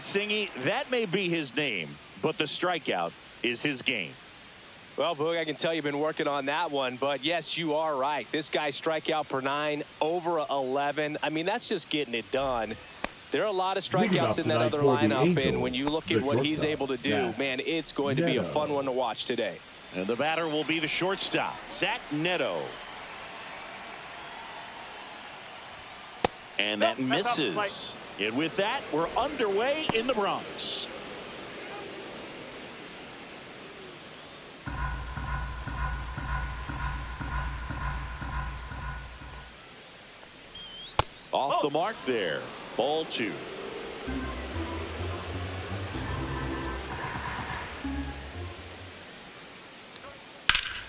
Singy, that may be his name, but the strikeout is his game. Well, Boog, I can tell you've been working on that one, but yes, you are right. This guy's strikeout per 9, over 11. I mean, that's just getting it done. There are a lot of strikeouts in that other lineup, and when you look at what he's able to do, man, it's going to be a fun one to watch today. And the batter will be the shortstop, Zach Neto. And that misses. And with that, we're underway in the Bronx. Off the mark there. Ball 2.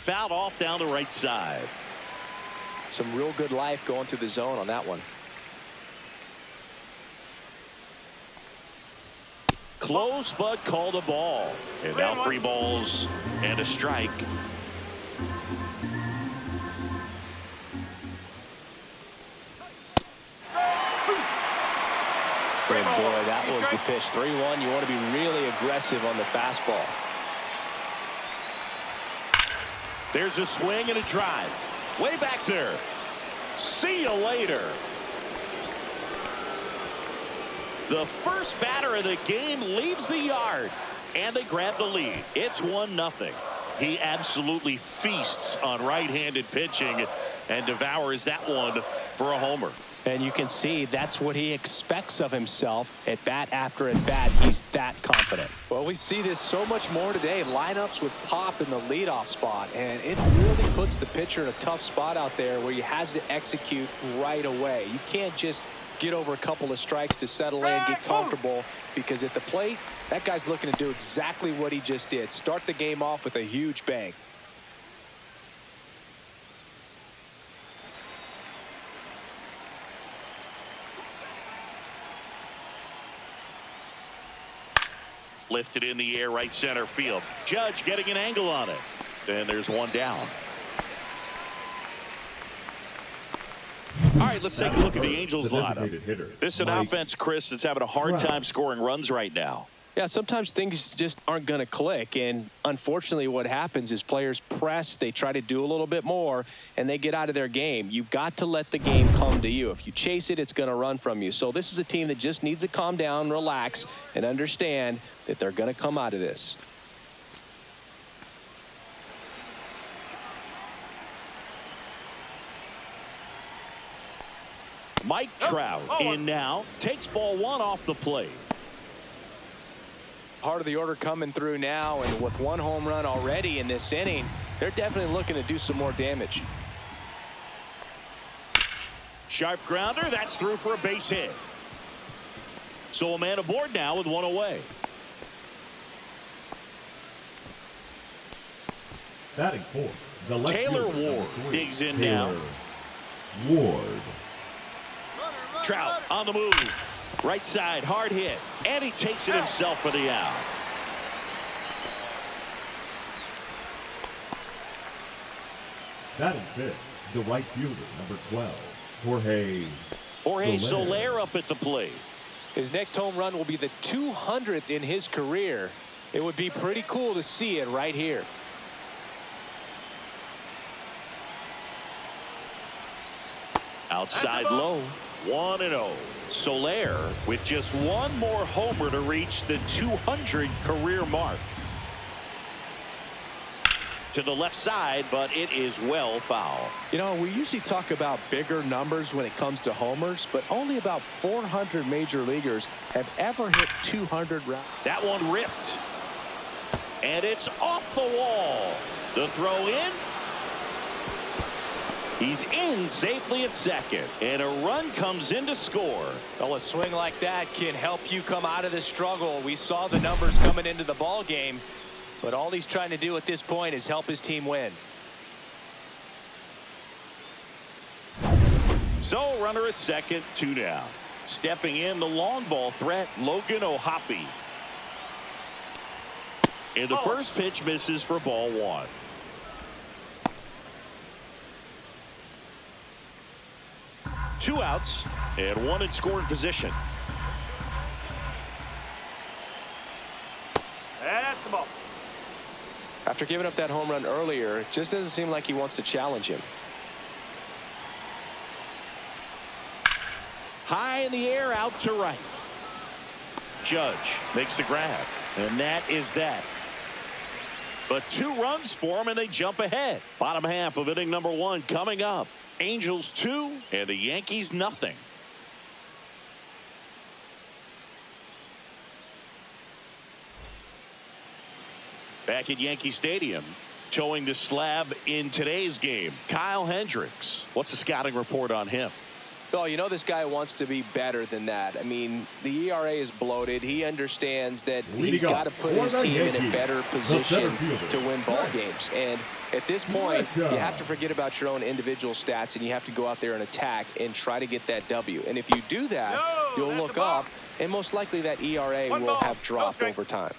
Fouled off down the right side. Some real good life going through the zone on that one. Close, but called a ball. And now 3 balls and a strike. And boy, that was the pitch. 3-1. You want to be really aggressive on the fastball. There's a swing and a drive. Way back there. See you later. The first batter of the game leaves the yard, and they grab the lead. It's 1-0. He absolutely feasts on right-handed pitching and devours that one for a homer. And you can see that's what he expects of himself at bat after at bat. He's that confident. Well, we see this so much more today. Lineups with pop in the leadoff spot, and it really puts the pitcher in a tough spot out there where he has to execute right away. You can't just get over a couple of strikes to settle in, get comfortable, because at the plate, that guy's looking to do exactly what he just did. Start the game off with a huge bang. Lifted in the air, right center field. Judge getting an angle on it. And there's one down. All right, let's take a look at the Angels lineup. This is an offense, Chris, that's having a hard time scoring runs right now. Yeah, sometimes things just aren't going to click, and unfortunately what happens is players press, they try to do a little bit more, and they get out of their game. You've got to let the game come to you. If you chase it, it's going to run from you. So this is a team that just needs to calm down, relax, and understand that they're going to come out of this. Mike Trout in now, takes ball 1 off the plate. Part of the order coming through now, and with 1 home run already in this inning, they're definitely looking to do some more damage. Sharp grounder, that's through for a base hit. So a man aboard now with 1 away. Batting fourth, the left Taylor fielder, Ward digs in now. Ward. Trout on the move. Right side, hard hit. And he takes it himself for the out. Batting fifth, the right fielder, number 12, Jorge Soler up at the plate. His next home run will be the 200th in his career. It would be pretty cool to see it right here. Outside low, 1-0. Soler with just 1 more homer to reach the 200 career mark. To the left side, but it is well foul. You know, we usually talk about bigger numbers when it comes to homers, but only about 400 major leaguers have ever hit 200 rounds. That one ripped. And it's off the wall. The throw in. He's in safely at second, and a run comes in to score. Well, a swing like that can help you come out of the struggle. We saw the numbers coming into the ball game, but all he's trying to do at this point is help his team win. So runner at second, 2 down. Stepping in the long ball threat, Logan O'Hoppe. And the first pitch misses for ball 1. Two outs and 1 in scoring position. That's the ball. After giving up that home run earlier, it just doesn't seem like he wants to challenge him. High in the air, out to right. Judge makes the grab, and that is that. But 2 runs for him, and they jump ahead. Bottom half of inning number 1 coming up. Angels 2 and the Yankees nothing. Back at Yankee Stadium, towing the slab in today's game, Kyle Hendricks. What's the scouting report on him? Well, you know this guy wants to be better than that. I mean, the ERA is bloated. He understands that he's got to put his team in a better position to win ball games. And at this point, you have to forget about your own individual stats, and you have to go out there and attack and try to get that W. And if you do that, you'll look up, and most likely that ERA will have dropped over time.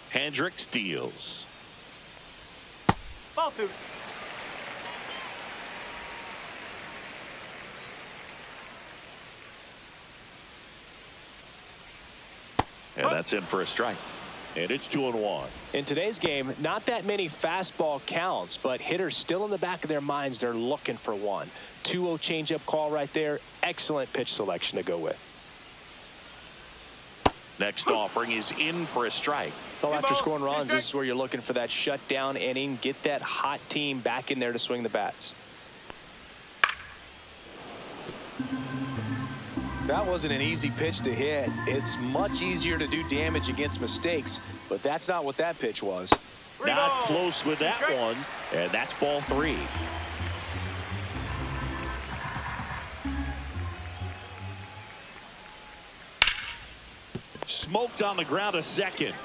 Hendricks deals. Ball 2. And that's in for a strike. And it's 2-1. In today's game, not that many fastball counts, but hitters still in the back of their minds, they're looking for one. 2-0 changeup call right there. Excellent pitch selection to go with. Next offering is in for a strike. Well, after scoring runs, this is where you're looking for that shutdown inning. Get that hot team back in there to swing the bats. That wasn't an easy pitch to hit. It's much easier to do damage against mistakes, but that's not what that pitch was. Not close with that one, and that's ball 3. Smoked on the ground a second.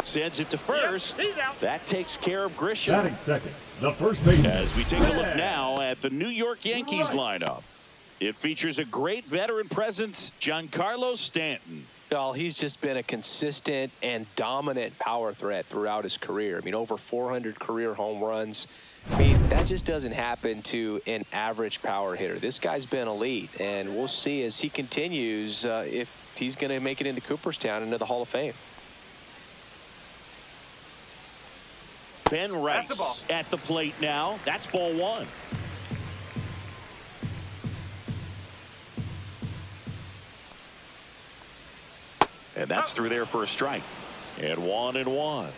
Sends it to first. That takes care of Grisham. Batting second, the first baseman. As we take a look now at the New York Yankees lineup. It features a great veteran presence, Giancarlo Stanton. Well, he's just been a consistent and dominant power threat throughout his career. I mean, over 400 career home runs. I mean, that just doesn't happen to an average power hitter. This guy's been elite, and we'll see as he continues if he's going to make it into Cooperstown, into the Hall of Fame. Ben Rice at the plate now. That's ball 1. And that's through there for a strike. And 1-1.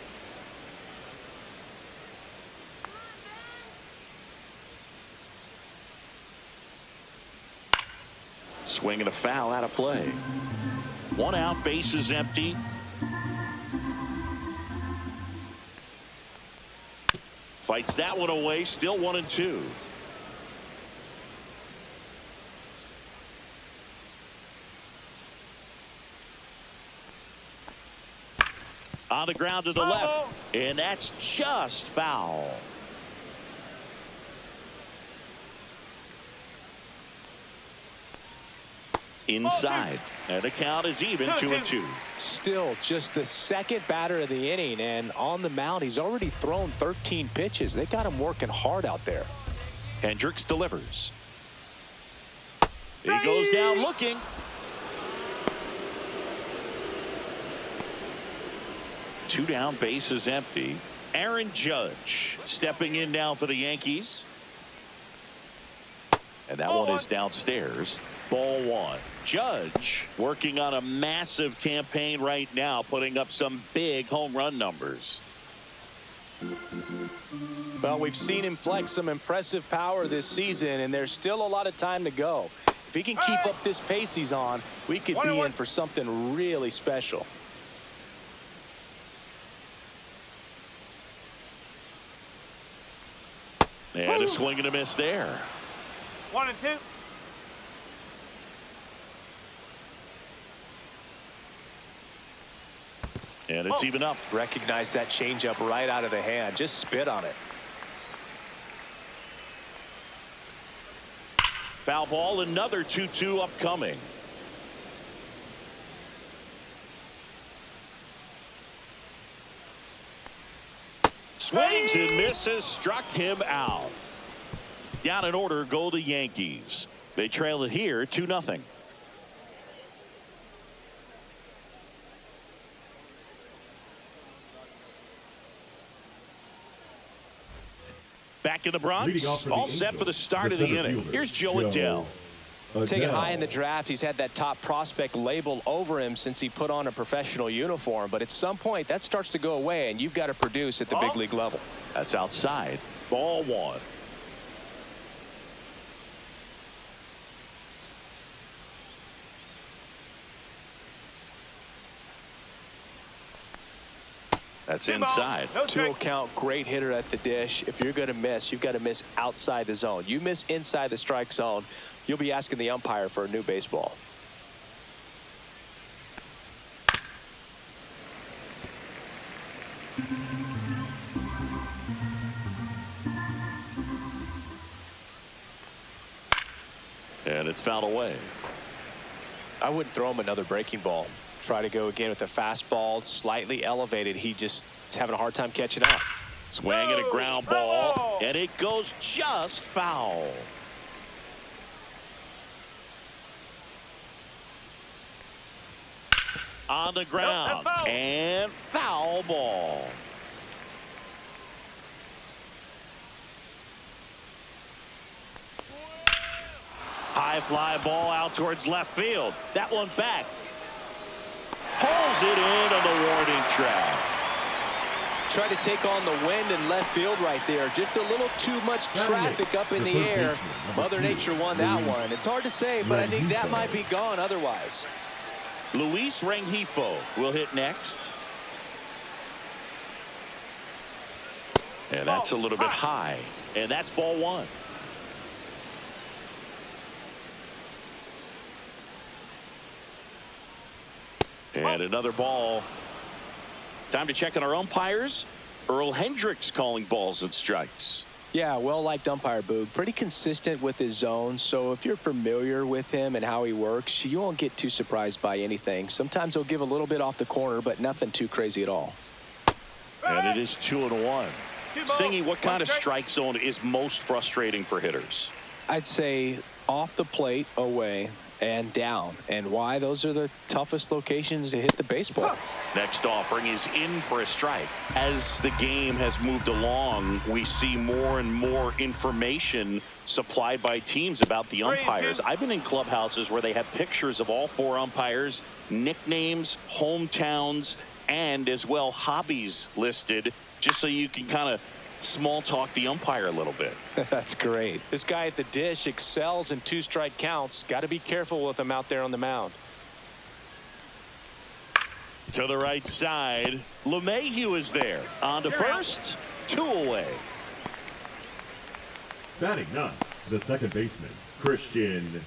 Swing and a foul out of play. 1 out, base is empty. Fights that one away, still 1-2. On the ground to the left, and that's just foul. Inside, and the count is even, 2-2. Still just the second batter of the inning, and on the mound, he's already thrown 13 pitches. They got him working hard out there. Hendricks delivers. He goes down looking. Two down, base is empty. Aaron Judge stepping in now for the Yankees. And that one is downstairs. Ball 1. Judge working on a massive campaign right now, putting up some big home run numbers. Well, we've seen him flex some impressive power this season, and there's still a lot of time to go. If he can keep up this pace he's on, we could be in for something really special. And a swing and a miss there. 1-2. And it's even up. Recognize that changeup right out of the hand. Just spit on it. Foul ball, another 2-2 upcoming. Swings and misses, struck him out. Down in order go the Yankees. They trail it here 2-0. Back in the Bronx, all set for the start of the inning. Here's Joe Adell. Taken high in the draft, he's had that top prospect label over him since he put on a professional uniform. But at some point, that starts to go away, and you've got to produce at the big league level. That's outside. Ball 1. That's inside. 2-0 count, great hitter at the dish. If you're going to miss, you've got to miss outside the zone. You miss inside the strike zone, you'll be asking the umpire for a new baseball. And it's fouled away. I wouldn't throw him another breaking ball. Try to go again with the fastball, slightly elevated. He just is having a hard time catching up. Swing and a ground ball, and it goes just foul. On the ground, and foul ball. High fly ball out towards left field. That one back. Pulls it in on the warning track. Tried to take on the wind in left field right there. Just a little too much traffic up in the air. Mother Nature won that one. It's hard to say, but I think that might be gone otherwise. Luis Rengifo will hit next. And that's a little bit high. And that's ball 1. And another ball. Time to check on our umpires. Earl Hendricks calling balls and strikes. Yeah, well-liked umpire, Boog. Pretty consistent with his zone, so if you're familiar with him and how he works, you won't get too surprised by anything. Sometimes he'll give a little bit off the corner, but nothing too crazy at all. And it is 2-1. Singy, what kind of strike zone is most frustrating for hitters? I'd say off the plate, away, and down. And why? Those are the toughest locations to hit the baseball. Next offering is in for a strike. As the game has moved along, we see more and more information supplied by teams about the umpires. I've been in clubhouses where they have pictures of all 4 umpires, nicknames, hometowns, and as well hobbies listed, just so you can kind of small talk the umpire a little bit. That's great. This guy at the dish excels in 2-strike counts. Got to be careful with him out there on the mound. To the right side, LeMahieu is there. On to first, 2 away. Batting 9, the second baseman, Christian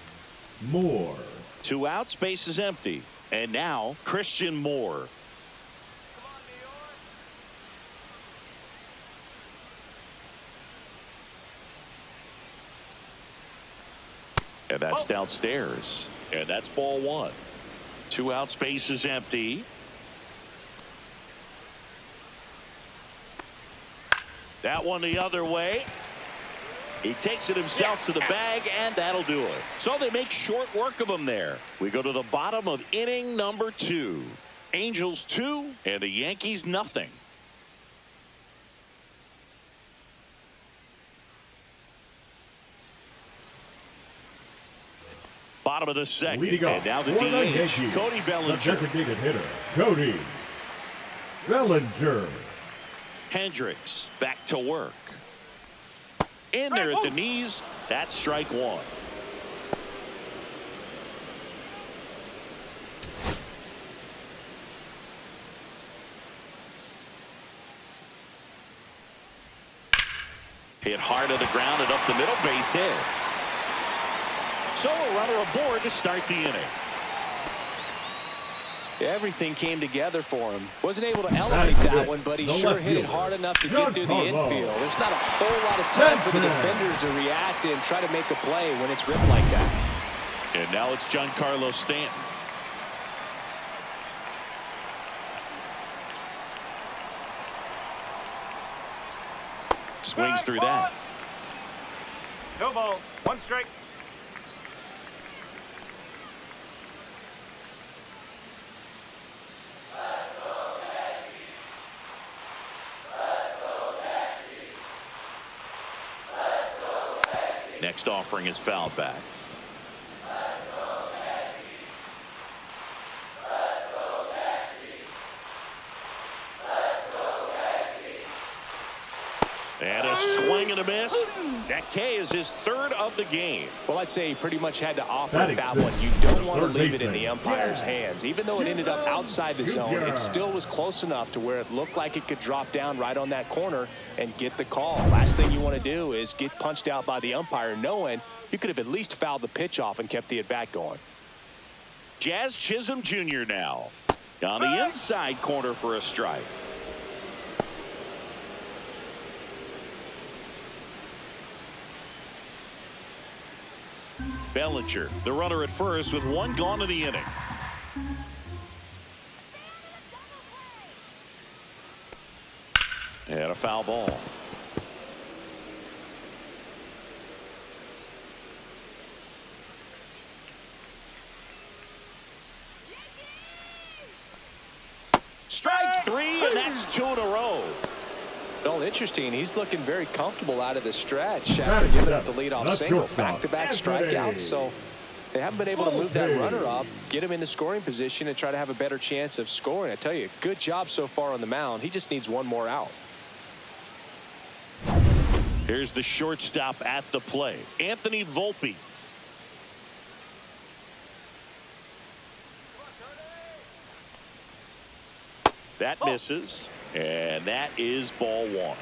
Moore. 2 outs, base is empty. And now, Christian Moore. And that's downstairs. And that's ball 1. 2 outs, base is empty. That one the other way. He takes it himself to the bag, and that'll do it. So they make short work of him there. We go to the bottom of inning number 2. Angels 2 and the Yankees nothing. Bottom of the second. And now the DH, Cody Bellinger. The designated hitter, Cody Bellinger. Hendricks back to work. In there at the knees. That's strike 1. Hit hard to the ground and up the middle, base hit. So a runner aboard to start the inning. Everything came together for him. Wasn't able to elevate that one, but he sure hit it hard enough to get through the infield. There's not a whole lot of time for the defenders to react and try to make a play when it's ripped like that. And now it's Giancarlo Stanton. Swings through that. No ball. 1 strike. Next offering is fouled back. And a swing and a miss. That K is his third of the game. Well, I'd say he pretty much had to offer that one. exists. You don't want to Third leave it in baseman. the umpire's hands. Even though it ended up outside the zone, Junio. it still was close enough to where it looked like it could drop down right on that corner and get the call. Last thing you want to do is get punched out by the umpire knowing you could have at least fouled the pitch off and kept the at-bat going. Jazz Chisholm Jr. now on the inside corner for a strike. Bellinger, the runner at first with one gone in the inning. And a foul ball. Strike three, and that's 2 in a row. Well, interesting. He's looking very comfortable out of the stretch after Batting giving up the seventh, leadoff the single. shortstop, Back-to-back Este. strikeouts, so they haven't been able to move that Bullpen. runner up, get him in the scoring position, and try to have a better chance of scoring. I tell you, good job so far on the mound. He just needs one more out. Here's the shortstop at the plate, Anthony Volpe. That misses, and that is ball one.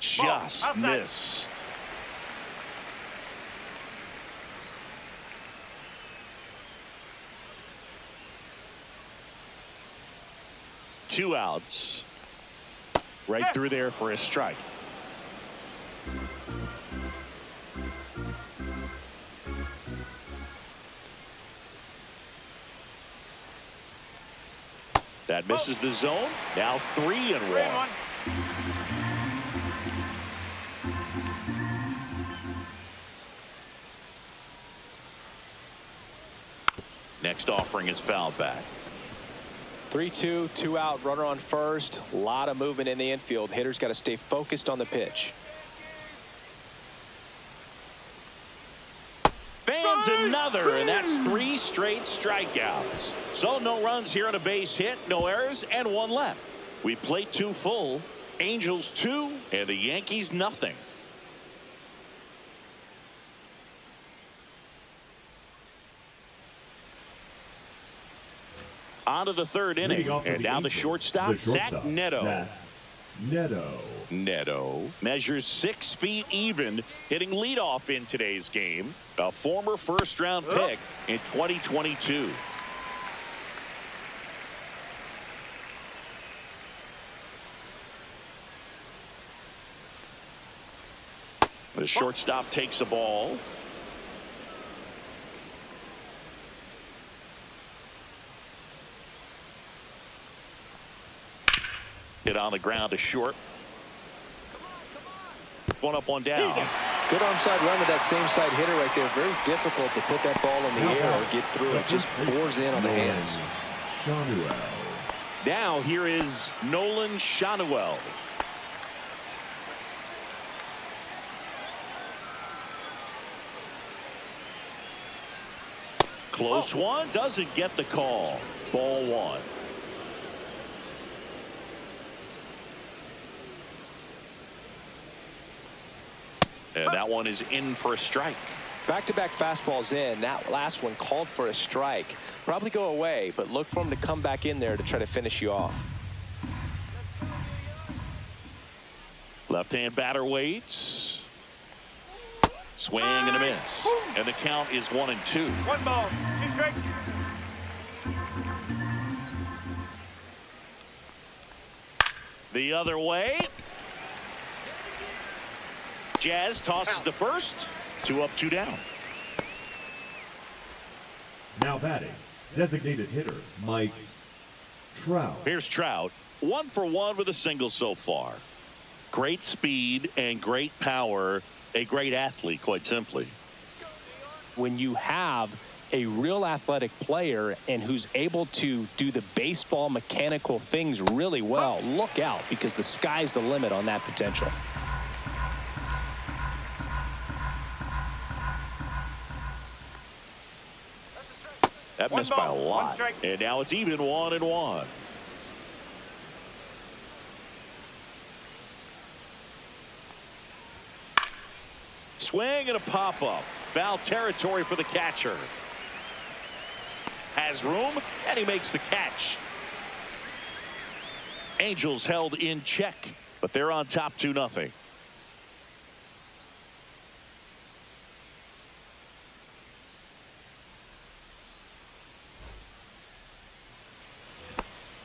Just outside. missed. Two outs. Right through there for a strike. That misses the zone. Now 3-1. Next offering is fouled back. 3-2, 2 out, runner on first. A lot of movement in the infield. Hitter's got to stay focused on the pitch. Fans another, and that's 3 straight strikeouts. So no runs here on a base hit, no errors, and 1 left. We played 2 full. Angels 2, and the Yankees nothing. On to the third inning, Leading off for and now the Angels, shortstop, Zach Neto. Zach Neto. Neto measures 6 feet even, hitting leadoff in today's game. A former first-round pick in 2022. The shortstop takes a ball. Hit on the ground to short. One up, one down. Good arm side run to that same side hitter right there. Very difficult to put that ball in the air or get through it. Just bores in on the hands. Junio. Now here is Nolan Shanuel. Close one, doesn't get the call. Ball one. And that one is in for a strike. Back-to-back fastballs in. That last one called for a strike. Probably go away, but look for him to come back in there to try to finish you off. Left-hand batter waits. Swing and a miss. And the count is 1-2. 1 ball, 2 strikes. The other way. Jazz tosses to first. 2 up, 2 down. Now batting, designated hitter Mike Trout. Here's Trout. 1 for 1 with a single so far. Great speed and great power. A great athlete, quite simply. When you have a real athletic player and who's able to do the baseball mechanical things really well, look out, because the sky's the limit on that potential. That missed by a lot. And now it's even 1-1. Swing and a pop-up. Foul territory for the catcher. Has room, and he makes the catch. Angels held in check, but they're on top 2-0.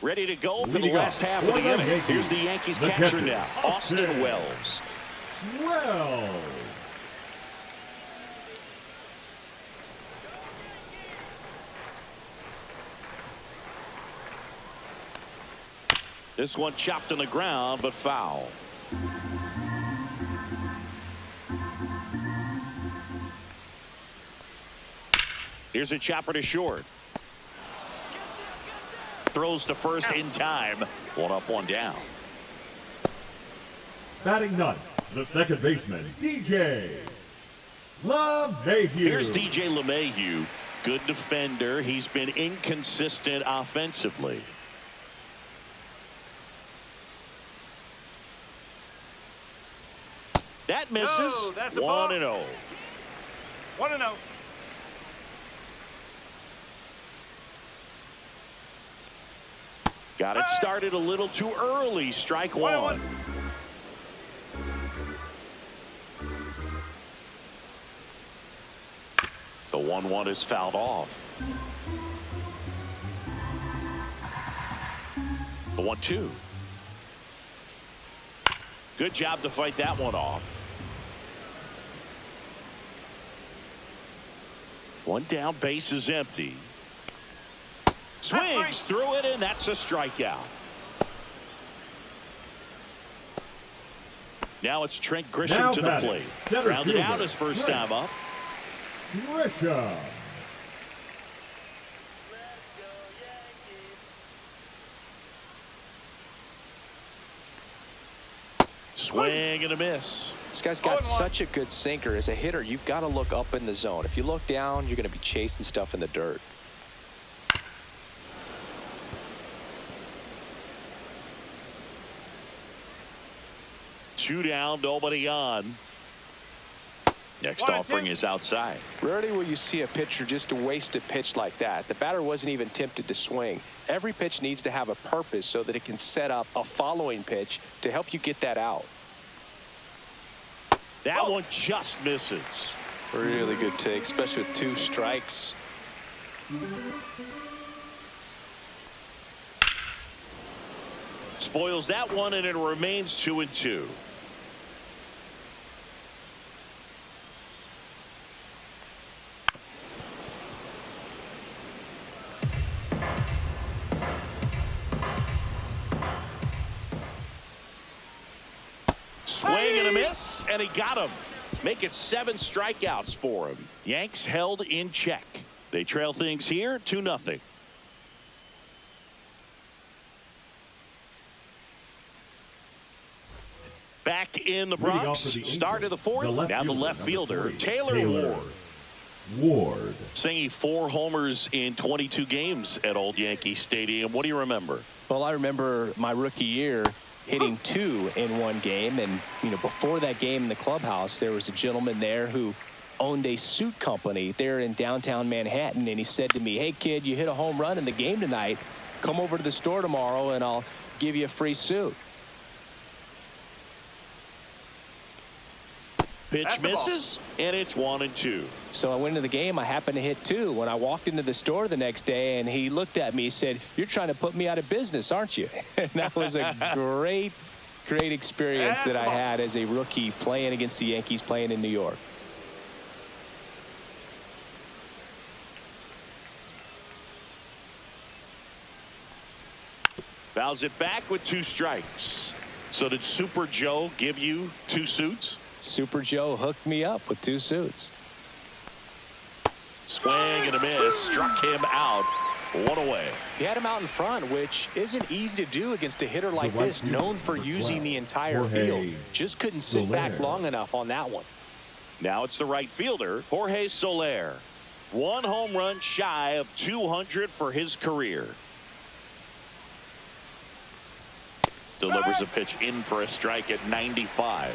Ready to go for the last half of the inning. Here's the Yankees catcher now, Austin Wells. This one chopped on the ground, but foul. Here's a chopper to short. Throws to first in time. 1 up, 1 down. Batting ninth, the second baseman, DJ LeMahieu. Here's DJ LeMahieu. Good defender. He's been inconsistent offensively. That misses. No, that's a ball. 1-0. 1-0. Got it started a little too early. Strike one. The 1-1 is fouled off. The 1-2. Good job to fight that one off. One down, base is empty. Swings through it, and that's a strikeout. Now it's Trent Grisham to the plate. Rounded out his first time up. Grisham. Swing and a miss. This guy's got such a good sinker. As a hitter, you've got to look up in the zone. If you look down, you're going to be chasing stuff in the dirt. Two down, nobody on. Next offering is outside. Rarely will you see a pitcher just a wasted pitch like that. The batter wasn't even tempted to swing. Every pitch needs to have a purpose so that it can set up a following pitch to help you get that out. That one just misses. Really good take, especially with 2 strikes. Spoils that one, and it remains 2-2. Swing and a miss, and he got him. Make it 7 strikeouts for him. Yanks held in check. They trail things here 2-0. Back in the Bronx, start of the 4th. Now the left fielder, Taylor Ward. Singing 4 homers in 22 games at Old Yankee Stadium. What do you remember? Well, I remember my rookie year hitting 2 in one game. And, you know, before that game in the clubhouse, there was a gentleman there who owned a suit company there in downtown Manhattan. And he said to me, "Hey, kid, you hit a home run in the game tonight. Come over to the store tomorrow and I'll give you a free suit." Pitch misses, and it's 1-2. So I went into the game. I happened to hit 2. When I walked into the store the next day, and he looked at me, he said, "You're trying to put me out of business, aren't you?" And that was a great experience that I had as a rookie playing against the Yankees, playing in New York. Fouls it back with 2 strikes. So did Super Joe give you 2 suits? Super Joe hooked me up with 2 suits. Swing and a miss. Struck him out. 1 away. He had him out in front, which isn't easy to do against a hitter like this, known for using the entire field. Just couldn't sit back long enough on that one. Now it's the right fielder, Jorge Soler. 1 home run shy of 200 for his career. Delivers a pitch in for a strike at 95.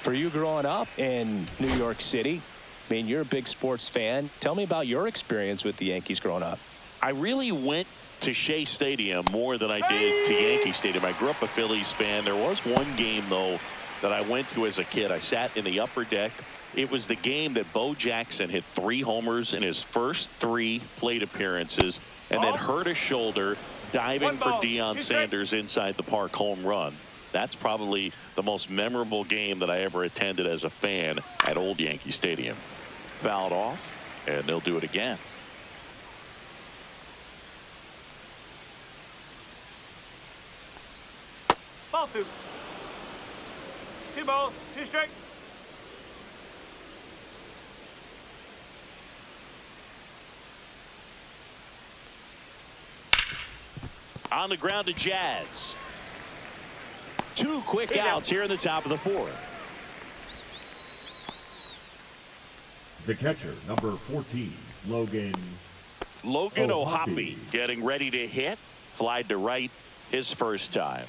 For you growing up in New York City, I mean, you're a big sports fan. Tell me about your experience with the Yankees growing up. I really went to Shea Stadium more than I did to Yankee Stadium. I grew up a Phillies fan. There was one game, though, that I went to as a kid. I sat in the upper deck. It was the game that Bo Jackson hit 3 homers in his first 3 plate appearances and then hurt a shoulder diving for Deion Sanders inside the park home run. That's probably the most memorable game that I ever attended as a fan at Old Yankee Stadium. Fouled off, and they'll do it again. Ball 2. 2 balls, 2 strikes. On the ground to Jazz. 2 quick outs here in the top of the 4th. The catcher, number 14, Logan Ohapi getting ready to hit. Flied to right his first time.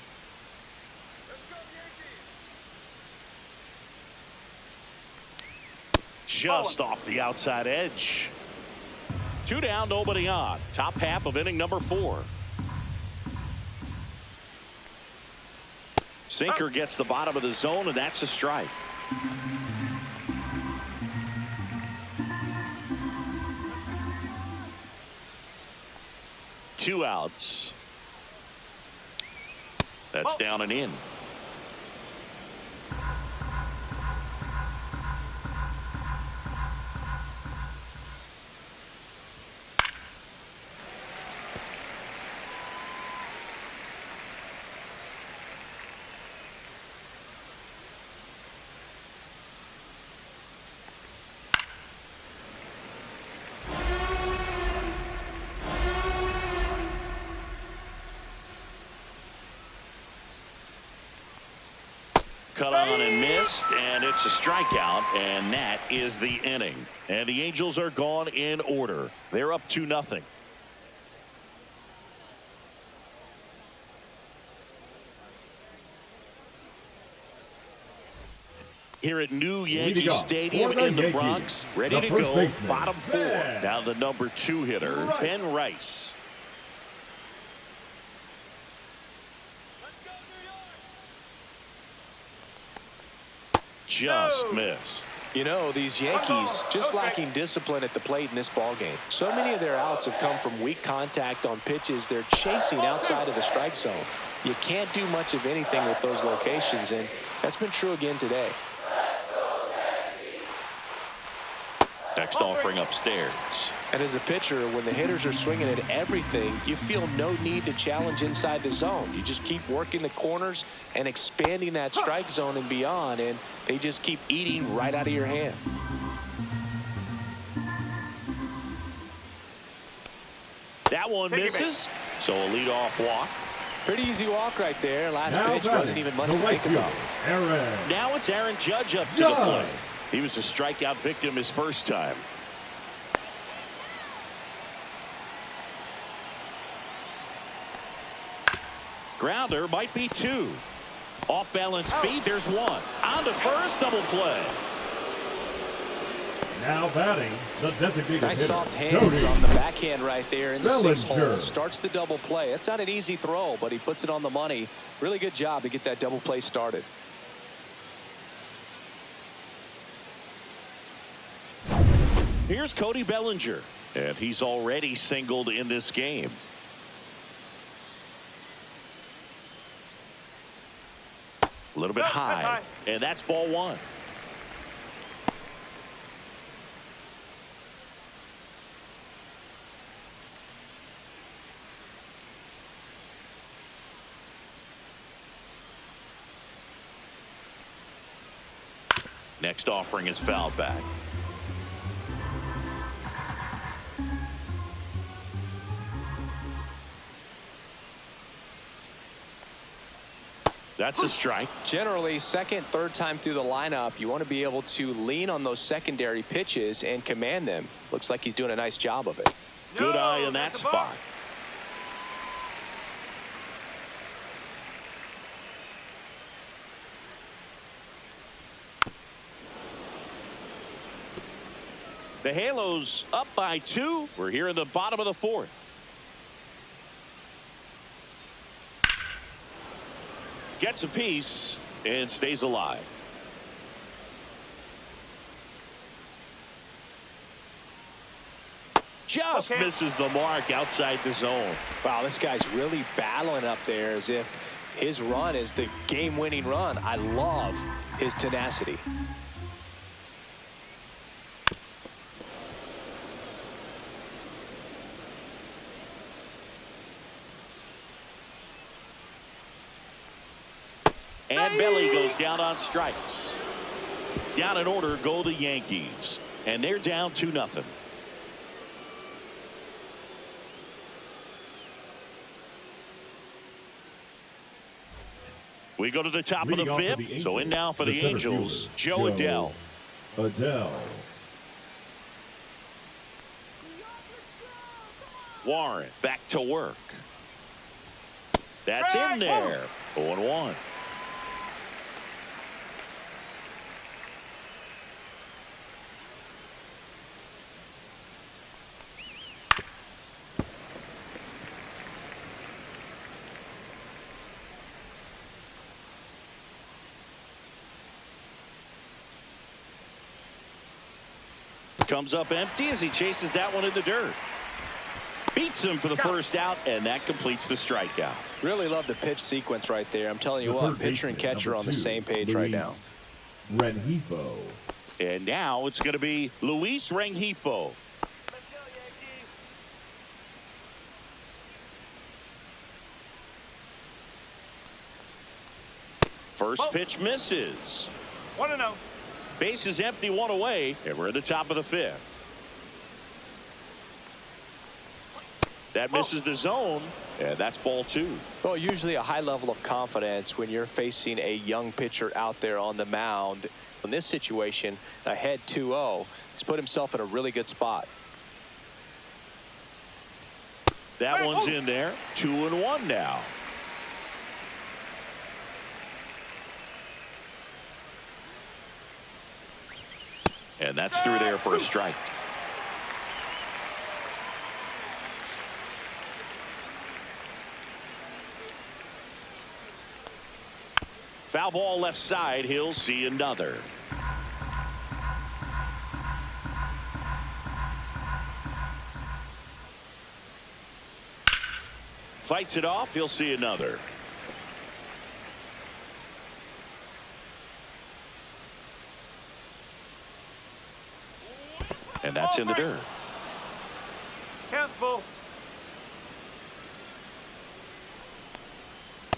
Just off the outside edge. 2 down, nobody on. Top half of inning number 4. Sinker gets the bottom of the zone, and that's a strike. Two outs. That's down and in. Cut on and missed, and it's a strikeout, and that is the inning. And the Angels are gone in order. They're up 2-0. Here at New Yankee Stadium in the Bronx, ready to go, bottom 4. Now the number 2 hitter, Ben Rice. Just missed. You know, these Yankees just lacking discipline at the plate in this ball game. So many of their outs have come from weak contact on pitches they're chasing outside of the strike zone. You can't do much of anything with those locations, and that's been true again today. Next offering upstairs. And as a pitcher, when the hitters are swinging at everything, you feel no need to challenge inside the zone. You just keep working the corners and expanding that strike zone and beyond, and they just keep eating right out of your hand. That one misses, so a leadoff walk. Pretty easy walk right there. Last pitch wasn't even much to think about. Now it's Aaron Judge up to the plate. He was a strikeout victim his first time. Grounder might be 2. Off balance feet, there's 1. On to first, double play. Now batting, the designated nice hitter, soft hands on the backhand right there in the 6th hole. Bellinger. Starts the double play. It's not an easy throw, but he puts it on the money. Really good job to get that double play started. Here's Cody Bellinger, and he's already singled in this game. A little bit high, and that's ball 1. Next offering is fouled back. That's a strike. Generally, second, third time through the lineup, you want to be able to lean on those secondary pitches and command them. Looks like he's doing a nice job of it. Good eye in that spot. The Halos up by 2. We're here in the bottom of the 4th. Gets a piece and stays alive. Just misses the mark outside the zone. Wow, this guy's really battling up there as if his run is the game-winning run. I love his tenacity. And Belly goes down on strikes. Down in order go the Yankees. And they're down 2-0. We go to the top of the 5th. So in now for the Angels, Joe Adell. Adell. Warren back to work. That's in there. 0-1. Comes up empty as he chases that one in the dirt. Beats him for the first out, and that completes the strikeout. Really love the pitch sequence right there. I'm telling you what, pitcher and catcher on the same page right now. Rengifo. And now it's going to be Luis Rengifo. First pitch misses. 1-0. Base is empty, 1 away, and we're at the top of the 5th. That misses the zone, and that's ball 2. Well, usually a high level of confidence when you're facing a young pitcher out there on the mound. In this situation, ahead 2-0, he's put himself in a really good spot. That one's in there, 2-1 now. And that's through there for a strike. Foul ball left side. He'll see another. Fights it off. He'll see another. And that's in the dirt. Count's full.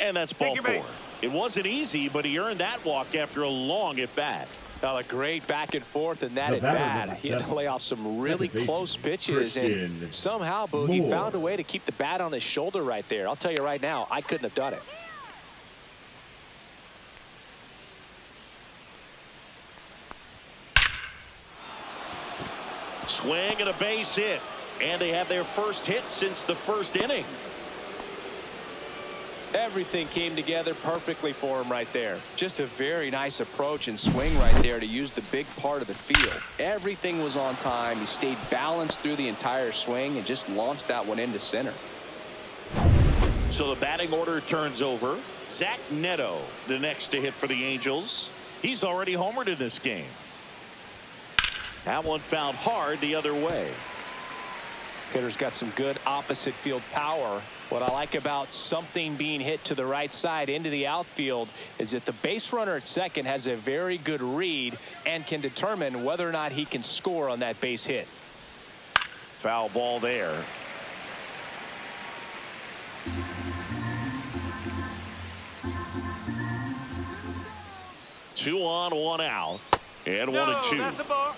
And that's ball 4. It wasn't easy, but he earned that walk after a long at bat. Well, a great back and forth in that at bat. He had to lay off some really close pitches, and somehow, Boo, he found a way to keep the bat on his shoulder right there. I'll tell you right now, I couldn't have done it. Swing and a base hit. And they have their first hit since the first inning. Everything came together perfectly for him right there. Just a very nice approach and swing right there to use the big part of the field. Everything was on time. He stayed balanced through the entire swing and just launched that one into center. So the batting order turns over. Zach Neto, the next to hit for the Angels. He's already homered in this game. That one found hard the other way. Hitter's got some good opposite field power. What I like about something being hit to the right side into the outfield is that the base runner at second has a very good read and can determine whether or not he can score on that base hit. Foul ball there. Two on, one out. And No, 1-2. that's a ball.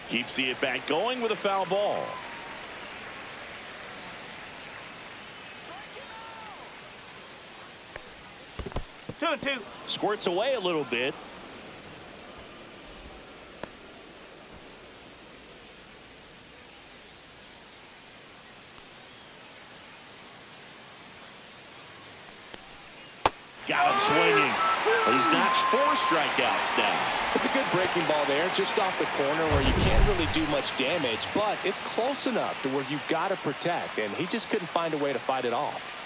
Keeps the at-bat going with a foul ball. Two and two. Squirts away a little bit. Got him swinging. But he's notched 4 strikeouts now. It's a good breaking ball there, just off the corner where you can't really do much damage, but it's close enough to where you've got to protect, and he just couldn't find a way to fight it off.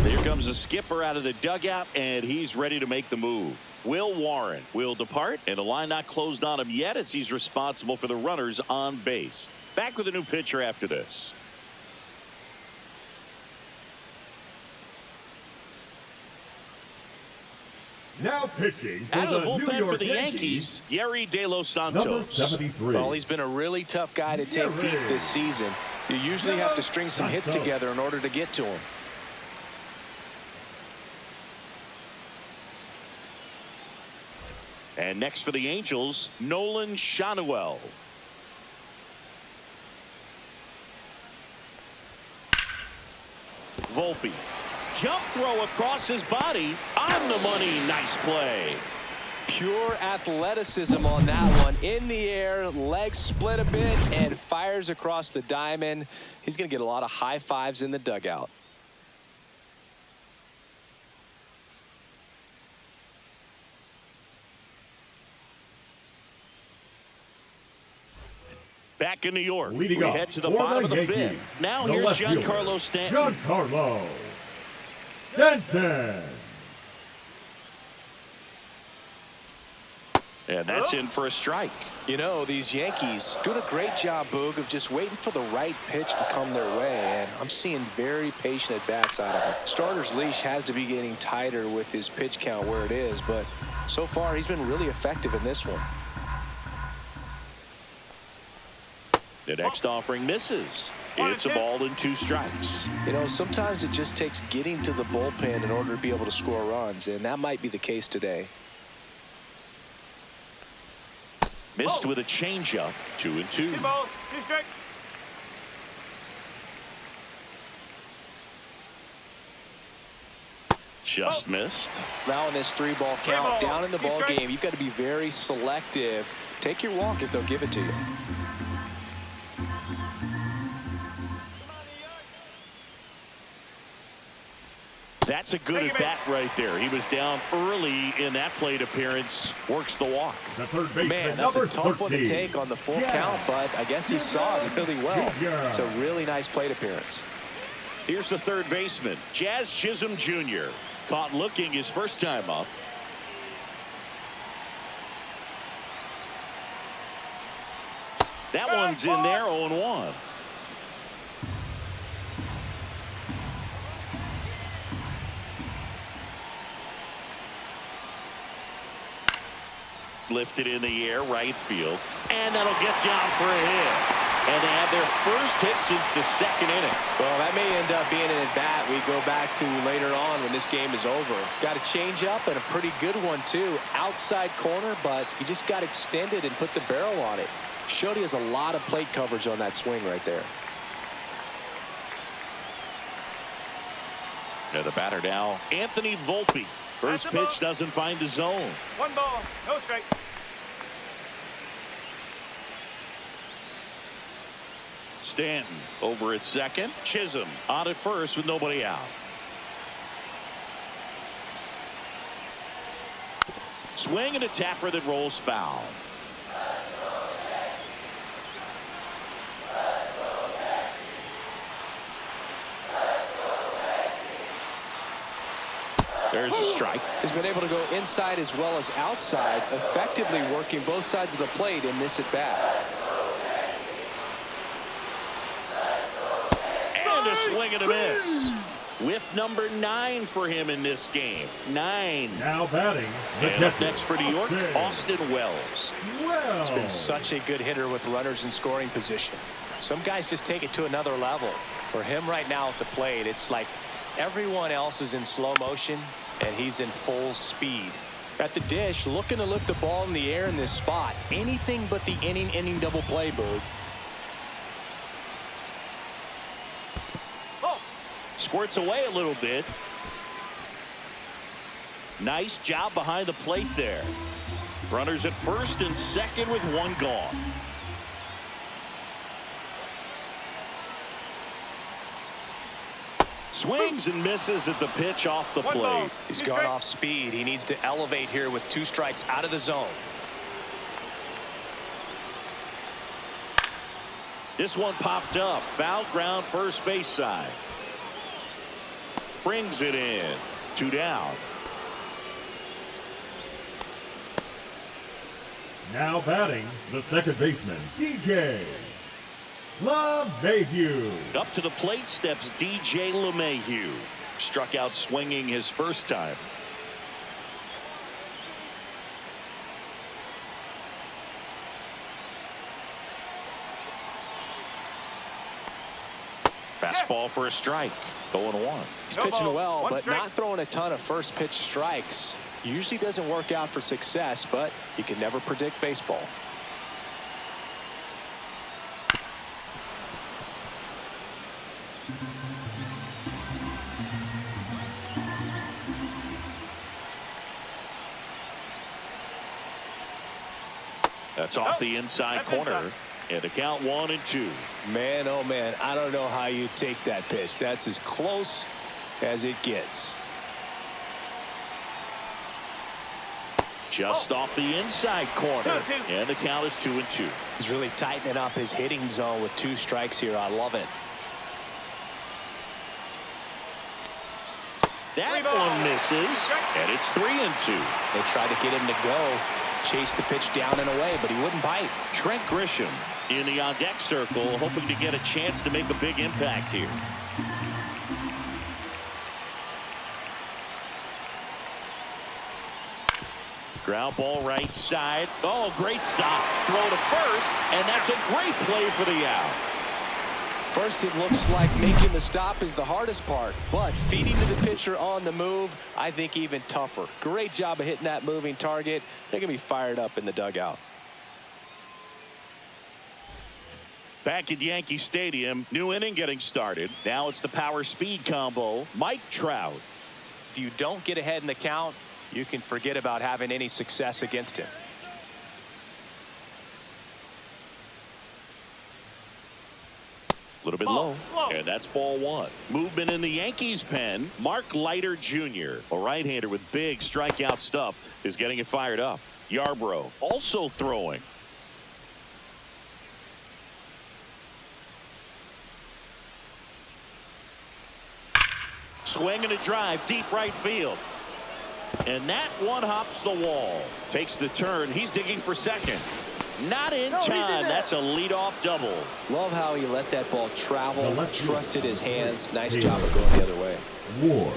Here comes the skipper out of the dugout, and he's ready to make the move. Will Warren will depart, and the line not closed on him yet as he's responsible for the runners on base. Back with a new pitcher after this. Now pitching for Out of the New bullpen York for the Yankees, Yerry De Los number Santos. 73. Well, he's been a really tough guy to take deep this season. You usually have to string some hits together in order to get to him. And next for the Angels, Nolan Shanuel. Volpe. Jump throw across his body. On the money. Nice play. Pure athleticism on that one. In the air, legs split a bit, and fires across the diamond. He's going to get a lot of high fives in the dugout. Back in New York, Leading we off head to the for bottom of the Yankees, 5th. Now the here's left fielder, Giancarlo Stanton. Giancarlo Stanton. And that's in for a strike. You know, these Yankees doing a great job, Boog, of just waiting for the right pitch to come their way, and I'm seeing very patient at-bats out of him. Starter's leash has to be getting tighter with his pitch count where it is, but so far he's been really effective in this one. The next offering misses. It's a ball and 2 strikes. You know, sometimes it just takes getting to the bullpen in order to be able to score runs, and that might be the case today. Missed with a changeup. 2-2. 2 balls, 2 strikes. Just missed. Now in this 3-ball count, ball, down in the 2 ball strikes. game, you've got to be very selective. Take your walk if they'll give it to you. That's a good at-bat right there. He was down early in that plate appearance. Works the walk. The third baseman, Man, that's a number tough one to 13. take on the full count, but I guess he saw it really well. It's a really nice plate appearance. Here's the third baseman, Jazz Chisholm Jr. Caught looking his first time up. That one's in there, 0-1. Lifted in the air, right field, and that'll get down for a hit. And they have their first hit since the 2nd inning. Well, that may end up being an at-bat we go back to later on when this game is over. Got a change up and a pretty good one, too. Outside corner, but he just got extended and put the barrel on it. Showed he has a lot of plate coverage on that swing right there. Now the batter now, Anthony Volpe. First pitch doesn't find the zone. 1 ball, no strike. Stanton over at second. Chisholm on at first with nobody out. Swing and a tapper that rolls foul. There's a strike. He's been able to go inside as well as outside, effectively working both sides of the plate in this at-bat. And a swing and a miss. with number 9 for him in this game. 9. Now batting, the And up catcher, next for New York, Austin Wells. He's been such a good hitter with runners in scoring position. Some guys just take it to another level. For him right now at the plate, it's like everyone else is in slow motion and he's in full speed. At the dish, looking to lift the ball in the air in this spot. Anything but the inning double play, Bird. Squirts away a little bit. Nice job behind the plate there. Runners at first and second with 1 gone. Swings and misses at the pitch off the plate. He's gone off speed. He needs to elevate here with 2 strikes out of the zone. This one popped up. Foul ground first base side. Brings it in. 2 down. Now batting, the second baseman, DJ LeMahieu. Up to the plate steps DJ LeMahieu. Struck out swinging his first time. Fastball for a strike. 0-1. He's pitching well, but not throwing a ton of first pitch strikes. Usually doesn't work out for success, but you can never predict baseball. That's off the inside corner. And the count 1-2. Man, oh man, I don't know how you take that pitch. That's as close as it gets. Just off the inside corner. And the count is 2-2. He's really tightening up his hitting zone with 2 strikes here. I love it. That one misses. And it's 3-2. They tried to get him to go. Chase the pitch down and away, but he wouldn't bite. Trent Grisham in the on-deck circle, hoping to get a chance to make a big impact here. Ground ball right side. Oh, great stop. Throw to first, and that's a great play for the out. First, it looks like making the stop is the hardest part, but feeding to the pitcher on the move, I think even tougher. Great job of hitting that moving target. They're going to be fired up in the dugout. Back at Yankee Stadium, new inning getting started. Now it's the power speed combo. Mike Trout. If you don't get ahead in the count, you can forget about having any success against him. A little bit low. And that's ball 1. Movement in the Yankees pen. Mark Leiter Jr., a right-hander with big strikeout stuff, is getting it fired up. Yarbrough also throwing. Swing and a drive deep right field. And that one hops the wall. Takes the turn. He's digging for second. Not in time. That's a leadoff double. Love how he let that ball travel, trusted his hands. Nice job of going the other way. Ward.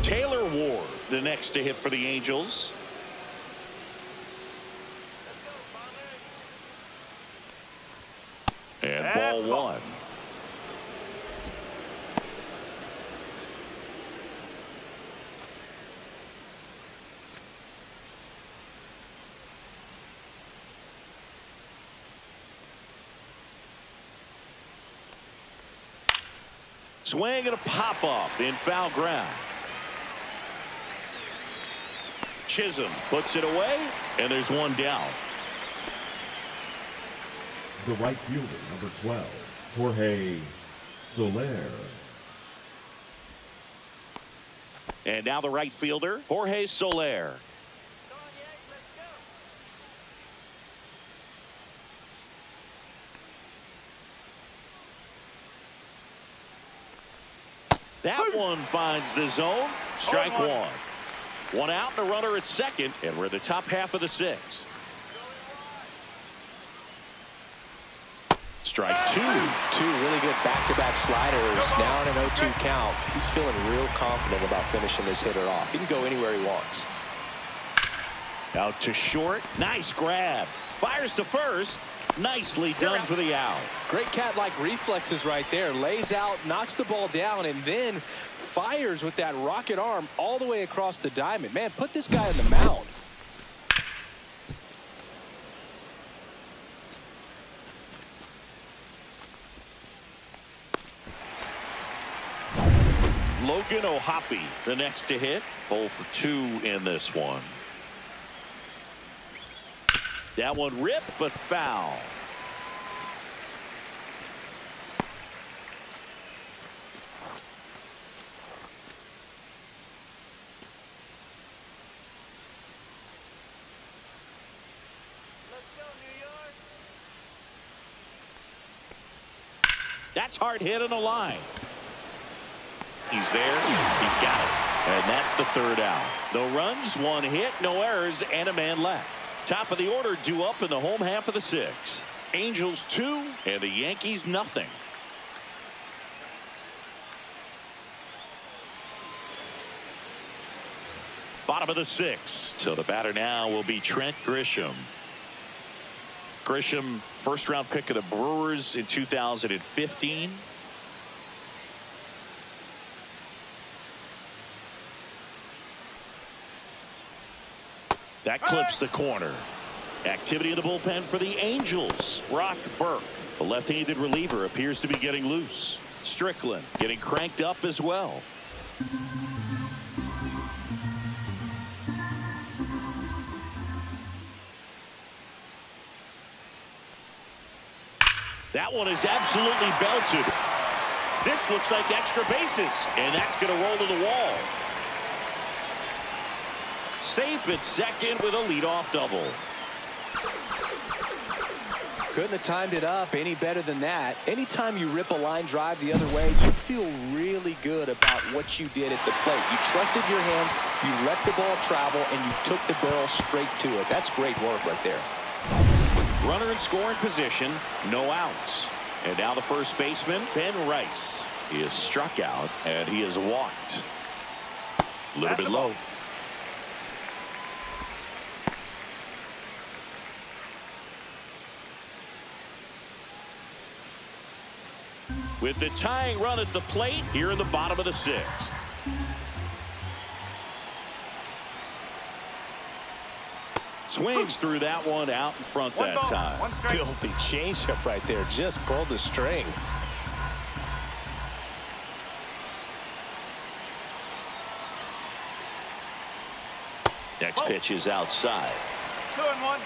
Taylor Ward, the next to hit for the Angels. And ball 1. Swing and a pop up in foul ground. Chisholm puts it away, and there's one down. The right fielder, number 12, Jorge Soler. And now the right fielder, Jorge Soler. That one finds the zone. Strike one. One out and a runner at second, and we're in the top half of the sixth. Strike two. Two really good back-to-back sliders. Now in an 0-2 count. He's feeling real confident about finishing this hitter off. He can go anywhere he wants. Out to short. Nice grab. Fires to first. Nicely done for the out. Great cat-like reflexes right there. Lays out, knocks the ball down, and then fires with that rocket arm all the way across the diamond. Man, put this guy in the mound. Logan O'Hoppe, the next to hit. 0 for 2 in this one. That one ripped, but foul. Let's go, New York. That's hard hit on the line. He's there. He's got it. And that's the third out. No runs, one hit, no errors, and a man left. Top of the order due up in the home half of the sixth. Angels 2 and the Yankees nothing. Bottom of the sixth. So the batter now will be Trent Grisham. Grisham, first round pick of the Brewers in 2015. That clips the corner. Activity in the bullpen for the Angels. Rock Burke, the left-handed reliever, appears to be getting loose. Strickland getting cranked up as well. That one is absolutely belted. This looks like extra bases, and that's going to roll to the wall. Safe at second with a leadoff double. Couldn't have timed it up any better than that. Anytime you rip a line drive the other way, you feel really good about what you did at the plate. You trusted your hands, you let the ball travel, and you took the barrel straight to it. That's great work right there. Runner in scoring position, no outs. And now the first baseman, Ben Rice. He is struck out, and he is walked. A little bit low. With the tying run at the plate here in the bottom of the sixth. Swings through that one out in front that time. Filthy changeup right there. Just pulled the string. Next pitch is outside. 2-1.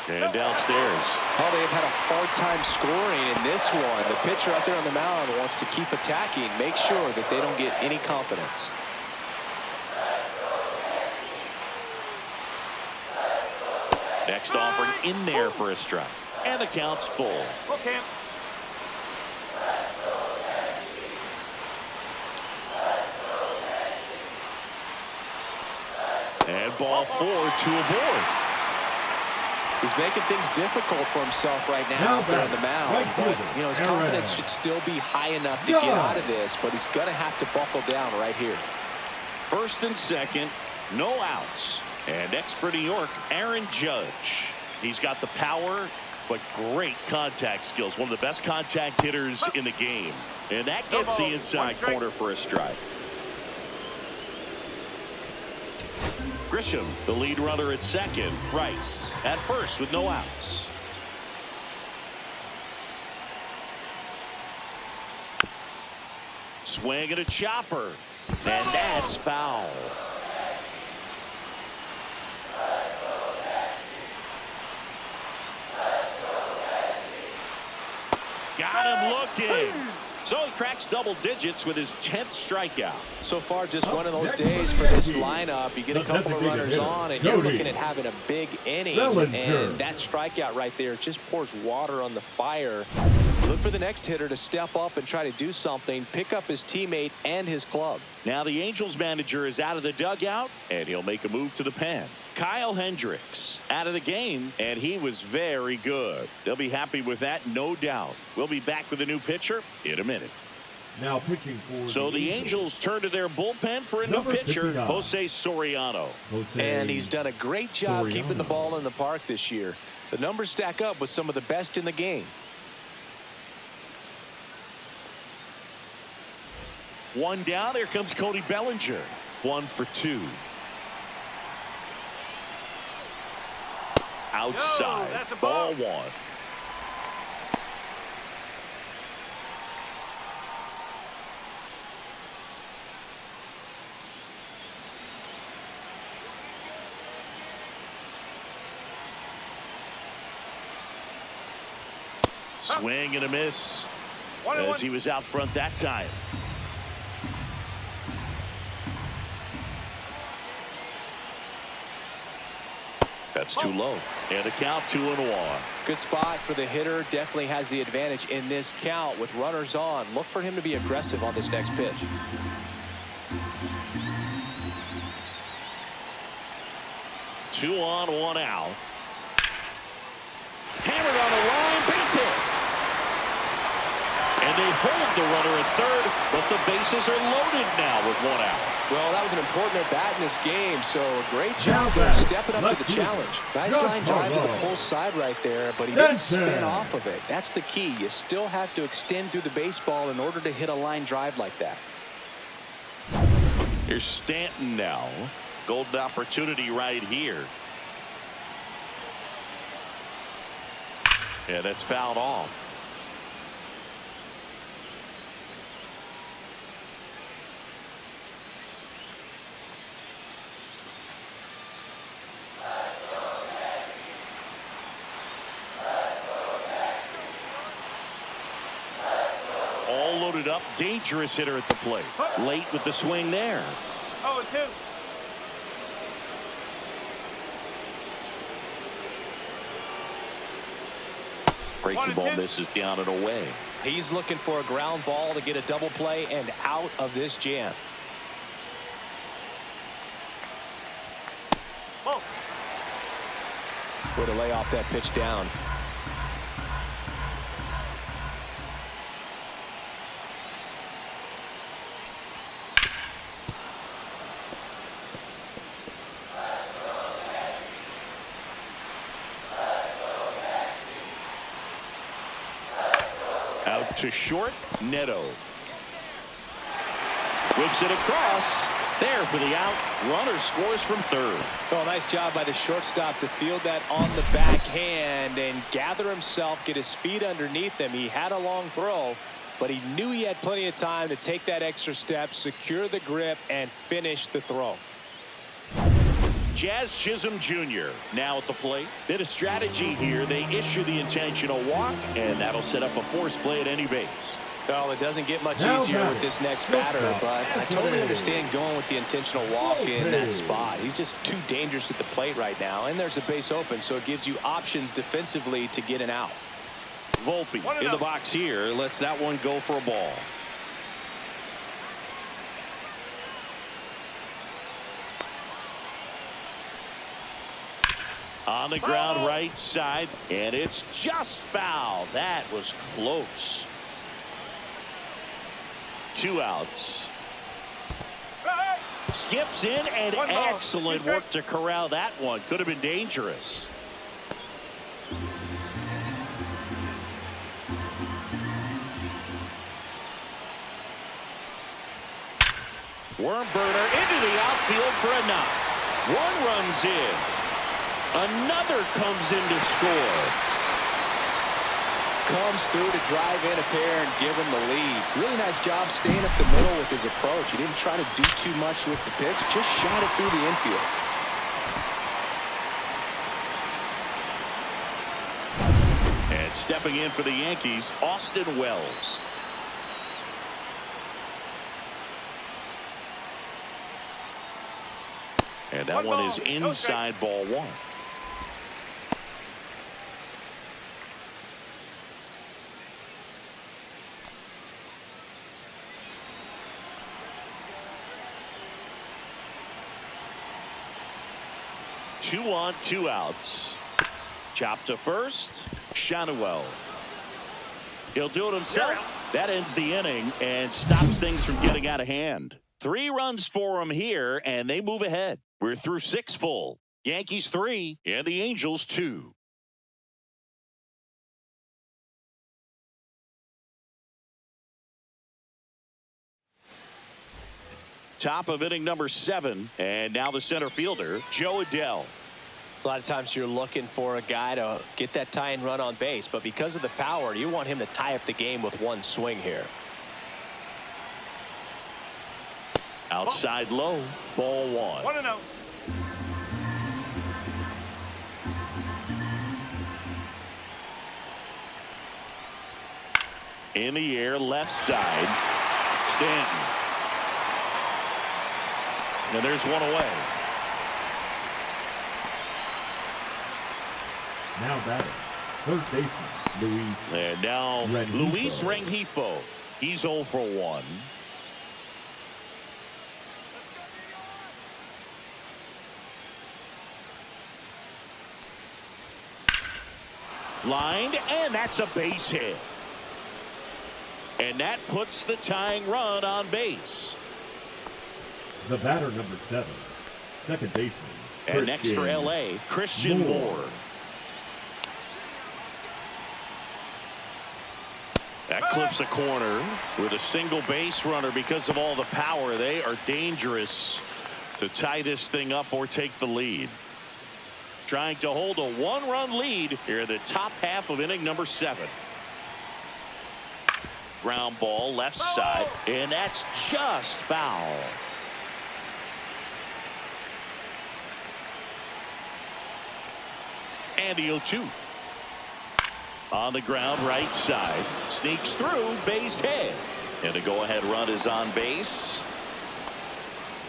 And downstairs. Oh, they've had a hard time scoring in this one. The pitcher out there on the mound wants to keep attacking, make sure that they don't get any confidence. Next offering in there for a strike. And the count's full. Okay. And ball 4, 2 aboard. He's making things difficult for himself right now out there on the mound. But, you know, his confidence should still be high enough to get out of this, but he's going to have to buckle down right here. First and second, no outs. And next for New York, Aaron Judge. He's got the power, but great contact skills. One of the best contact hitters in the game. And that gets the inside corner for a strike. Grisham, the lead runner at second. Rice at first with no outs. Swing and a chopper. And that's foul. Got him looking. So he cracks double digits with his 10th strikeout. So far, just one of those days for this lineup. You get a couple of runners on, and you're looking at having a big inning. And that strikeout right there just pours water on the fire. Look for the next hitter to step up and try to do something, pick up his teammate and his club. Now the Angels manager is out of the dugout, and he'll make a move to the pen. Kyle Hendricks out of the game, and he was very good. They'll be happy with that, no doubt. We'll be back with a new pitcher in a minute. Now pitching for so the Angels turn to their bullpen for a new pitcher, 59. Jose Soriano. And he's done a great job keeping the ball in the park this year. The numbers stack up with some of the best in the game. One down. Here comes Cody Bellinger. 1 for 2. Outside. That's a ball ball. 1. Swing and a miss as he was out front that time. That's too low. And a count 2-1. Good spot for the hitter. Definitely has the advantage in this count with runners on. Look for him to be aggressive on this next pitch. Two on, 1 out. Hammered on the line, base hit. And they hold the runner at third, but the bases are loaded now with 1 out. Well, that was an important at-bat in this game, so a great job there stepping up to the challenge. Nice line drive to the pull side right there, but he didn't spin off of it. That's the key. You still have to extend through the baseball in order to hit a line drive like that. Here's Stanton now. Golden opportunity right here. Yeah, that's fouled off. All loaded up, dangerous hitter at the plate. Late with the swing there. 0-2. Breaking ball misses down and away. He's looking for a ground ball to get a double play and out of this jam. Ball. Way to lay off that pitch down. Out to short, Neto. Whips it across. There for the out. Runner scores from third. Oh, nice job by the shortstop to field that on the backhand and gather himself, get his feet underneath him. He had a long throw, but he knew he had plenty of time to take that extra step, secure the grip, and finish the throw. Jazz Chisholm Jr. now at the plate. Bit of strategy here. They issue the intentional walk, and that'll set up a force play at any base. Well, it doesn't get much easier with this next batter, but I totally understand going with the intentional walk in that spot. He's just too dangerous at the plate right now, and there's a base open, so it gives you options defensively to get an out. Volpe in the box here. Lets that one go for a ball. On the ground right side, and it's just foul. That was close. 2 outs. Skips in, and excellent work to corral that one. Could have been dangerous. Worm burner into the outfield for a knock. 1 runs in. Another comes in to score. Comes through to drive in a pair and give him the lead. Really nice job staying up the middle with his approach. He didn't try to do too much with the pitch, just shot it through the infield. And stepping in for the Yankees, Austin Wells. And that one is inside ball one. Two on, two outs. Chop to first. Shanuel. He'll do it himself. That ends the inning and stops things from getting out of hand. 3 runs for him here, and they move ahead. We're through 6 full. Yankees 3 and the Angels 2. Top of inning number 7, and now the center fielder, Joe Adell. A lot of times you're looking for a guy to get that tying run on base, but because of the power, you want him to tie up the game with one swing here. Outside low, ball 1. 1-0. In the air, left side, Stanton. And there's one away. Now batting, third baseman, Luis. And now Rengifo. Luis Rengifo. He's 0 for 1. Lined, and that's a base hit. And that puts the tying run on base. The batter, number 7, second baseman. And next for LA, Christian Moore. That clips a corner with a single base runner because of all the power. They are dangerous to tie this thing up or take the lead. Trying to hold a 1-run lead here in the top half of inning number 7. Ground ball left side, and that's just foul. And the 0-2. On the ground, right side. Sneaks through, base hit. And the go-ahead run is on base.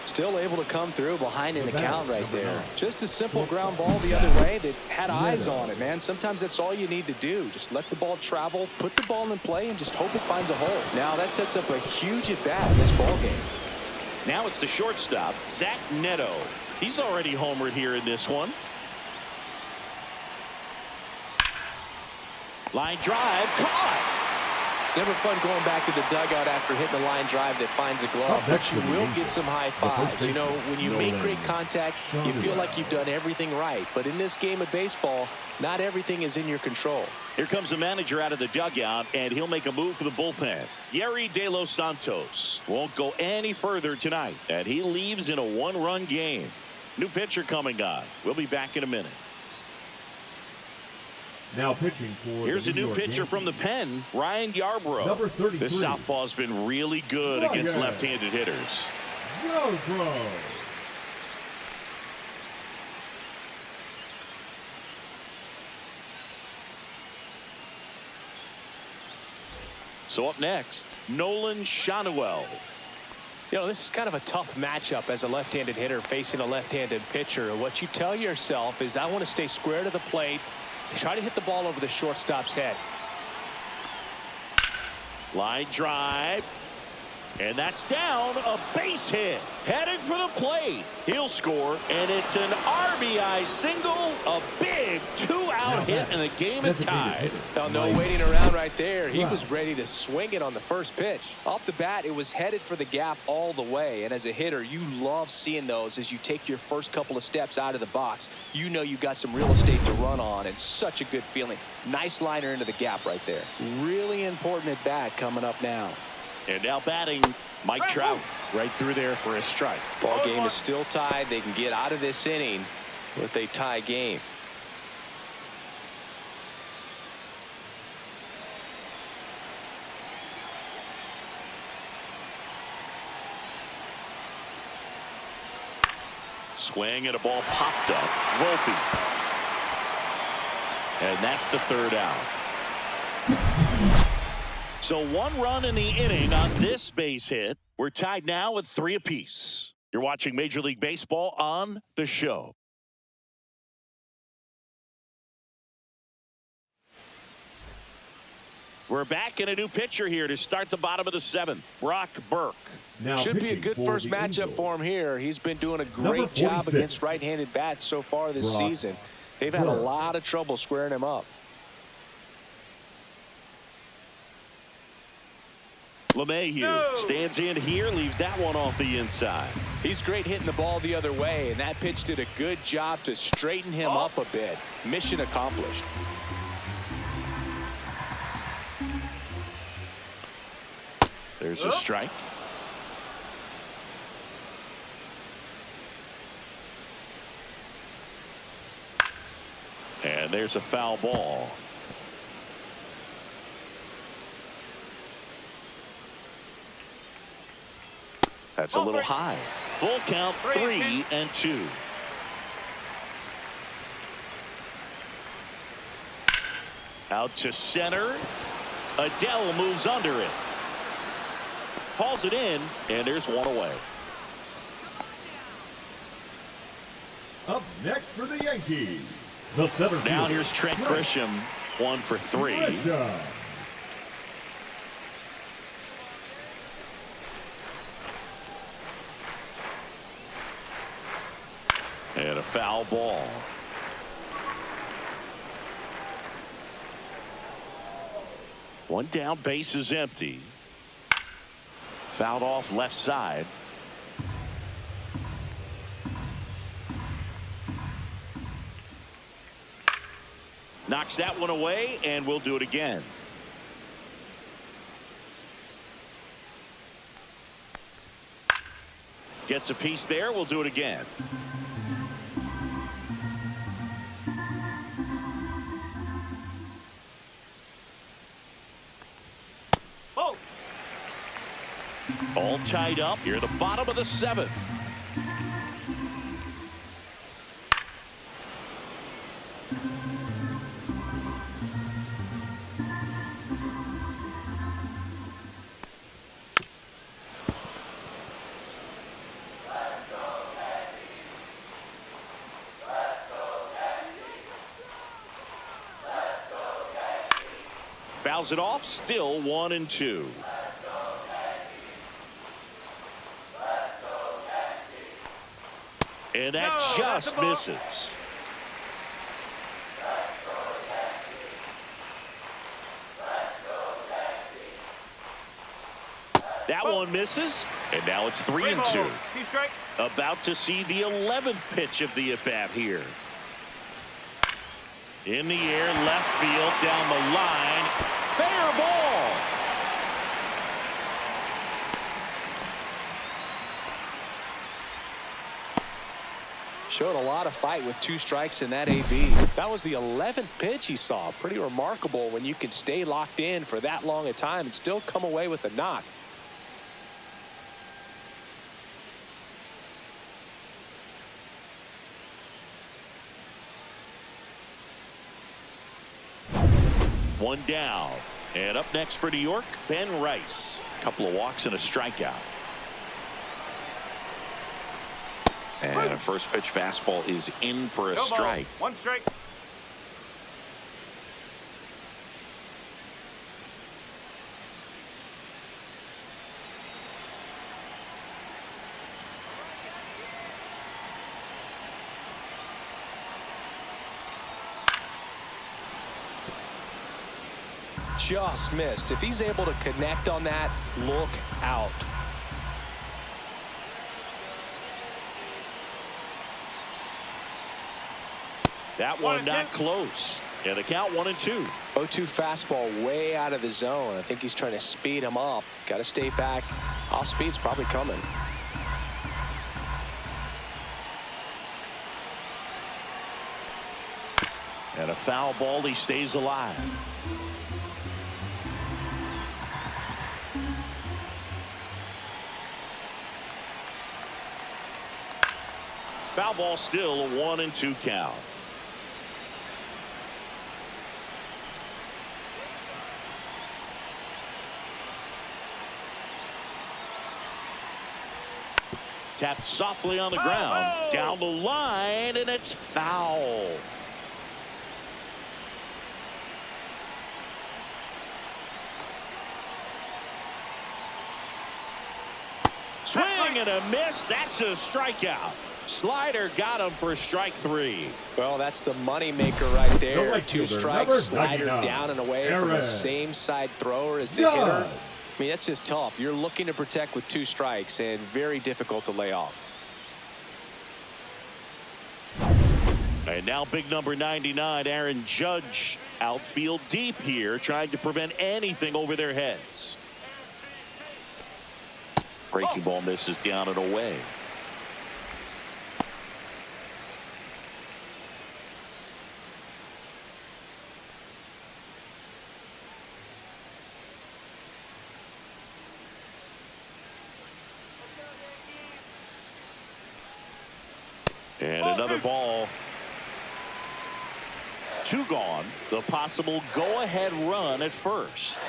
Still able to come through behind in the count right there. Just a simple ground ball the other way that had eyes on it, man. Sometimes that's all you need to do. Just let the ball travel, put the ball in play, and just hope it finds a hole. Now that sets up a huge at-bat in this ball game. Now it's the shortstop, Zach Neto. He's already homered here in this one. Line drive, caught. It's never fun going back to the dugout after hitting a line drive that finds a glove, but you will get some high fives. You know, when you make great contact, you feel like you've done everything right. But in this game of baseball, not everything is in your control. Here comes the manager out of the dugout, and he'll make a move for the bullpen. Yerry De Los Santos won't go any further tonight, and he leaves in a 1-run game. New pitcher coming on. We'll be back in a minute. Now pitching for Here's a new pitcher Yankees. from the pen, Ryan Yarbrough. Number 33. This southpaw's been really good against left-handed hitters. Yarbrough. So up next, Nolan Shanuel. You know, this is kind of a tough matchup as a left-handed hitter facing a left-handed pitcher. What you tell yourself is, I want to stay square to the plate, try to hit the ball over the shortstop's head. Line drive. And that's down, a base hit. Heading for the plate. He'll score, and it's an RBI single, a big 2-out hit, and the game is tied. Now, no waiting around right there. He was ready to swing it on the first pitch. Off the bat, it was headed for the gap all the way, and as a hitter, you love seeing those as you take your first couple of steps out of the box. You know you got some real estate to run on, and such a good feeling. Nice liner into the gap right there. Really important at bat coming up now. And now batting, Mike Trout, right through there for a strike. Ball game is still tied. They can get out of this inning with a tie game. Swing and a ball popped up. Volpe. And that's the 3rd out. So 1 run in the inning on this base hit. We're tied now with 3 apiece. You're watching Major League Baseball on The Show. We're back in a new pitcher here to start the bottom of the 7th. Brock Burke. Now Should be a pitching good for first the matchup Angels. for him here. He's been doing a Number great job 46. against right-handed bats so far this Brock season. They've had a Burke. lot of trouble squaring him up. LeMahieu stands in here, leaves that one off the inside. He's great hitting the ball the other way, and that pitch did a good job to straighten him up a bit. Mission accomplished. There's a strike. And there's a foul ball. That's a little high. Full count, 3-2. Out to center. Adell moves under it. Hauls it in, and there's one away. Up next for the Yankees, the center Now fielder, here's Trent Grisham, 1 for 3. Grisham. And a foul ball. One down, base is empty. Fouled off left side. Knocks that one away, and we'll do it again. Gets a piece there. We'll do it again. All tied up here at the bottom of the 7th. Fouls it off, still 1-2. And that just misses. That one misses, and now it's 3-2. About to see the 11th pitch of the at-bat here. In the air, left field, down the line. Fair ball. Showed a lot of fight with 2 strikes in that AB. That was the 11th pitch he saw. Pretty remarkable when you can stay locked in for that long a time and still come away with a knock. One down. And up next for New York, Ben Rice. A couple of walks and a strikeout. And a first pitch fastball is in for a strike. 1 strike. Just missed. If he's able to connect on that, look out. That one not close. And the count 1-2. 0-2 fastball way out of the zone. I think he's trying to speed him up. Got to stay back. Off speed's probably coming. And a foul ball. He stays alive. Foul ball, still a 1-2 count. Tapped softly on the ground. Down the line, and it's foul. Swing and a miss. That's a strikeout. Slider got him for strike 3. Well, that's the money maker right there. right 2 fielder, strikes, number slider 99, down and away from the same side thrower as the hitter. I mean, that's just tough. You're looking to protect with 2 strikes and very difficult to lay off. And now big number 99, Aaron Judge, outfield deep here, trying to prevent anything over their heads. Breaking ball misses down and away. And another ball. 2 gone. The possible go-ahead run at first.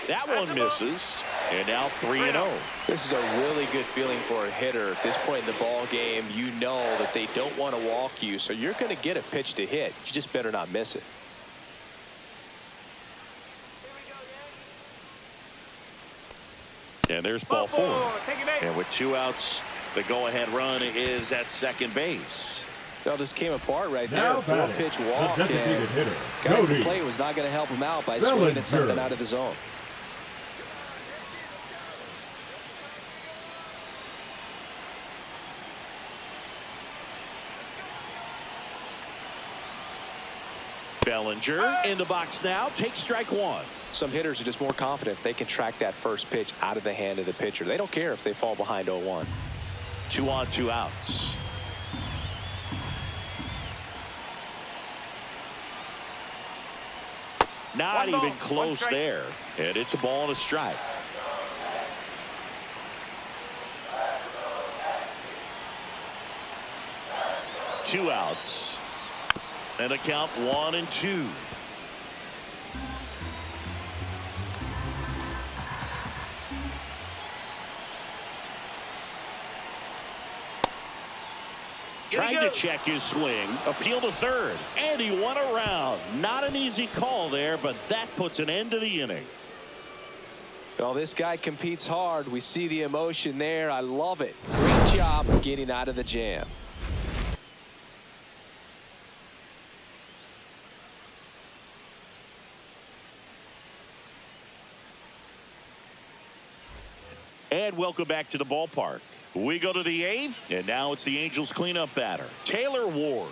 That one misses. And now 3-0. This is a really good feeling for a hitter at this point in the ball game. You know that they don't want to walk you, so you're going to get a pitch to hit. You just better not miss it. And there's ball 4. And with 2 outs, the go-ahead run is at second base. Well, just came apart right there. Now 4-pitch walk. the designated hitter, Guy at the Cody plate was not going to help him out by swinging at something out of the zone. Bellinger in the box now. Takes strike 1. Some hitters are just more confident if they can track that first pitch out of the hand of the pitcher. They don't care if they fall behind 0-1. 2 on, 2 outs. Not even close there. And it's a ball and a strike. Two outs. And a count 1-2. Trying to check his swing. Appeal to third. And he won around. Not an easy call there, but that puts an end to the inning. Well, this guy competes hard. We see the emotion there. I love it. Great job getting out of the jam. And welcome back to the ballpark. We go to the 8th, and now it's the Angels cleanup batter, Taylor Ward.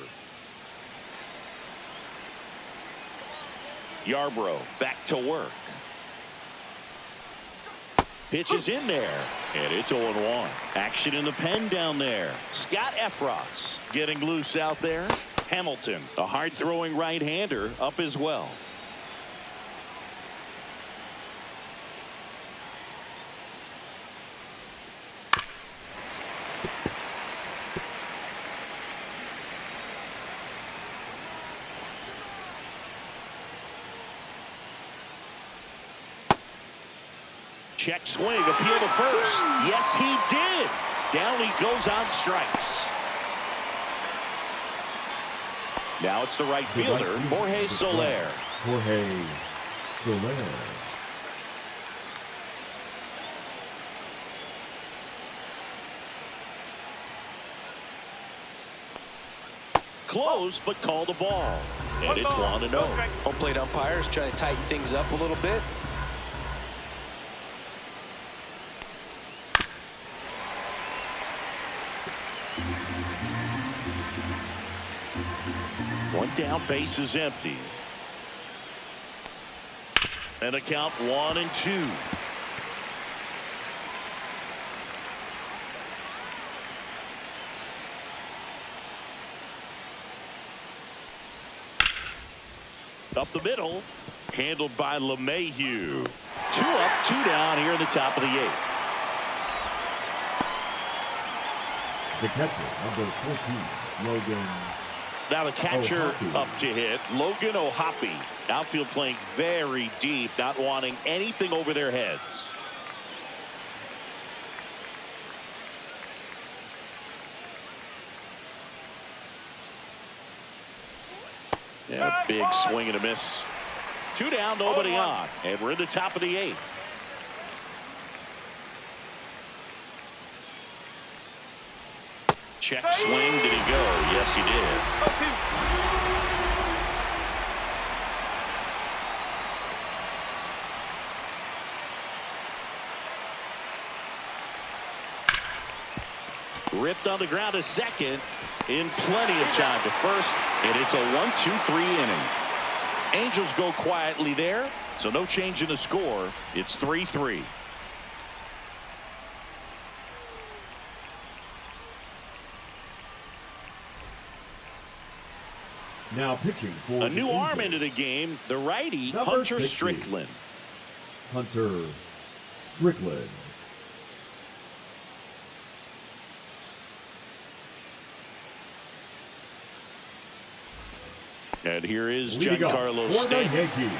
Yarbrough back to work. Pitch is in there, and it's 0-1. Action in the pen down there. Scott Efros getting loose out there. Hamilton, a hard-throwing right-hander, up as well. Check swing, appeal to first. Yes, he did. Down he goes on strikes. Now it's the right fielder, Jorge Soler. Jorge Soler. Close, but called a ball. And it's 1-0. Home plate umpires trying to tighten things up a little bit. One down, base is empty. And a count 1-2. Up the middle, handled by LeMahieu. 2 up, 2 down here in the top of the 8th. The catcher, number 14, Logan. Now the catcher Ohapi. up to hit, Logan Ohapi. Outfield playing very deep, not wanting anything over their heads. Yeah, big swing and a miss. 2 down, nobody on. And we're in the top of the 8th. Check swing. Did he go? Yes, he did. Ripped on the ground to second in plenty of time to first, and it's a 1-2-3 inning. Angels go quietly there, so no change in the score. It's 3-3. Now pitching for a new arm into the game, the righty, Number Hunter 60. Strickland. Hunter Strickland. And here is Leading Giancarlo up for the Stanton. Yankees,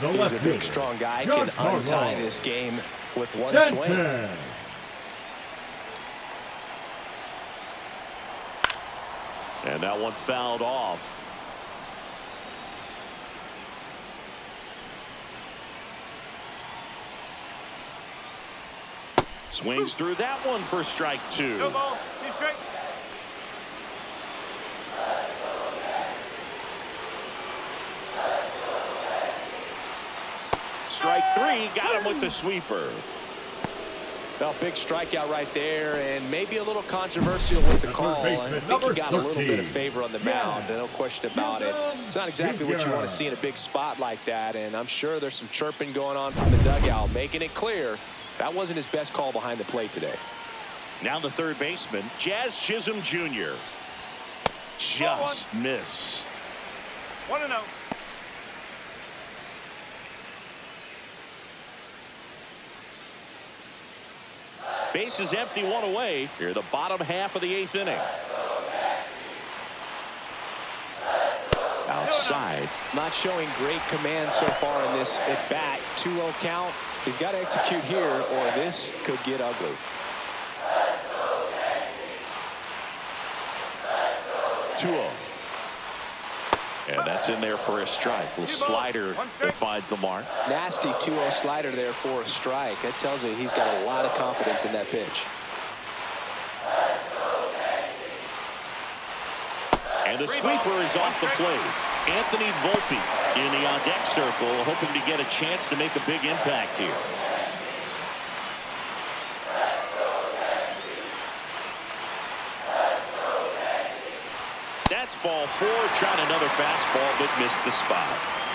the He's left a big, fielder, strong guy. Can Giancarlo untie this game with one swing. Stanton. And that one fouled off. Swings through that one for strike 2. No ball. 2 straight. Strike 3, got him with the sweeper. Well, big strikeout right there, and maybe a little controversial with the call. I think he got a little bit of favor on the mound, no question about it. It's not exactly what you want to see in a big spot like that, and I'm sure there's some chirping going on from the dugout, making it clear that wasn't his best call behind the plate today. Now the third baseman, Jazz Chisholm Jr. Just missed. 1-0. Base is empty, 1 away. Here, the bottom half of the 8th inning. Outside. Not showing great command so far in this at bat. 2-0 count. He's got to execute here, or this could get ugly. And that's in there for a strike. Little slider that finds the mark. Nasty 2-0 slider there for a strike. That tells you he's got a lot of confidence in that pitch. And the sweeper is off the plate. Anthony Volpe in the on-deck circle, hoping to get a chance to make a big impact here. That's ball 4, trying another fastball, but missed the spot.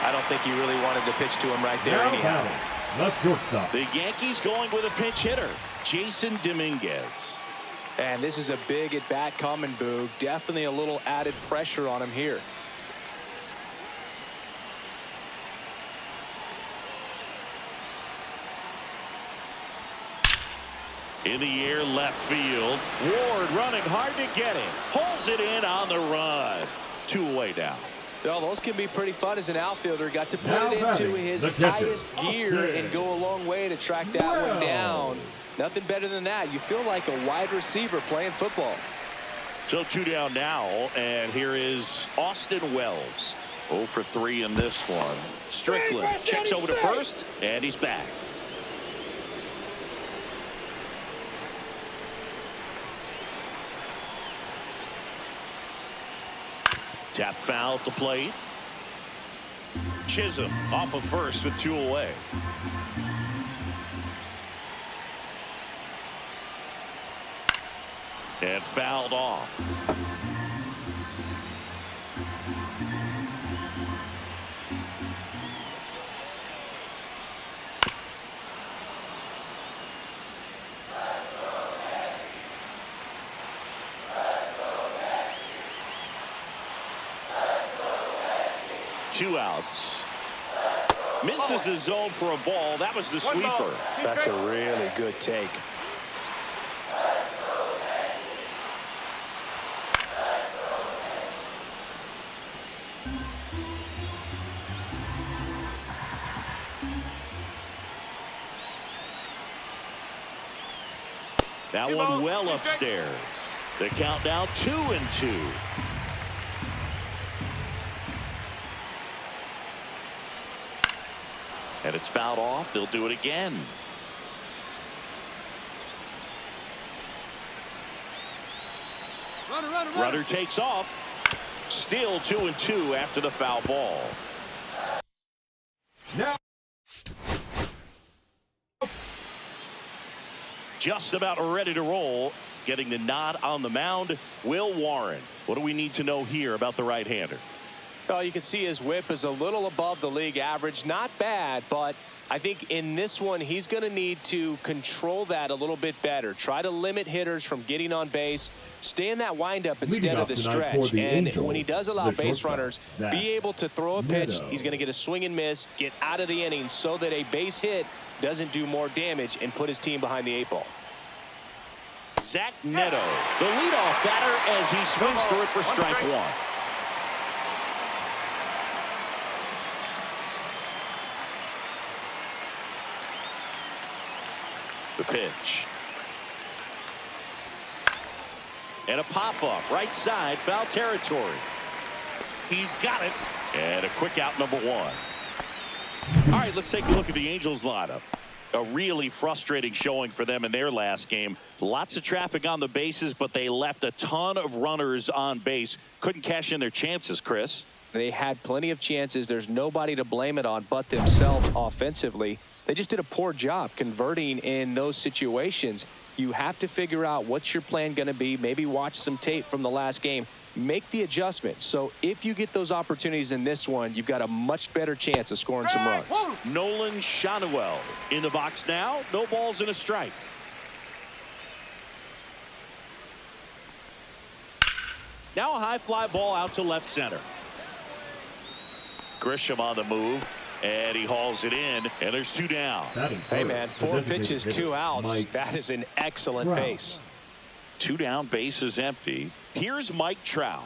I don't think he really wanted to pitch to him right there anyhow. The shortstop. The Yankees going with a pinch hitter, Jason Dominguez. And this is a big at bat coming, Boog. Definitely a little added pressure on him here. In the air, left field. Ward running hard to get it. Pulls it in on the run. 2 away now. Well, those can be pretty fun as an outfielder. Got to put Now it into batting, his the catcher, highest gear Adell. and go a long way to track that one down. Nothing better than that. You feel like a wide receiver playing football. So 2 down now, and here is Austin Wells. 0 for 3 in this one. Strickland checks over to first, and he's back. Tap foul at the plate. Chisholm off of first with 2 away. And fouled off. Two outs. Misses the zone for a ball. That was the sweeper. That's a really good take. That one well upstairs. The count now 2-2. And it's fouled off. They'll do it again. Runner takes off. Still 2-2 after the foul ball. Now. Just about ready to roll. Getting the nod on the mound, Will Warren. What do we need to know here about the right-hander? Well, you can see his whip is a little above the league average. Not bad, but I think in this one, he's going to need to control that a little bit better. Try to limit hitters from getting on base. Stay in that windup instead of the stretch. And when he does allow base runners, be able to throw a pitch. He's going to get a swing and miss, get out of the inning so that a base hit doesn't do more damage and put his team behind the 8 ball. Zach Neto, the leadoff batter as he swings through it for strike 1. The pitch. And a pop-up right side, foul territory. He's got it. And a quick out, number 1. All right, let's take a look at the Angels lineup. A really frustrating showing for them in their last game. Lots of traffic on the bases, but they left a ton of runners on base. Couldn't cash in their chances, Chris. They had plenty of chances. There's nobody to blame it on but themselves offensively. They just did a poor job converting in those situations. You have to figure out what's your plan going to be. Maybe watch some tape from the last game. Make the adjustment. So if you get those opportunities in this one, you've got a much better chance of scoring some runs. Nolan Schanuel in the box now. No balls and a strike. Now a high fly ball out to left center. Grisham on the move. And he hauls it in, and there's 2 down. Hey, man, 4 pitches, 2 outs. That is an excellent pace. 2 down, base is empty. Here's Mike Trout.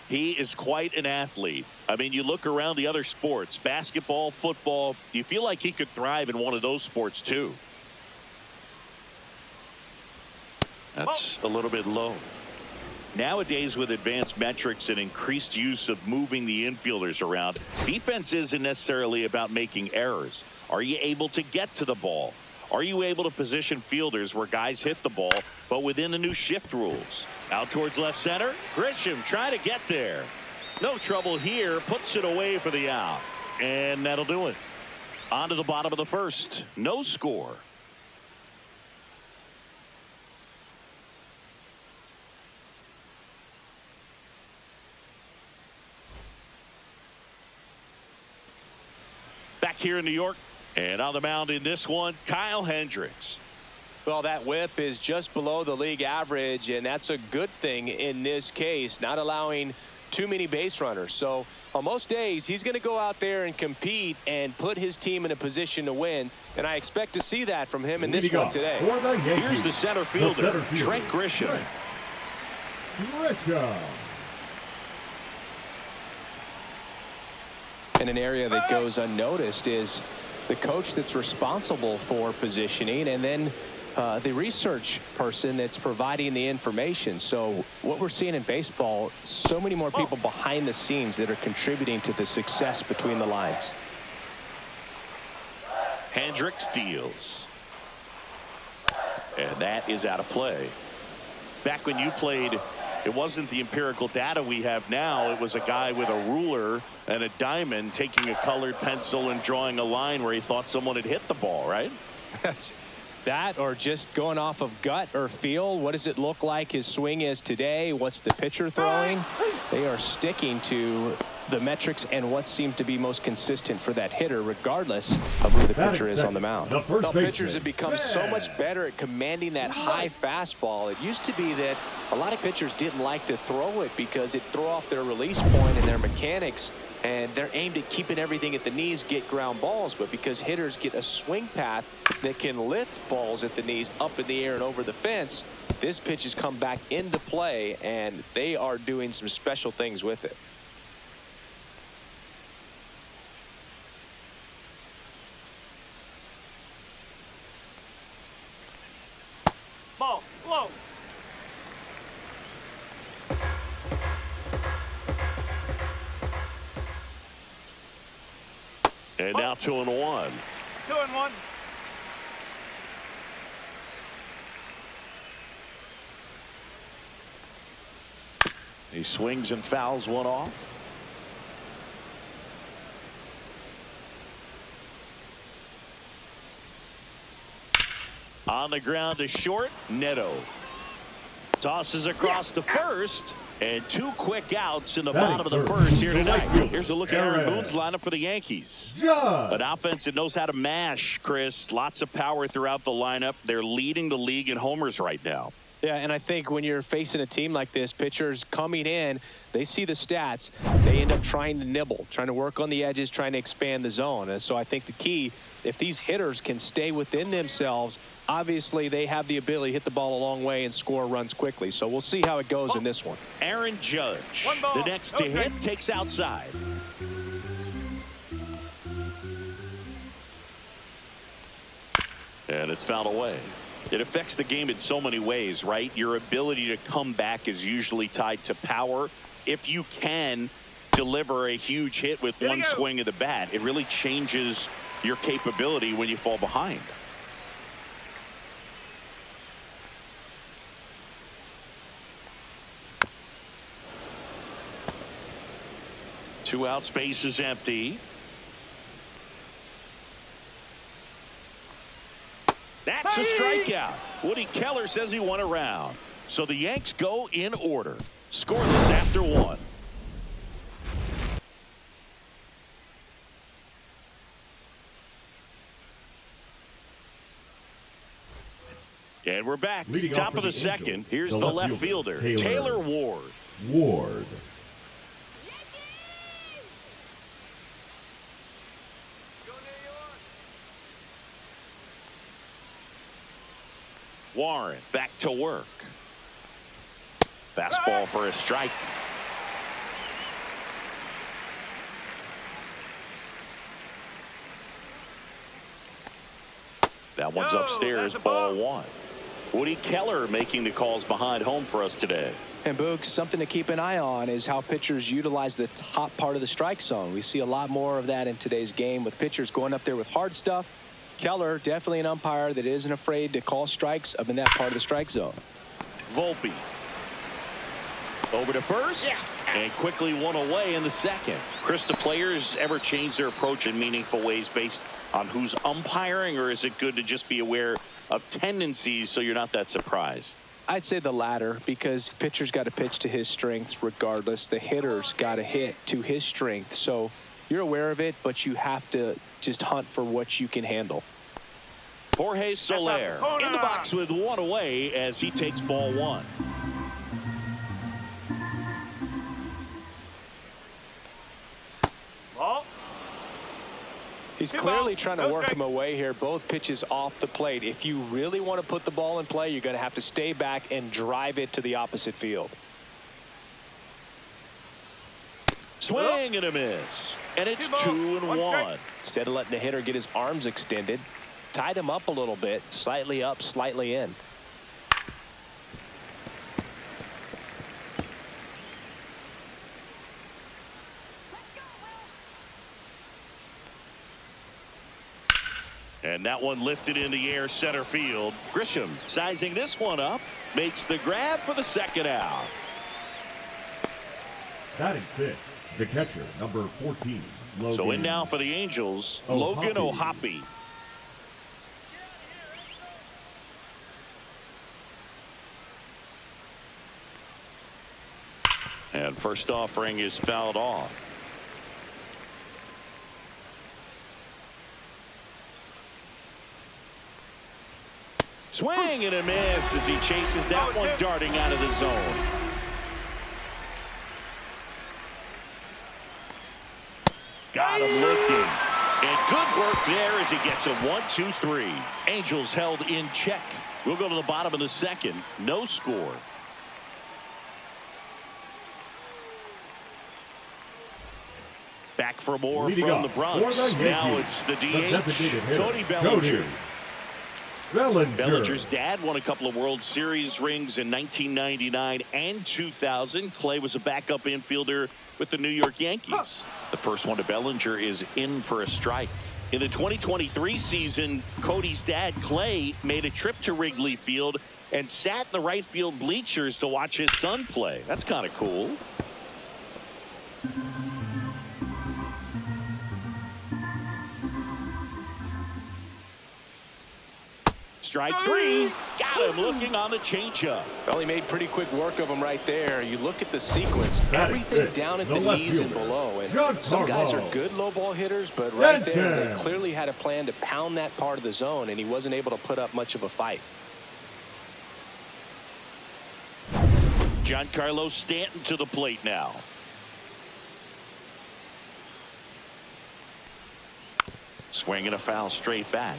He is quite an athlete. I mean, you look around the other sports, basketball, football, you feel like he could thrive in one of those sports, too. That's a little bit low. Nowadays, with advanced metrics and increased use of moving the infielders around, defense isn't necessarily about making errors. Are you able to get to the ball? Are you able to position fielders where guys hit the ball, but within the new shift rules? Out towards left center. Grisham trying to get there. No trouble here. Puts it away for the out. And that'll do it. On to the bottom of the first. No score. Back here in New York, and on the mound in this one, Kyle Hendricks. Well, that whip is just below the league average, and that's a good thing in this case, not allowing too many base runners. So on most days, he's going to go out there and compete and put his team in a position to win, and I expect to see that from him in this one today. Here's the center fielder, Trent Grisham. And an area that goes unnoticed is the coach that's responsible for positioning, and then the research person that's providing the information. So what we're seeing in baseball, so many more people behind the scenes that are contributing to the success between the lines. Hendricks deals. And that is out of play. Back when you played, it wasn't the empirical data we have now. It was a guy with a ruler and a diamond taking a colored pencil and drawing a line where he thought someone had hit the ball, right? That, or just going off of gut or feel. What does it look like his swing is today? What's the pitcher throwing? They are sticking to the metrics and what seems to be most consistent for that hitter, regardless of who the pitcher is on the mound. The pitchers have become so much better at commanding that high fastball. It used to be that a lot of pitchers didn't like to throw it because it threw off their release point and their mechanics, and they're aimed at keeping everything at the knees, get ground balls. But because hitters get a swing path that can lift balls at the knees up in the air and over the fence, this pitch has come back into play, and they are doing some special things with it. Ball, low. And now 2-1. 2-1. He swings and fouls one off. On the ground to short, Neto. Tosses across to first, and 2 quick outs in the bottom of the first here tonight. Here's a look at Aaron Boone's lineup for the Yankees. An offense that knows how to mash, Chris. Lots of power throughout the lineup. They're leading the league in homers right now. Yeah, and I think when you're facing a team like this, pitchers coming in, they see the stats, they end up trying to nibble, trying to work on the edges, trying to expand the zone. And so I think the key, if these hitters can stay within themselves, obviously they have the ability to hit the ball a long way and score runs quickly. So we'll see how it goes in this one. Aaron Judge, the next to hit, takes outside. And it's fouled away. It affects the game in so many ways, right? Your ability to come back is usually tied to power. If you can deliver a huge hit with one swing of the bat, it really changes your capability when you fall behind. Two out, space is empty. That's a strikeout. Woody Keller says he won a round. So the Yanks go in order. Scoreless after 1. And we're back. Leading Top of the second. Angels, Here's the left fielder, Taylor Ward. Ward. Warren back to work. Fastball for a strike. That one's upstairs, ball 1. Woody Keller making the calls behind home for us today. And Boog, something to keep an eye on is how pitchers utilize the top part of the strike zone. We see a lot more of that in today's game with pitchers going up there with hard stuff. Keller, definitely an umpire that isn't afraid to call strikes up in that part of the strike zone. Volpe. Over to first. And quickly one away in the second. Chris, do players ever change their approach in meaningful ways based on who's umpiring, or is it good to just be aware of tendencies so you're not that surprised? I'd say the latter, because pitcher's got to pitch to his strengths regardless. The hitter's got to hit to his strength. So you're aware of it, but you have to just hunt for what you can handle. Jorge Soler in the box with one away as he takes ball 1. Ball. He's clearly trying to work him away here. Both pitches off the plate. If you really want to put the ball in play, you're going to have to stay back and drive it to the opposite field. Swing and a miss. And it's 2-1. Instead of letting the hitter get his arms extended, tied him up a little bit, slightly up, slightly in. And that one lifted in the air center field. Grisham sizing this one up, makes the grab for the second out. Batting 6, the catcher, number 14, Logan. So in now for the Angels, Logan O'Hoppe. And first offering is fouled off. Swing and a miss as he chases that one darting out of the zone. Got him looking. And good work there as he gets a 1-2-3. Angels held in check. We'll go to the bottom of the second. No score. Back for more Leading from the off Bronx. for the Now Yankees, it's the the designated DH, hitter, Cody Bellinger. Bellinger's Bellinger. dad won a couple of World Series rings in 1999 and 2000. Clay was a backup infielder with the New York Yankees. The first one to Bellinger is in for a strike. In the 2023 season, Cody's dad, Clay, made a trip to Wrigley Field and sat in the right field bleachers to watch his son play. That's kind of cool. Strike three. Got him looking on the changeup. Well, he made pretty quick work of him right there. You look at the sequence, everything down at the knees and below. And some guys are good low ball hitters, but right there, they clearly had a plan to pound that part of the zone, and he wasn't able to put up much of a fight. Giancarlo Stanton to the plate now. Swinging a foul straight back.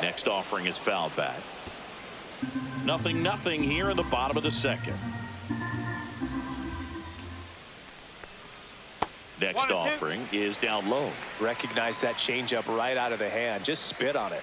Next offering is fouled back. 0-0 here in the bottom of the second. Next offering is down low. Recognize that changeup right out of the hand. Just spit on it.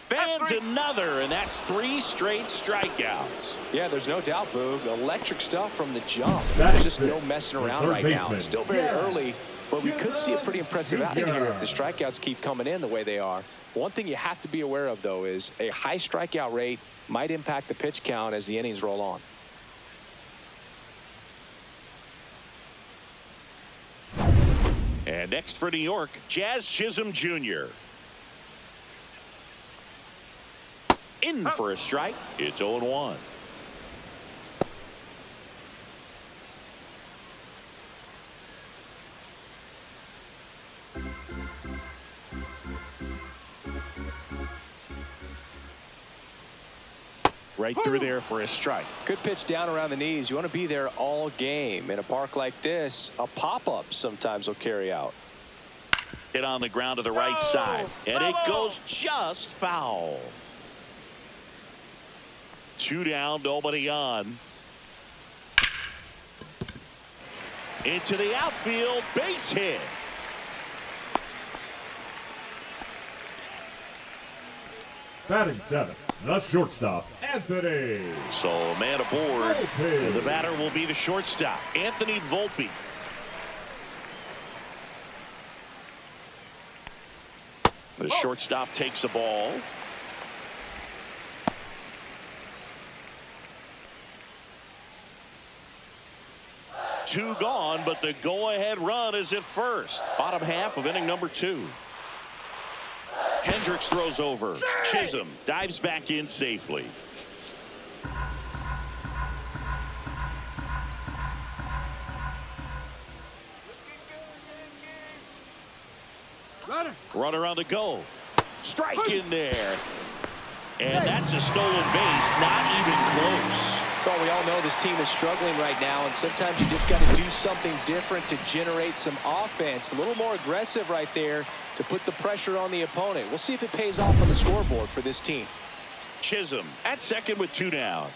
Fans another, and that's 3 straight strikeouts. Yeah, there's no doubt, Boog. Electric stuff from the jump. There's just no messing around right now. It's still very early, but we could see a pretty impressive outing here if the strikeouts keep coming in the way they are. One thing you have to be aware of, though, is a high strikeout rate might impact the pitch count as the innings roll on. And next for New York, Jazz Chisholm Jr. In for a strike. It's 0-1. Right through there for a strike. Good pitch down around the knees. You want to be there all game. In a park like this, a pop-up sometimes will carry out. Hit on the ground to the right side, and it goes just foul. 2 down, nobody on. Into the outfield, base hit. Batting 7th, the shortstop, Anthony. So a man aboard. The batter will be the shortstop, Anthony Volpe. The shortstop takes the ball. Two gone, but the go-ahead run is at first. Bottom half of inning number 2. Hendricks throws over. Chisholm dives back in safely. Runner on the go. Strike in there. And that's a stolen base. Not even close. Well, we all know this team is struggling right now, and sometimes you just got to do something different to generate some offense. A little more aggressive right there to put the pressure on the opponent. We'll see if it pays off on the scoreboard for this team. Chisholm at second with 2 down.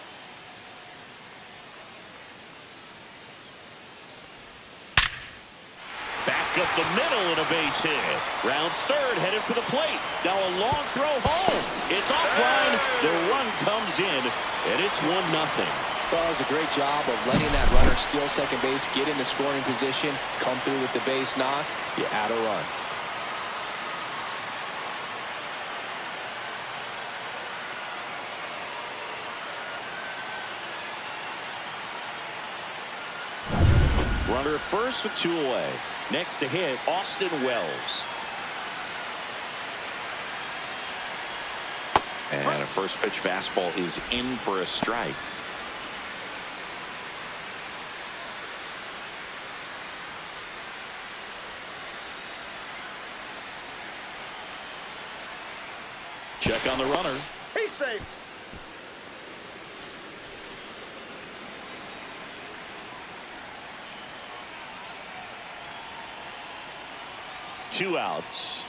Back up the middle and a base hit. Rounds third, headed for the plate. Now a long throw home. It's offline. The run comes in, and it's 1-0. Well, it was a great job of letting that runner steal second base, get in the scoring position, come through with the base knock. You add a run. Runner at first with 2 away. Next to hit, Austin Wells. And a first pitch fastball is in for a strike. Check on the runner. He's safe. Two outs.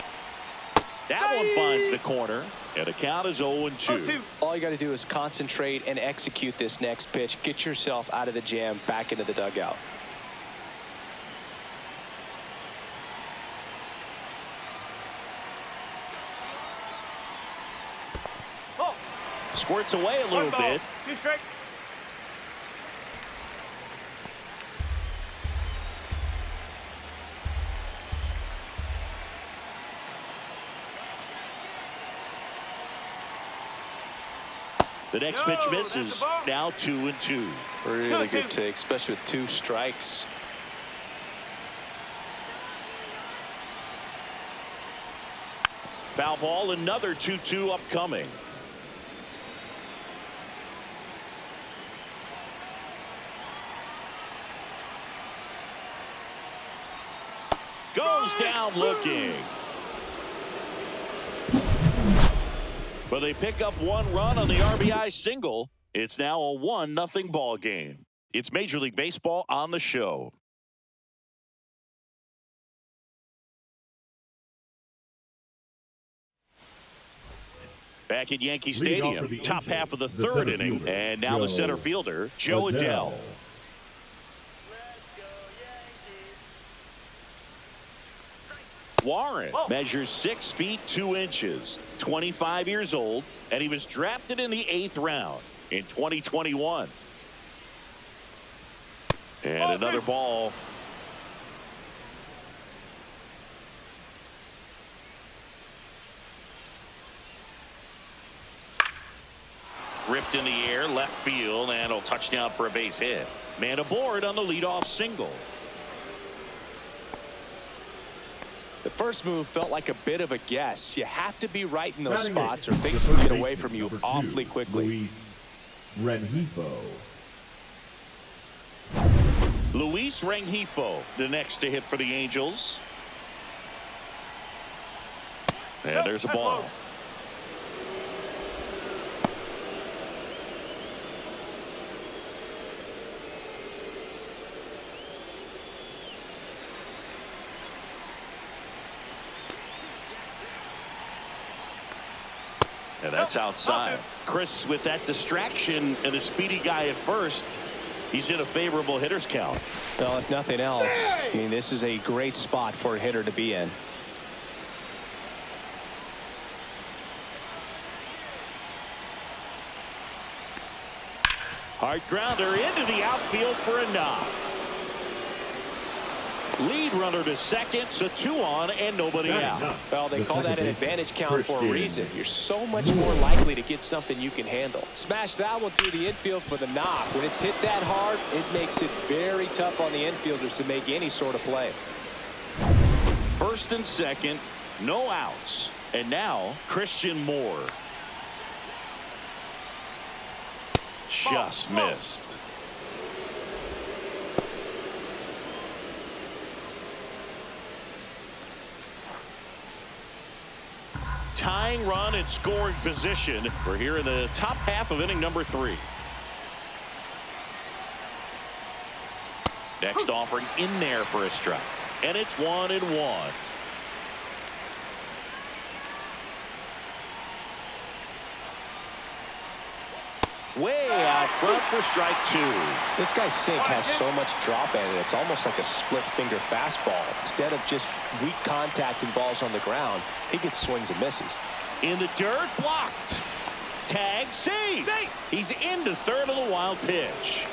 That one finds the corner, and the count is 0-2. All you got to do is concentrate and execute this next pitch. Get yourself out of the jam, back into the dugout. Squirts away a little bit. 2 strike. The next pitch misses. Now 2-2. Really good take, especially with 2 strikes. Foul ball, another 2-2 upcoming. Goes down looking. But they pick up 1 run on the RBI single. It's now a 1-0 ball game. It's Major League Baseball on the show. Back at Yankee Stadium, top half of the 3rd inning, and now the center fielder, Joe Adell. Warren measures 6 feet 2 inches, 25 years old, and he was drafted in the 8th round in 2021. And another ball. Ripped in the air, left field, and a touchdown for a base hit. Man aboard on the leadoff single. The first move felt like a bit of a guess. You have to be right in those spots or things can get away from you awfully quickly. Luis Rengifo, the next to hit for the Angels. And there's a ball. And that's outside. Chris, with that distraction and a speedy guy at first, he's in a favorable hitter's count. Well, if nothing else, I mean, this is a great spot for a hitter to be in. Hard grounder into the outfield for a knock. Lead runner to second, so 2 on and nobody out. Well, they call that an advantage count for a reason. You're so much more likely to get something you can handle. Smash that one through the infield for the knock. When it's hit that hard, it makes it very tough on the infielders to make any sort of play. First and second, no outs. And now Christian Moore. Just missed. Tying run in scoring position. We're here in the top half of inning number 3. Next offering in there for a strike. And it's 1-1. Way out front for strike 2. This guy's sink has so much drop in it. It's almost like a split finger fastball. Instead of just weak contact and balls on the ground, he gets swings and misses. In the dirt, blocked. Tag, save. He's into third of the wild pitch.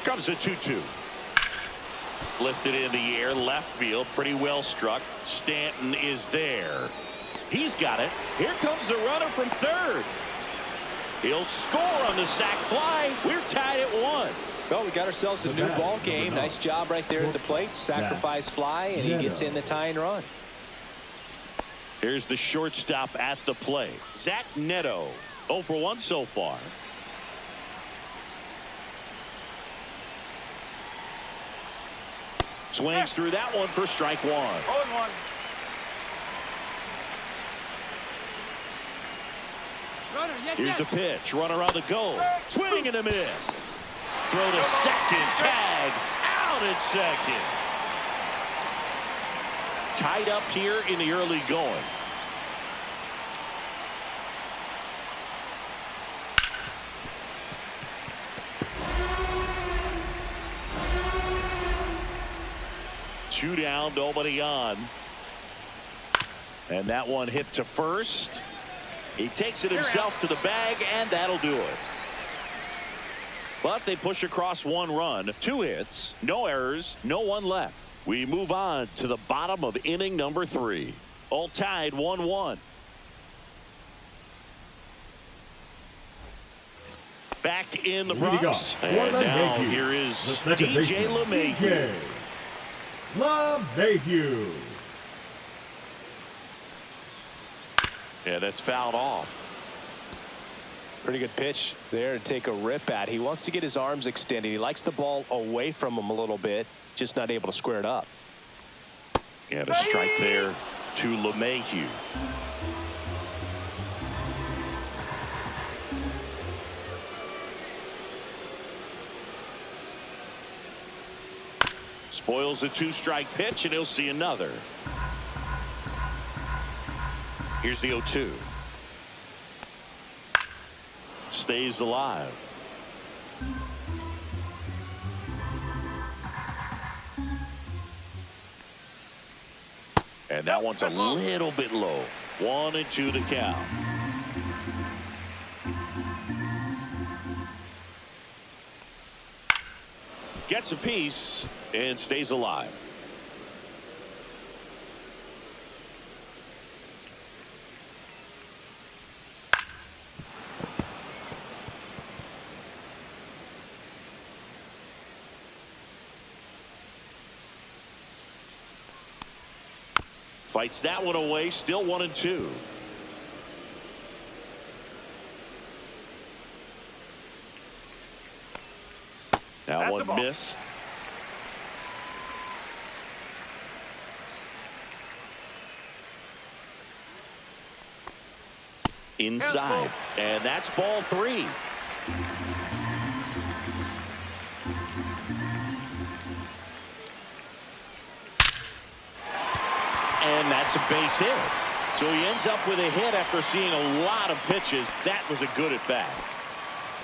Comes a 2-2. Lifted in the air, left field, pretty well struck. Stanton is there. He's got it. Here comes the runner from third. He'll score on the sac fly. We're tied at 1. Well, we got ourselves a new ball game. Nice job right there at the plate. Sacrifice fly, and he gets in the tying run. Here's the shortstop at the plate. Zach Neto, 0 for 1 so far. swings through that one for strike one. 0-1. Here's the pitch. Runner on the go. Swing and a miss. Throw to second. Tag. Out at second. Tied up here in the early going. Two down, nobody on. And that one hit to first. He takes it himself to the bag, and that'll do it. But they push across one run, 2 hits, no errors, no one left. We move on to the bottom of inning number 3. All tied 1-1. Back in the Bronx. And now here is DJ LeMahieu. LeMahieu. Yeah, that's fouled off. Pretty good pitch there to take a rip at. He wants to get his arms extended. He likes the ball away from him a little bit, just not able to square it up. And a strike there to LeMahieu. Spoils the 2-strike pitch, and he'll see another. Here's the 0-2. Stays alive. And that one's a little bit low. 1-2 to count. Gets a piece and stays alive. Fights that one away, still 1-2. That one missed. Inside, and that's ball 3. And that's a base hit. So he ends up with a hit after seeing a lot of pitches. That was a good at bat.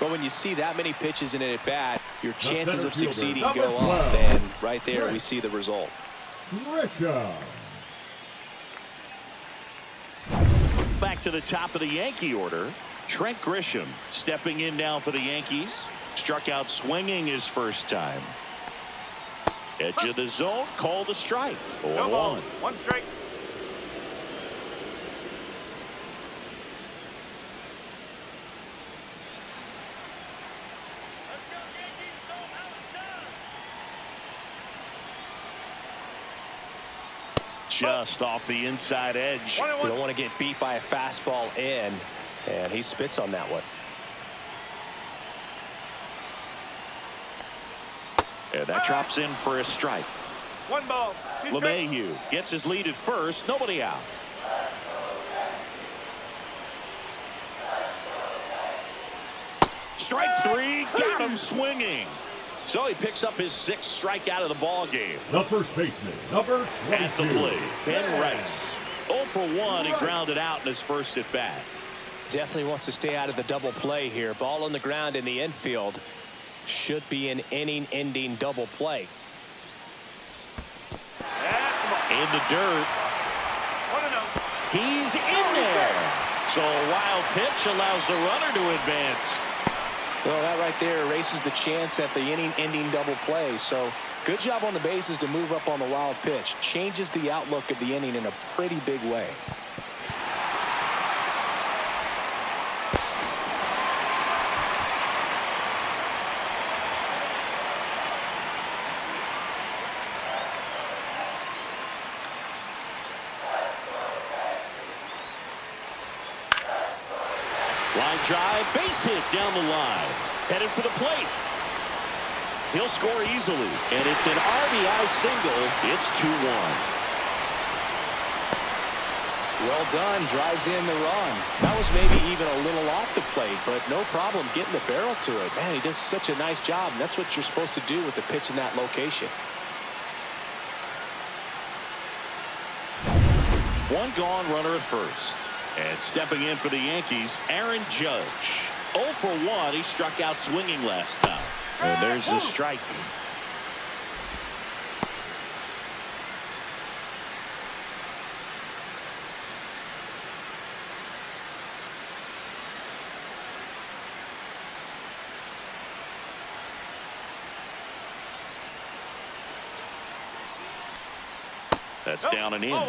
But when you see that many pitches in an at bat, your chances of succeeding go up, and right there we see the result. Back to the top of the Yankee order. Trent Grisham stepping in now for the Yankees. Struck out swinging his first time. Edge of the zone, called a strike. 0-1. 1 strike. Just off the inside edge. You don't want to get beat by a fastball in, and he spits on that one. And that drops in for a strike. 1 ball. 2 strikes. LeMahieu gets his lead at first. Nobody out. Strike 3. Got him swinging. So he picks up his 6th strikeout of the ball game. The first baseman, number 22. At the plate, Ben Rice. 0 for 1. He grounded out in his first at bat. Definitely wants to stay out of the double play here. Ball on the ground in the infield. Should be an inning-ending double play. In the dirt. 1-0. He's in there. So a wild pitch allows the runner to advance. Well, that right there erases the chance at the inning-ending double play. So good job on the bases to move up on the wild pitch. Changes the outlook of the inning in a pretty big way. Line drive, base hit down the line. Headed for the plate. He'll score easily, and it's an RBI single. It's 2-1. Well done, drives in the run. That was maybe even a little off the plate, but no problem getting the barrel to it. Man, he does such a nice job, and that's what you're supposed to do with the pitch in that location. One gone, runner at first. And stepping in for the Yankees, Aaron Judge. 0 for 1. He struck out swinging last time. And there's the strike. That's down and in.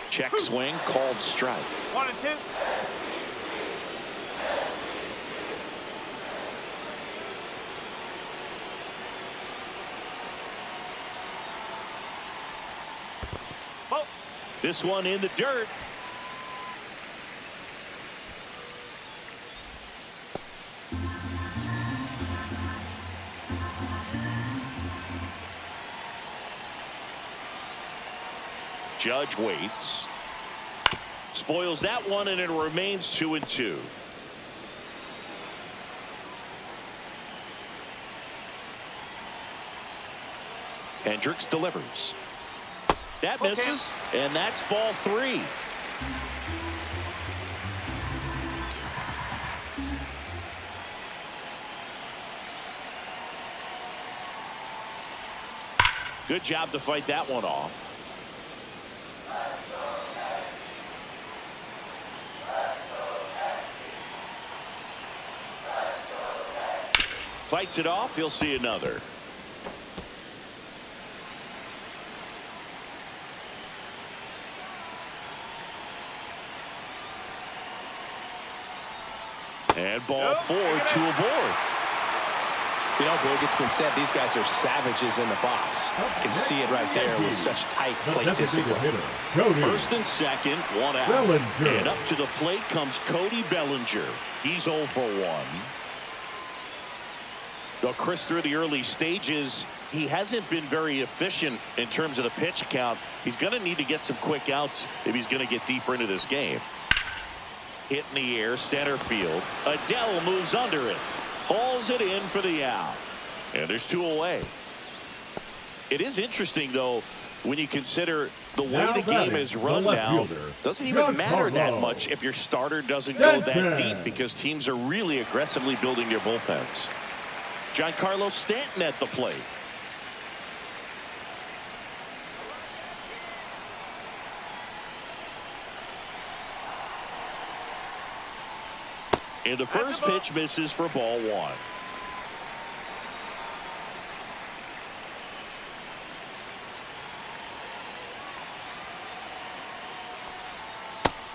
Check swing, called strike. 1-2. This one in the dirt. Judge waits. Spoils that one, and it remains 2-2. Hendricks delivers. That misses, and that's ball 3. Good job to fight that one off. Fights it off. He'll see another. And ball 4, 2 aboard. You know, Boog, it's been said these guys are savages in the box. You can see it right there with such tight plate discipline. First and second, 1 out. Bellinger. And up to the plate comes Cody Bellinger. He's 0 for 1. Though Chris, through the early stages, he hasn't been very efficient in terms of the pitch count. He's going to need to get some quick outs if he's going to get deeper into this game. Hit in the air, center field. Adell moves under it. Hauls it in for the out. And there's 2 away. It is interesting, though, when you consider the way the game is run now. Doesn't even matter that much if your starter doesn't go that deep, because teams are really aggressively building their bullpens. Giancarlo Stanton at the plate. And the first pitch misses for ball 1.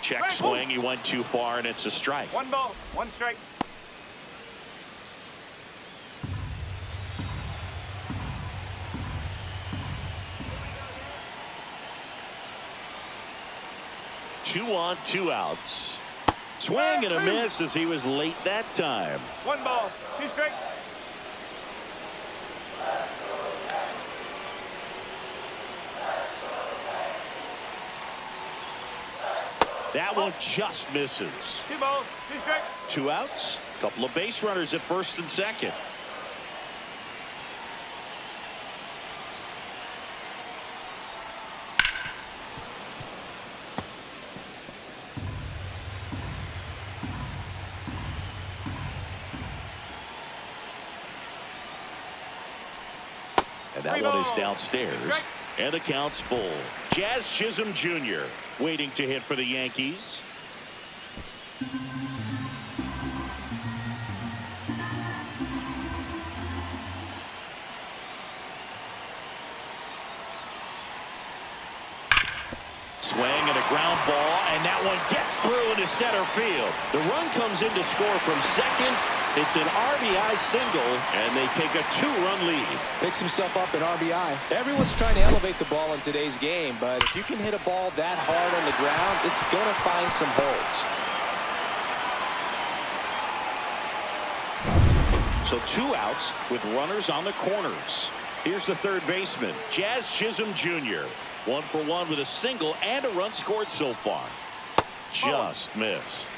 Check swing. He went too far, and it's a strike. 1 ball, 1 strike. Two on, 2 outs. Swing and a miss as he was late that time. 1 ball, 2 strike. That one just misses. 2 balls, 2 strike. 2 outs. Couple of base runners at first and second. And that one is downstairs. And the count's full. Jazz Chisholm Jr. waiting to hit for the Yankees. Swing and a ground ball, and that one gets through into center field. The run comes in to score from second, It's an RBI single, and they take a 2-run lead. Picks himself up an RBI. Everyone's trying to elevate the ball in today's game, but if you can hit a ball that hard on the ground, it's going to find some holes. So 2 outs with runners on the corners. Here's the third baseman, Jazz Chisholm Jr. 1 for 1 with a single and a run scored so far. Just missed.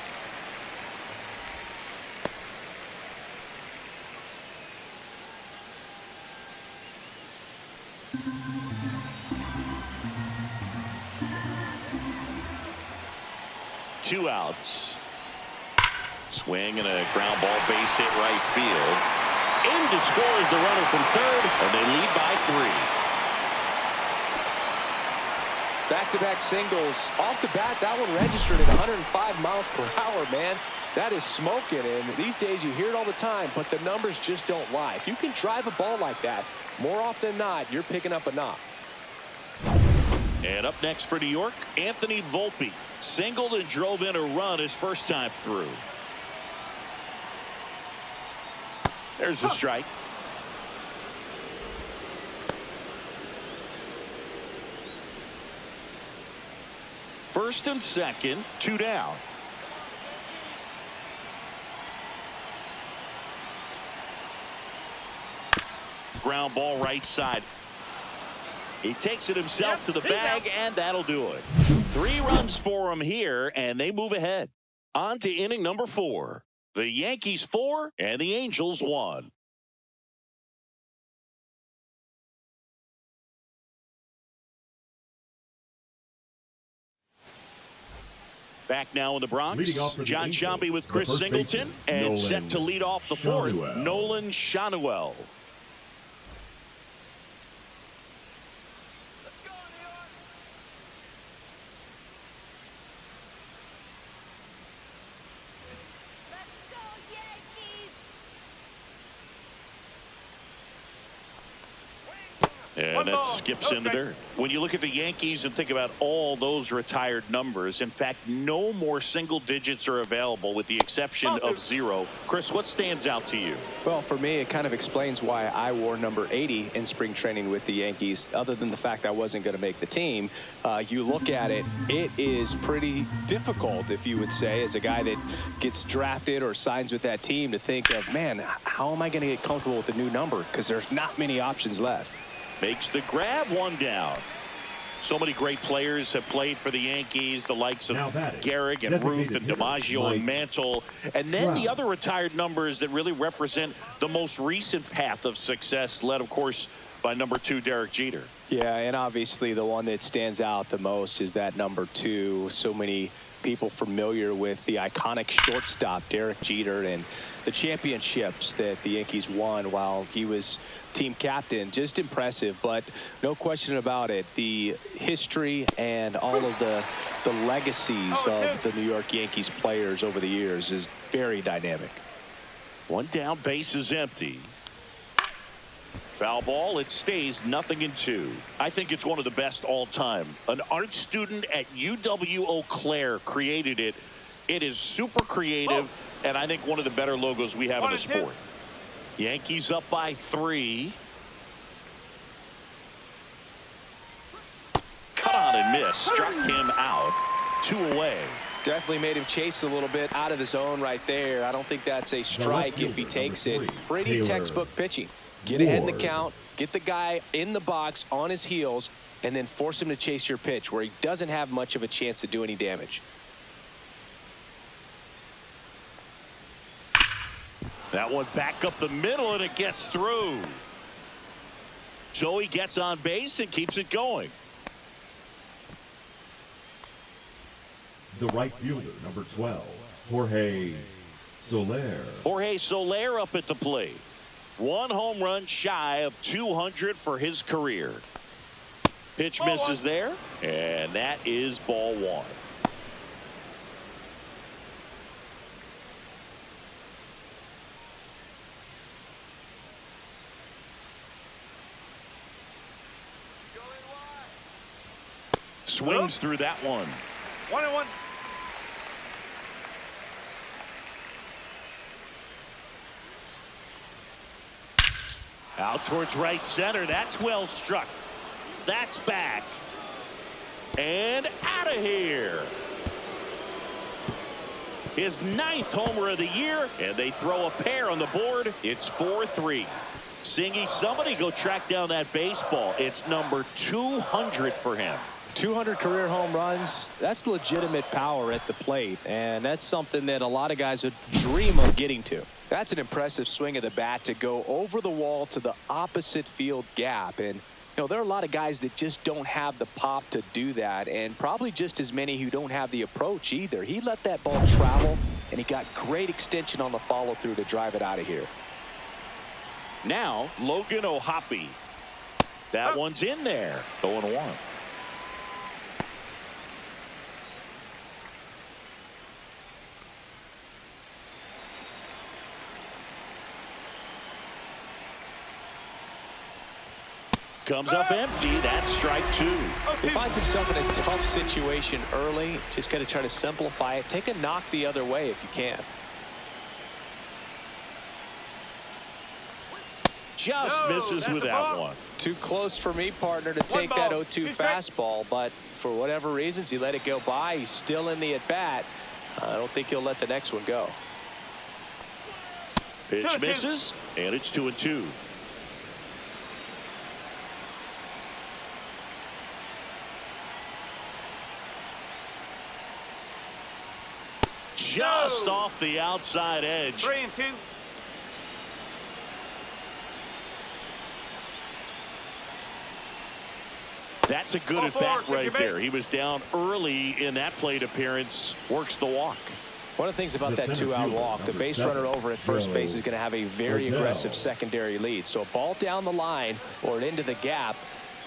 Two outs. Swing and a ground ball, base hit right field. In to score is the runner from third, and they lead by 3. Back-to-back singles. Off the bat, that one registered at 105 miles per hour, man. That is smoking, and these days you hear it all the time, but the numbers just don't lie. If you can drive a ball like that, more often than not, you're picking up a knock. And up next for New York, Anthony Volpe. Singled and drove in a run his first time through. There's the strike. First and second, 2 down. Ground ball right side. He takes it himself to the bag, and that'll do it. 3 runs for him here, and they move ahead. On to inning number 4. The Yankees 4 and the Angels 1. Back now in the Bronx, John Shambi with Chris Singleton, and set to lead off the 4th, Nolan Schanuel. And that skips into dirt. When you look at the Yankees and think about all those retired numbers, in fact, no more single digits are available with the exception of 0. Chris, what stands out to you? Well, for me, it kind of explains why I wore number 80 in spring training with the Yankees. Other than the fact I wasn't going to make the team, you look at it, it is pretty difficult, if you would say, as a guy that gets drafted or signs with that team, to think of, man, how am I going to get comfortable with the new number? Because there's not many options left. Makes the grab, 1 down. So many great players have played for the Yankees, the likes of Gehrig and Ruth and DiMaggio and Mantle. And then the other retired numbers that really represent the most recent path of success, led, of course, by number 2, Derek Jeter. Yeah, and obviously the one that stands out the most is that number 2. So many people familiar with the iconic shortstop, Derek Jeter, and the championships that the Yankees won while he was team captain. Just impressive, but no question about it. The history and all of the legacies of the New York Yankees players over the years is very dynamic. 1 down, base is empty. Foul ball, it stays 0-2. I think it's one of the best all time. An art student at UW Eau Claire created it. It is super creative, and I think one of the better logos we have in the sport. Yankees up by 3. Cut on and miss. Struck him out. 2 away. Definitely made him chase a little bit out of the zone right there. I don't think that's a strike if he takes it. Pretty textbook pitching. Get ahead in the count, get the guy in the box on his heels, and then force him to chase your pitch where he doesn't have much of a chance to do any damage. That one back up the middle, and it gets through. Joey gets on base and keeps it going. The right fielder, number 12, Jorge Soler. Jorge Soler up at the plate. 1 home run shy of 200 for his career. Pitch misses there, and that is ball 1. Swings through that one. 1-1. Out towards right center. That's well struck. That's back. And out of here. His 9th homer of the year, and they throw a pair on the board. It's 4-3. Singy, somebody go track down that baseball. It's number 200 for him. 200 career home runs. That's legitimate power at the plate, and that's something that a lot of guys would dream of getting to. That's an impressive swing of the bat to go over the wall to the opposite field gap. And you know, there are a lot of guys that just don't have the pop to do that, and probably just as many who don't have the approach either. He let that ball travel, and he got great extension on the follow through to drive it out of here. Now Logan O'Hoppe. That one's in there. 0-1. Comes up empty. That's strike 2. He finds himself in a tough situation early. Just got to try to simplify it. Take a knock the other way if you can. Just misses with that one. Too close for me, partner, to take that 0-2 fastball, but for whatever reasons he let it go by. He's still in the at bat. I don't think he'll let the next one go. Pitch misses, and it's 2-2. Just off the outside edge. 3-2. That's a good at bat right there. He was down early in that plate appearance. Works the walk. One of the things about that 2-out walk, the base runner over at first base is going to have a very aggressive secondary lead. So a ball down the line or into the gap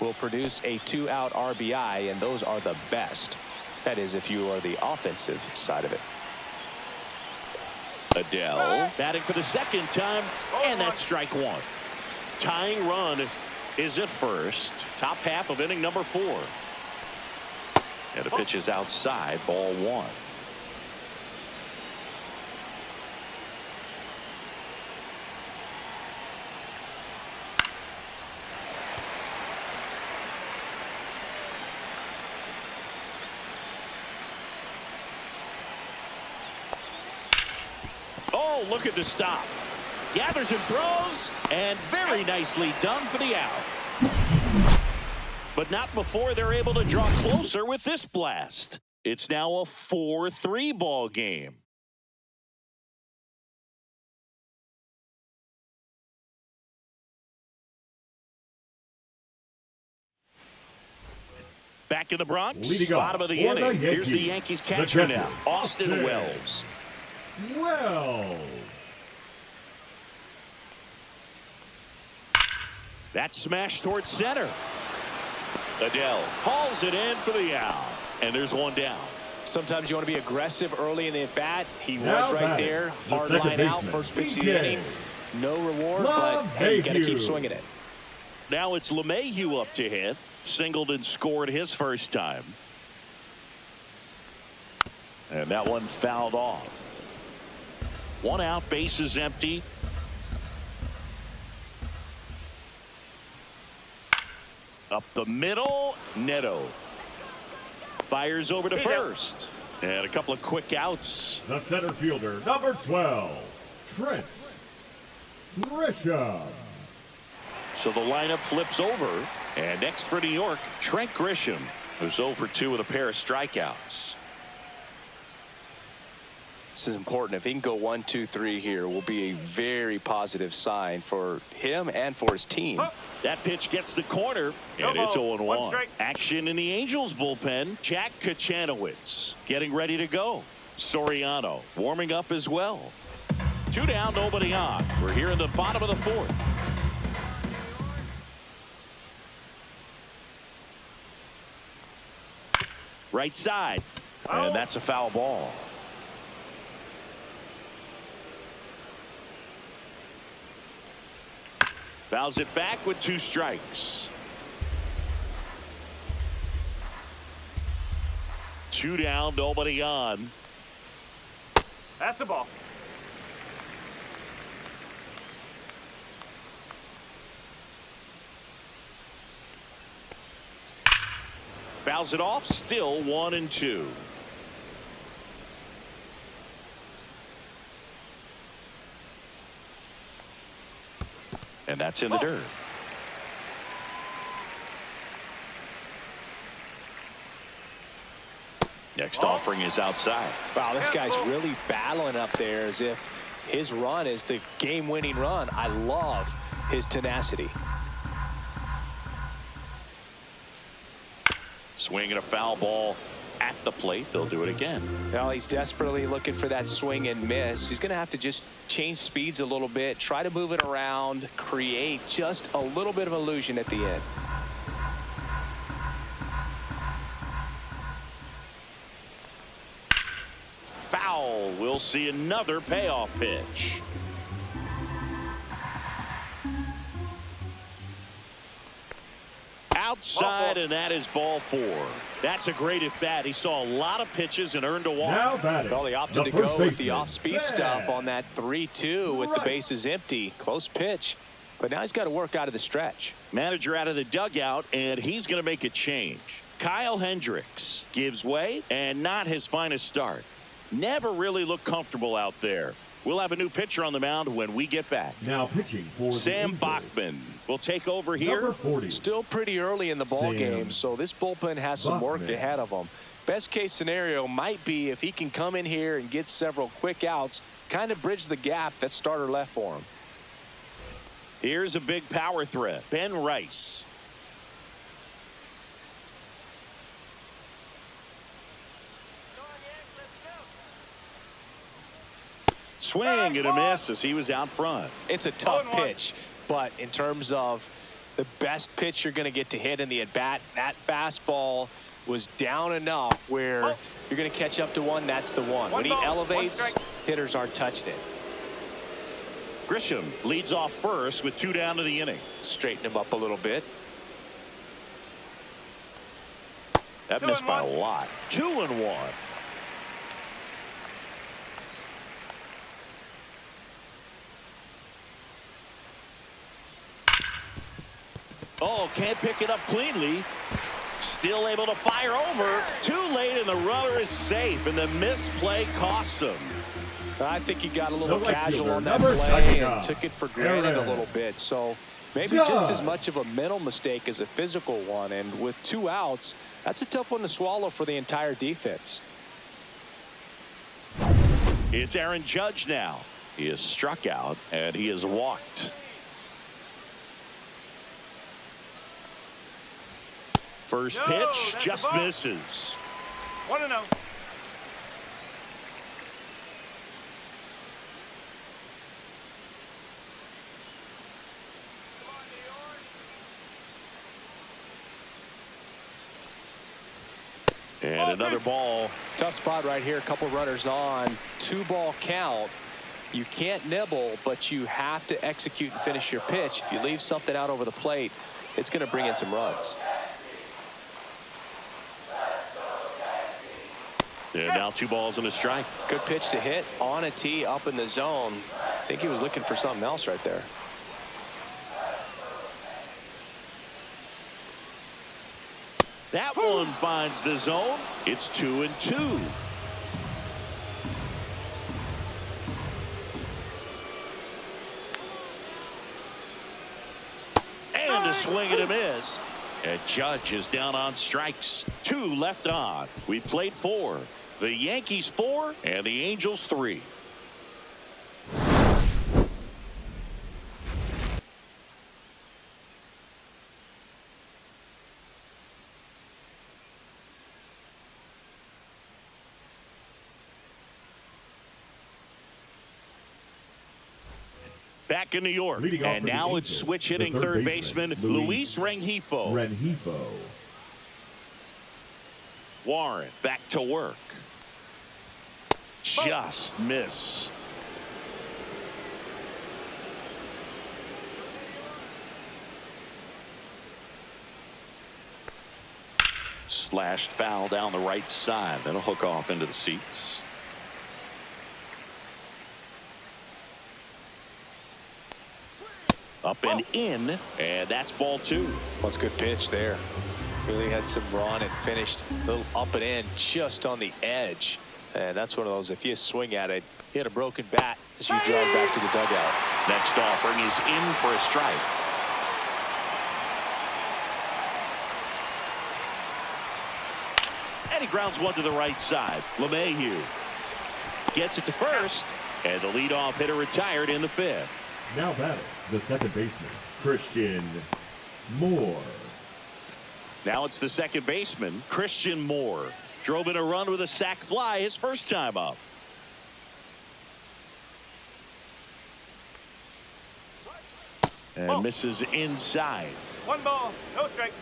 will produce a 2-out RBI, and those are the best. That is, if you are the offensive side of it. Adell batting for the second time, and that's strike 1. Tying run is at first. Top half of inning number 4. And the pitch is outside, ball 1. Oh, look at the stop. Gathers and throws, and very nicely done for the out. But not before they're able to draw closer with this blast. It's now a 4-3 ball game. Back in the Bronx, bottom of the inning. Here's the Yankees catcher now, Austin Wells. That smash towards center. Adell hauls it in for the out, and there's one down. Sometimes you want to be aggressive early in the at bat. He was right there. Hard line out. First pitch of the inning. No reward, but hey, you got to keep swinging it. Now it's LeMahieu up to hit. Singled and scored his first time. And that one fouled off. 1 out, bases empty. Up the middle, Neto fires over to first, and a couple of quick outs. The center fielder, number 12, Trent Grisham. So the lineup flips over, and next for New York, Trent Grisham, who's 0 for 2 with a pair of strikeouts. This is important. If he can go 1, 2, 3 here, will be a very positive sign for him and for his team. That pitch gets the corner, and it's 0-1. Action in the Angels bullpen. Jack Kachanowicz getting ready to go. Soriano warming up as well. 2 down, nobody on. We're here in the bottom of the 4th. Right side, and that's a foul ball. Fouls it back with 2 strikes. 2 down, nobody on. That's a ball. Fouls it off, still 1-2. And that's in the dirt. Next offering is outside. Wow, this guy's really battling up there as if his run is the game-winning run. I love his tenacity. Swinging a foul ball at the plate. They'll do it again. Well, he's desperately looking for that swing and miss. He's going to have to just change speeds a little bit, try to move it around, create just a little bit of illusion at the end. Foul. We'll see another payoff pitch. Outside, and that is ball 4. That's a great at bat. He saw a lot of pitches and earned a walk. Now batting, Well, they opted to go with the off-speed stuff on that 3-2 with the bases empty. Close pitch, but now he's got to work out of the stretch. Manager out of the dugout, and he's going to make a change. Kyle Hendricks gives way, and not his finest start. Never really looked comfortable out there. We'll have a new pitcher on the mound when we get back. Now pitching for Sam the Bachman will take over here. Number 40. Still pretty early in the ball game, so this bullpen has some work Bachman. ahead of him. Best case scenario might be if he can come in here and get several quick outs, kind of bridge the gap that starter left for him. Here's a big power threat. Ben Rice. Swing and a miss as he was out front. It's a tough pitch, but in terms of the best pitch you're going to get to hit in the at-bat, that fastball was down enough where you're going to catch up to one. That's the one. When he elevates, hitters aren't touched it. Grisham leads off first with 2 down to the inning. Straighten him up a little bit. That missed by a lot. 2-1. Oh, can't pick it up cleanly. Still able to fire over. Too late, and the runner is safe, and the misplay costs him. I think he got a little The right casual fielder, on that number play 99, and took it for granted a little bit. So maybe just as much of a mental mistake as a physical one. And with 2 outs, that's a tough one to swallow for the entire defense. It's Aaron Judge now. He is struck out, and he is walked. First pitch just misses. 1-0. And another ball. Tough spot right here. A couple runners on. 2-ball count. You can't nibble, but you have to execute and finish your pitch. If you leave something out over the plate, it's going to bring in some runs. And now 2 balls and a strike. Good pitch to hit on a tee up in the zone. I think he was looking for something else right there. That one finds the zone. It's 2-2. And a swing and a miss. And Judge is down on strikes. 2 left on. We played 4. The Yankees 4 and the Angels 3. Back in New York, and now it's switch hitting third baseman Luis Rengifo. Warren back to work. Just missed. Slashed foul down the right side. That'll hook off into the seats. Up and in, and that's ball 2. What's a good pitch there. Really had some run and finished a little up and in just on the edge. And that's one of those, if you swing at it, hit a broken bat as you drive back to the dugout. Next offering is in for a strike. And he grounds one to the right side. LeMahieu gets it to first, and the leadoff hitter retired in the fifth. Now batting, the second baseman, Christian Moore. Now it's the second baseman, Christian Moore. Drove in a run with a sac fly his first time up. And misses inside. 1 ball, no strike.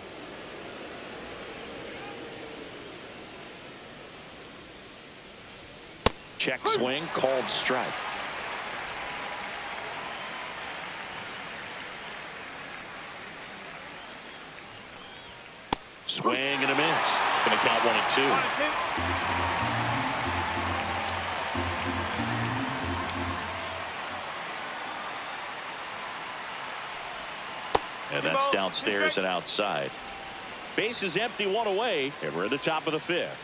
Check swing, called strike. Swing and a miss. Gonna count 1-2. And that's downstairs and outside. Base is empty, one away, and we're at the top of the fifth.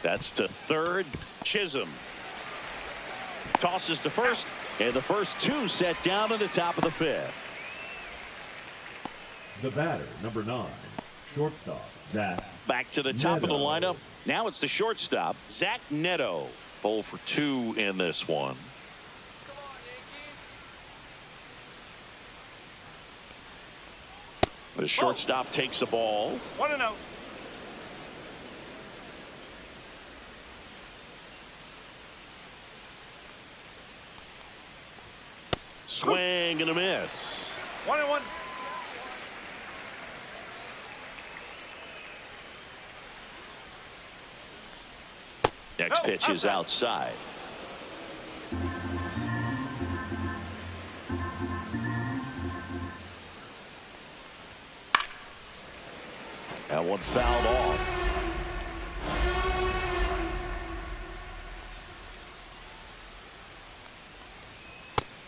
That's to third. Chisholm tosses to first, and the first two set down at the top of the fifth. The batter, number 9, shortstop, Zach. Back to the top of the Neto. lineup. Now it's the shortstop, Zach Neto. 0 for 2 in this one. The shortstop takes the ball. 1-0. Swing and a miss. 1-1. Next pitch is outside. That one fouled off.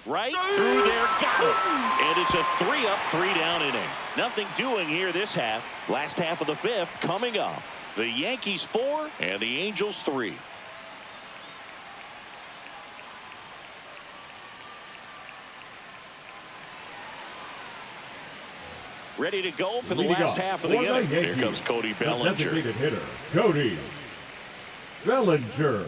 Right through there, got it. And it's a 3-up, 3-down inning. Nothing doing here this half. Last half of the fifth coming up. The Yankees 4 and the Angels 3. Ready to go for the Leading last off half of the for inning. Here Yankees, comes Cody the Bellinger. designated hitter, Cody Bellinger.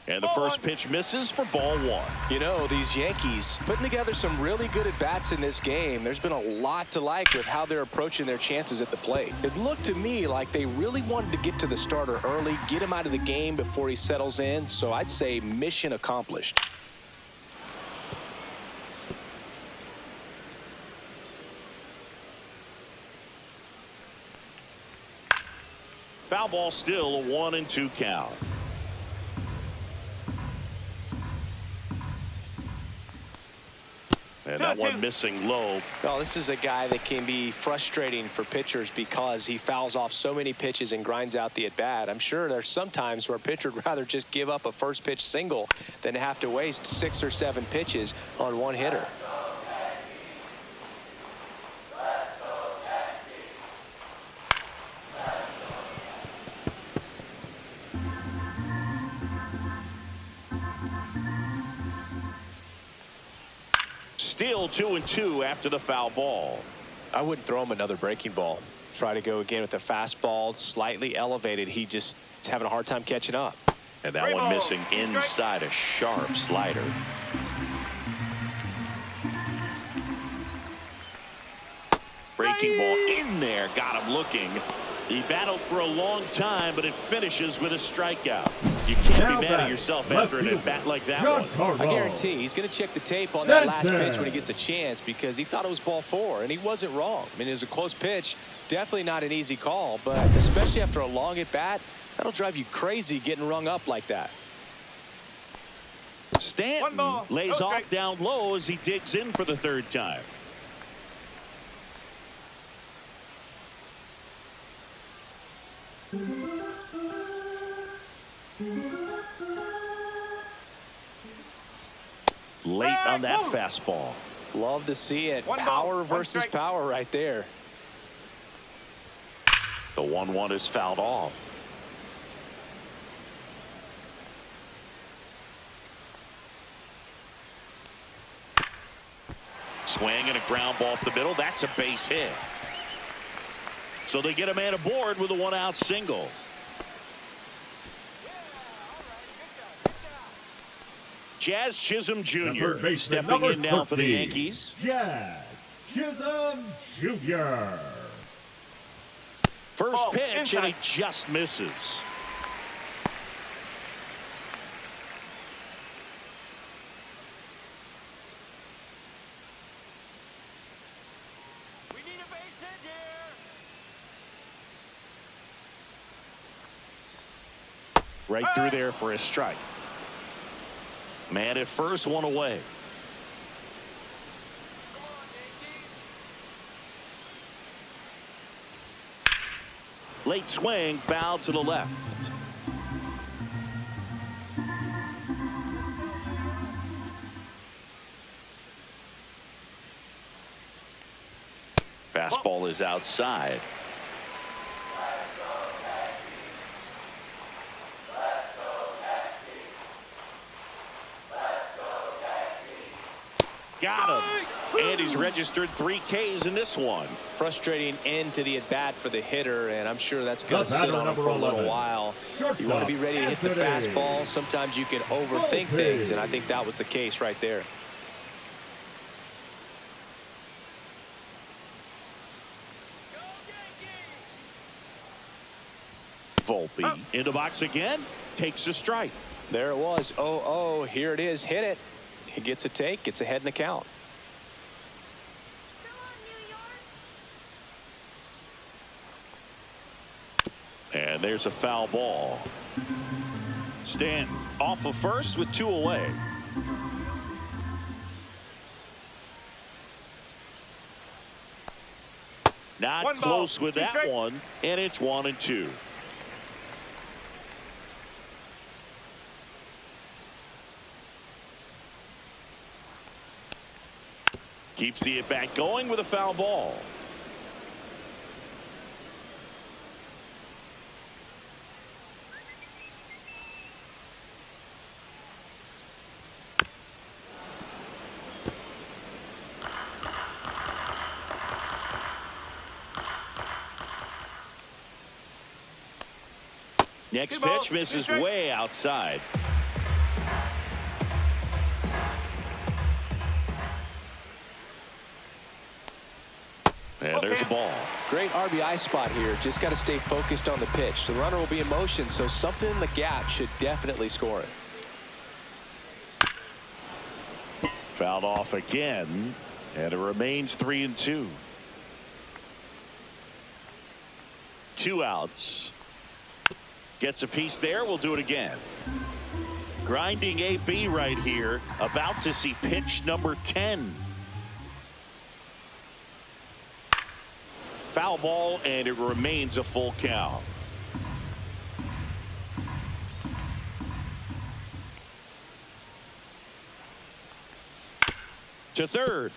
And the first pitch misses for ball 1. You know, these Yankees putting together some really good at-bats in this game. There's been a lot to like with how they're approaching their chances at the plate. It looked to me like they really wanted to get to the starter early, get him out of the game before he settles in. So I'd say mission accomplished. Foul ball still, a 1-2 count. And that one missing low. Well, this is a guy that can be frustrating for pitchers because he fouls off so many pitches and grinds out the at-bat. I'm sure there's some times where a pitcher would rather just give up a first pitch single than have to waste 6 or 7 pitches on one hitter. Still 2-2 after the foul ball. I wouldn't throw him another breaking ball. Try to go again with the fastball, slightly elevated. He just is having a hard time catching up. And that one missing inside, a sharp slider. Breaking ball in there, got him looking. He battled for a long time, but it finishes with a strikeout. You can't be mad at yourself after an at-bat like that one. I guarantee he's going to check the tape on that last pitch when he gets a chance because he thought it was ball 4, and he wasn't wrong. I mean, it was a close pitch. Definitely not an easy call, but especially after a long at-bat, that'll drive you crazy getting rung up like that. Stanton lays off down low as he digs in for the third time. late on that fastball. Love to see it. One Power ball, versus 1 strike. power right there. The 1-1 is fouled off. Swing and a ground ball up the middle. That's a base hit. So they get a man aboard with a 1-out single. Jazz Chisholm Jr. stepping in now for the Yankees. Jazz Chisholm Jr. First Oh, pitch, and he impact. just misses. We need a base hit here. Right through there for a strike. Man at first, 1 away. Late swing, foul to the left. Fastball is outside. Got him. And he's registered 3 Ks in this one. Frustrating end to the at-bat for the hitter, and I'm sure that's going to The sit batter, on him number for a little 11. while. You want to be ready to hit the Anthony. fastball. Sometimes you can overthink Bullpen. things, and I think that was the case right there. Volpe in the box again. Takes a strike. There it was. 0-0. Here it is. Hit it. He gets a take. Gets ahead in the count. And there's a foul ball. Stanton off of first with 2 away. Not 1 ball, close with 2 that strike. one, and it's 1-2. Keeps the at-bat going with a foul ball. Next pitch misses way outside. And there's a ball. Great RBI spot here. Just got to stay focused on the pitch. The runner will be in motion, so something in the gap should definitely score it. Fouled off again, and it remains 3-2. 2 outs. Gets a piece there. We'll do it again. Grinding AB right here. About to see pitch number 10. Foul ball, and it remains a full count. To third.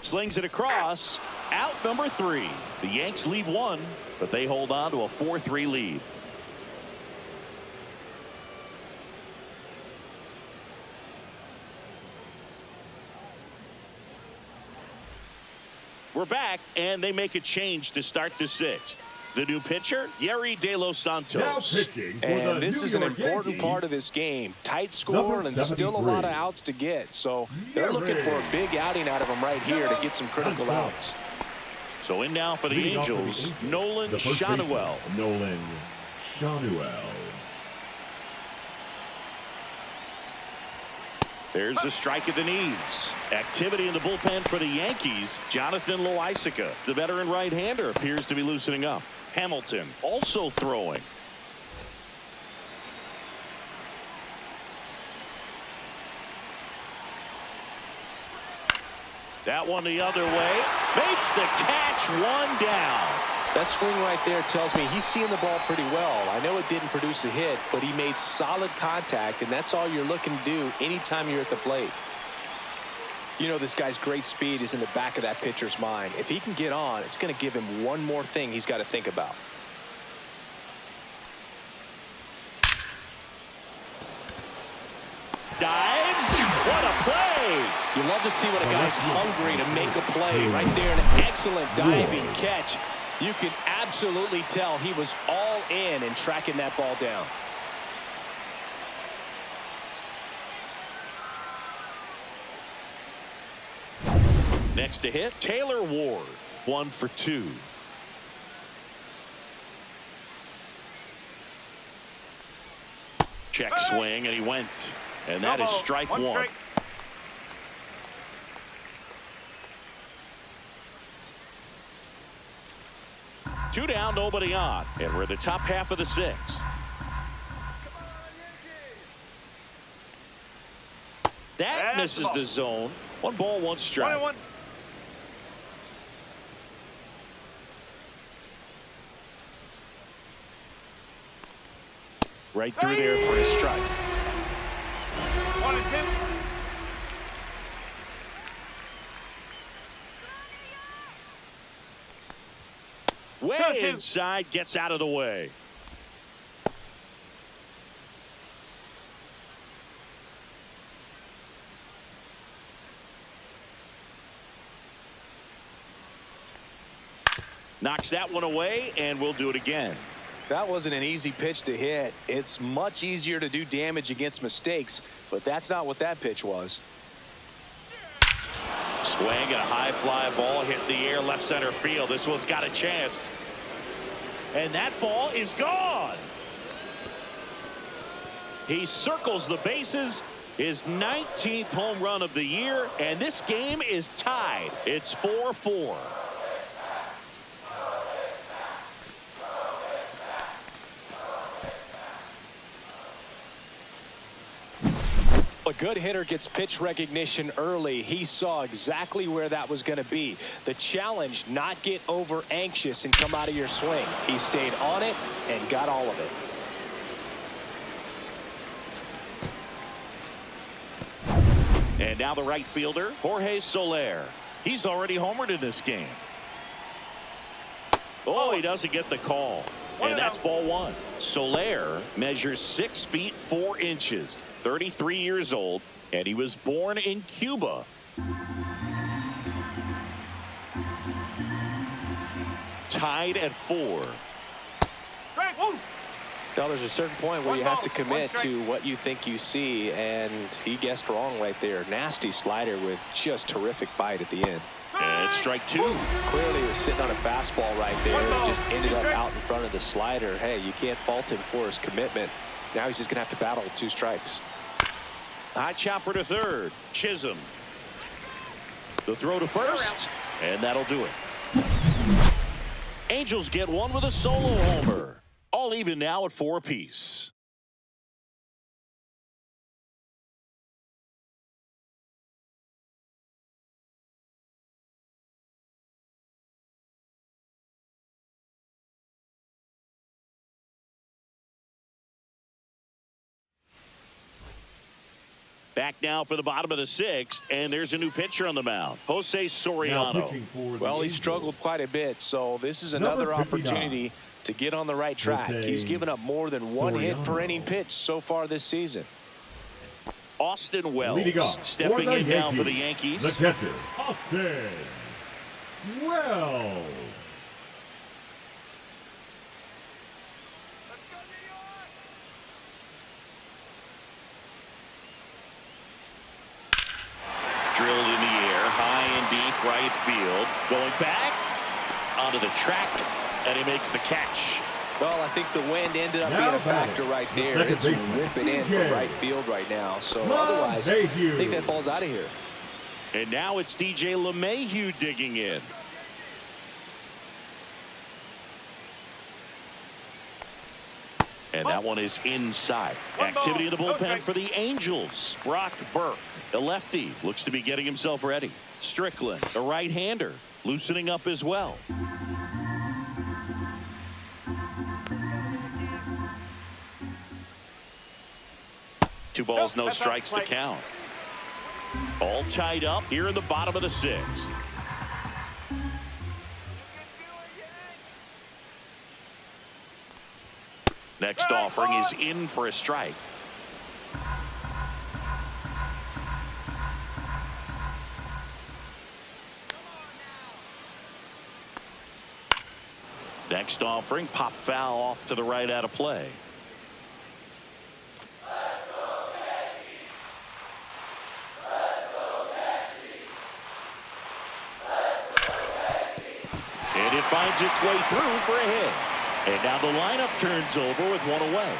Slings it across. Out number 3. The Yanks lead 1, but they hold on to a 4-3 lead. We're back, and they make a change to start the 6th. The new pitcher, Yerry De Los Now Santos. pitching for And the this New is an York important Yankees, part of this game. Tight score Number and still a lot of 73. outs to get. So they're looking for a big outing out of him right here to get some critical outs. So in now for the Leading off for the Angels, Angels, Nolan the first baseman, Shanuel. Nolan Shanuel. There's a strike at the knees. Activity in the bullpen for the Yankees. Jonathan Loaisiga, the veteran right-hander, appears to be loosening up. Hamilton also throwing. That one the other way. Makes the catch, 1 down. That swing right there tells me he's seeing the ball pretty well. I know it didn't produce a hit, but he made solid contact, and that's all you're looking to do anytime you're at the plate. You know, this guy's great speed is in the back of that pitcher's mind. If he can get on, it's going to give him one more thing he's got to think about. Dives. What a play. You love to see when a guy's hungry to make a play. Right there, an excellent diving catch. You can absolutely tell he was all in tracking that ball down. Next to hit, Taylor Ward. 1 for 2. Check swing, and he went. And that is strike one. Strike. Two down, nobody on. And we're in the top half of the 6th. That misses the zone. 1 ball, 1 strike. 1-1. Right through there for a strike. 1-2. Way inside, gets out of the way. Knocks that one away, and we'll do it again. That wasn't an easy pitch to hit. It's much easier to do damage against mistakes, but that's not what that pitch was. Swing and a high fly ball hit the air left center field. This one's got a chance. And that ball is gone. He circles the bases. His 19th home run of the year. And this game is tied. It's 4-4. A good hitter gets pitch recognition early. He saw exactly where that was going to be. The challenge, not get over anxious and come out of your swing. He stayed on it and got all of it. And now the right fielder, Jorge Soler. He's already homered in this game. Oh, he doesn't get the call. And that's ball 1. Soler measures 6 feet 4 inches. 33 years old, and he was born in Cuba. Tied at 4. Now there's a certain point where you have to commit to what you think you see, and he guessed wrong right there. Nasty slider with just terrific bite at the end. And it's strike 2. Clearly he was sitting on a fastball right there and just ended up out in front of the slider. Hey, you can't fault him for his commitment. Now he's just going to have to battle with 2 strikes. High chopper to third. Chisholm. The throw to first. And that'll do it. Angels get one with a solo homer. All even now at 4 apiece. Back now for the bottom of the 6th, and there's a new pitcher on the mound, Jose Soriano. Well, he struggled quite a bit, so this is another opportunity to get on the right track. He's given up more than 1 hit per inning pitch so far this season. Austin Wells stepping in now for the Yankees. The catcher, Austin Wells. Drilled in the air, high and deep right field. Going back onto the track, and he makes the catch. Well, I think the wind ended up being a factor right there. It's ripping in from right field right now. So otherwise, I think that ball's out of here. And now it's DJ LeMahieu digging in. And that one is inside. Activity in the bullpen for the Angels. Brock Burke, the lefty, looks to be getting himself ready. Strickland, the right-hander, loosening up as well. 2 balls, no That's strikes to out. count. All tied up here in the bottom of the 6th. Next offering is in for a strike. Next offering, pop foul off to the right out of play. And it finds its way through for a hit. And now the lineup turns over with 1 away.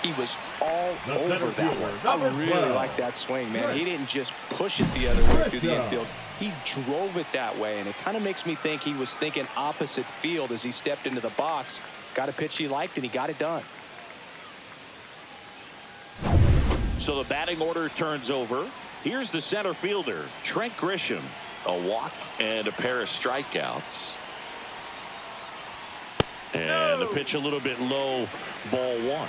He was all The over center that fielder, one. I number really 12. like that swing, man. He didn't just push it the other way through the infield. He drove it that way, and it kind of makes me think he was thinking opposite field as he stepped into the box. Got a pitch he liked, and he got it done. So the batting order turns over. Here's the center fielder, Trent Grisham. A walk and a pair of strikeouts. And the pitch a little bit low, ball 1.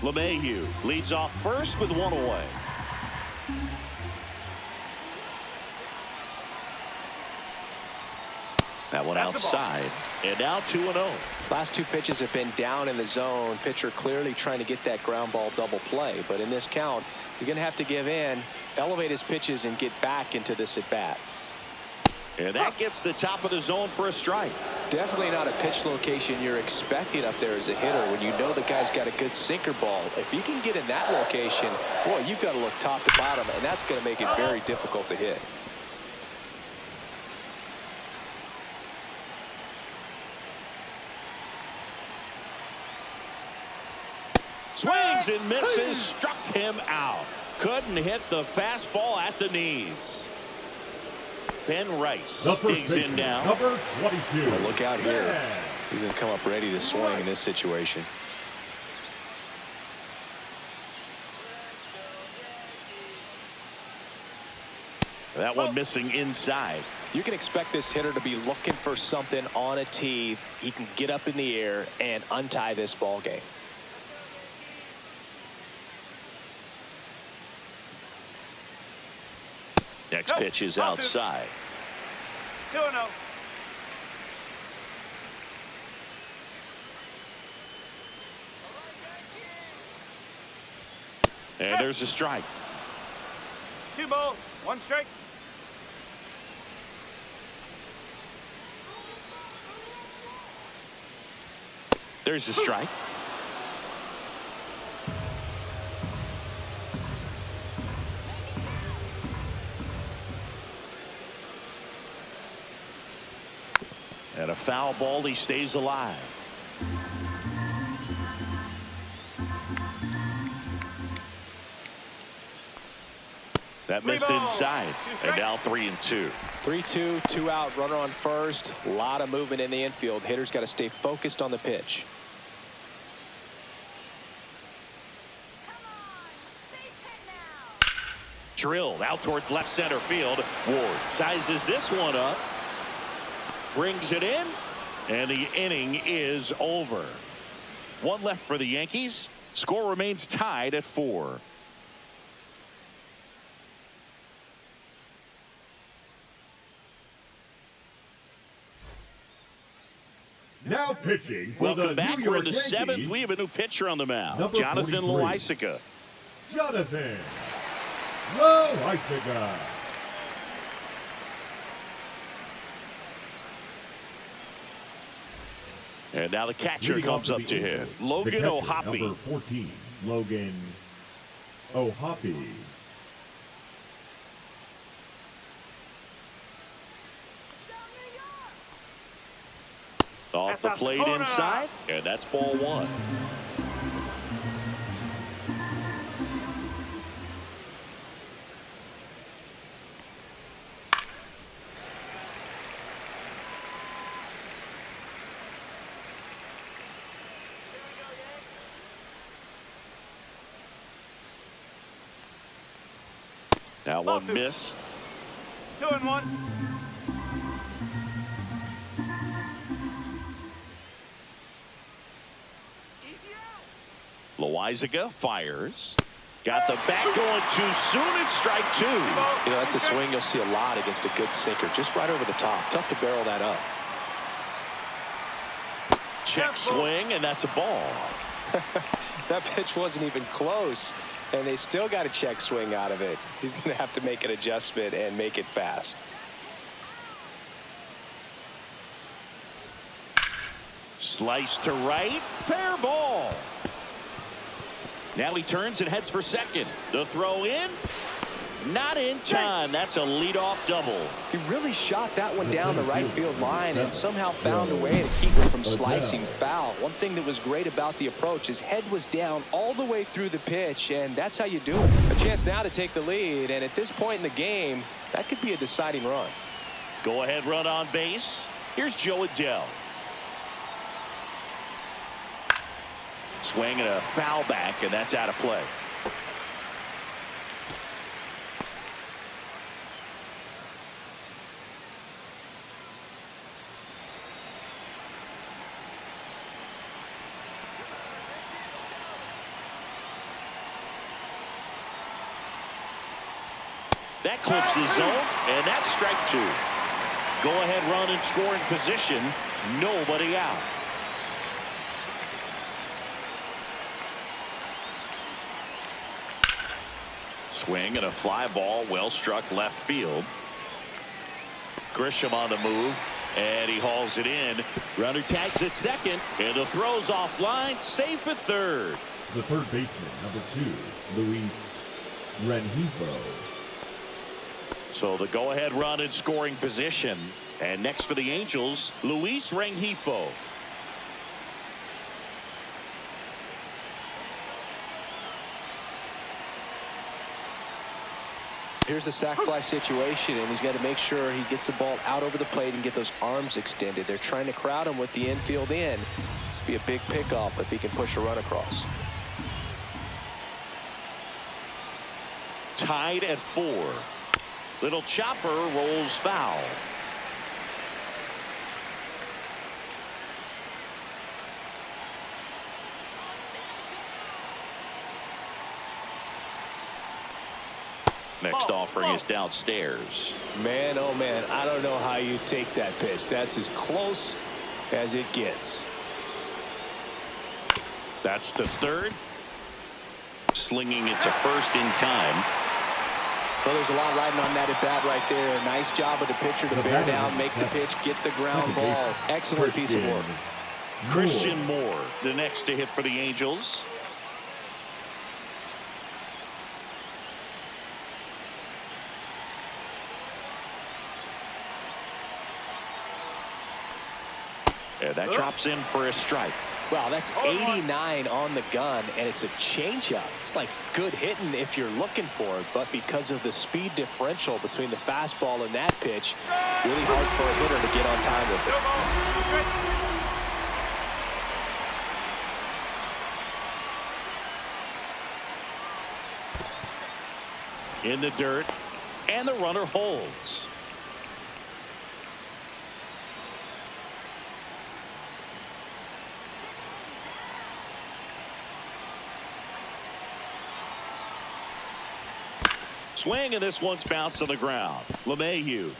LeMahieu leads off first with 1 away. That one outside. And now 2-0. Last 2 pitches have been down in the zone. Pitcher clearly trying to get that ground ball double play. But in this count, he's going to have to give in, elevate his pitches, and get back into this at bat. And that gets the top of the zone for a strike. Definitely not a pitch location you're expecting up there as a hitter when you know the guy's got a good sinker ball. If you can get in that location, boy, you've got to look top to bottom, and that's going to make it very difficult to hit. Swings and misses, struck him out. Couldn't hit the fastball at the knees. Ben Rice digs in now. Number 22. Well, look out here. He's going to come up ready to swing in this situation. That one missing inside. You can expect this hitter to be looking for something on a tee. He can get up in the air and untie this ball game. Next pitch is outside. 2-0. And there's a strike. 2 balls, 1 strike. There's a strike. And a foul ball, he stays alive. That missed inside. And now 3-2. 3-2, 2 out, runner on first. A lot of movement in the infield. Hitter's got to stay focused on the pitch. Drilled out towards left center field. Ward sizes this one up. Brings it in. And the inning is over. 1 left for the Yankees. Score remains tied at 4. Now pitching for Welcome the back. New We're in York the 7th. Yankees, We have a new pitcher on the mound. Number Jonathan 43. Loaisiga. Jonathan Loaisiga. And now the catcher Leading comes off up the to infield, hit. Logan the catcher, O'Hoppe. Number 14, Logan O'Hoppe. Off the plate inside, and that's ball 1. That one missed. 2-1. Loizaga fires. Got the bat going too soon. It's strike 2. You know, that's a swing you'll see a lot against a good sinker. Just right over the top. Tough to barrel that up. Check swing, and that's a ball. That pitch wasn't even close, and they still got a check swing out of it. He's going to have to make an adjustment and make it fast. Slice to right. Fair ball. Now he turns and heads for second. The throw in. Not in time. That's a leadoff double. He really shot that one down the right field line and somehow found a way to keep it from slicing foul. One thing that was great about the approach, his head was down all the way through the pitch, and that's how you do it. A chance now to take the lead, and at this point in the game, that could be a deciding run. Go ahead run on base. Here's Joe Adell. Swing and a foul back, and that's out of play. That clips the zone, and that's strike 2. Go ahead run in scoring position. Nobody out. Swing and a fly ball, well struck left field. Grisham on the move, and he hauls it in. Runner tags at second, and the throw's offline, safe at third. The third baseman, number 2, Luis Rengifo. So the go-ahead run in scoring position, and next for the Angels, Luis Rengifo. Here's a sac fly situation, and he's got to make sure he gets the ball out over the plate and get those arms extended. They're trying to crowd him with the infield in. This would be a big pickoff if he can push a run across. Tied at 4. Little chopper rolls foul. Next offering is downstairs. Man, oh man, I don't know how you take that pitch. That's as close as it gets. That's to third. Slinging it to first in time. Well, there's a lot riding on that at bat right there. Nice job of the pitcher to bear down, make the pitch, get the ground ball. Excellent piece of work. Christian Moore, the next to hit for the Angels. And that drops in for a strike. Wow, that's 89 on the gun, and it's a changeup. It's like good hitting if you're looking for it, but because of the speed differential between the fastball and that pitch, really hard for a hitter to get on time with it. In the dirt, and the runner holds. Swing, and this one's bounced on the ground. LeMahieu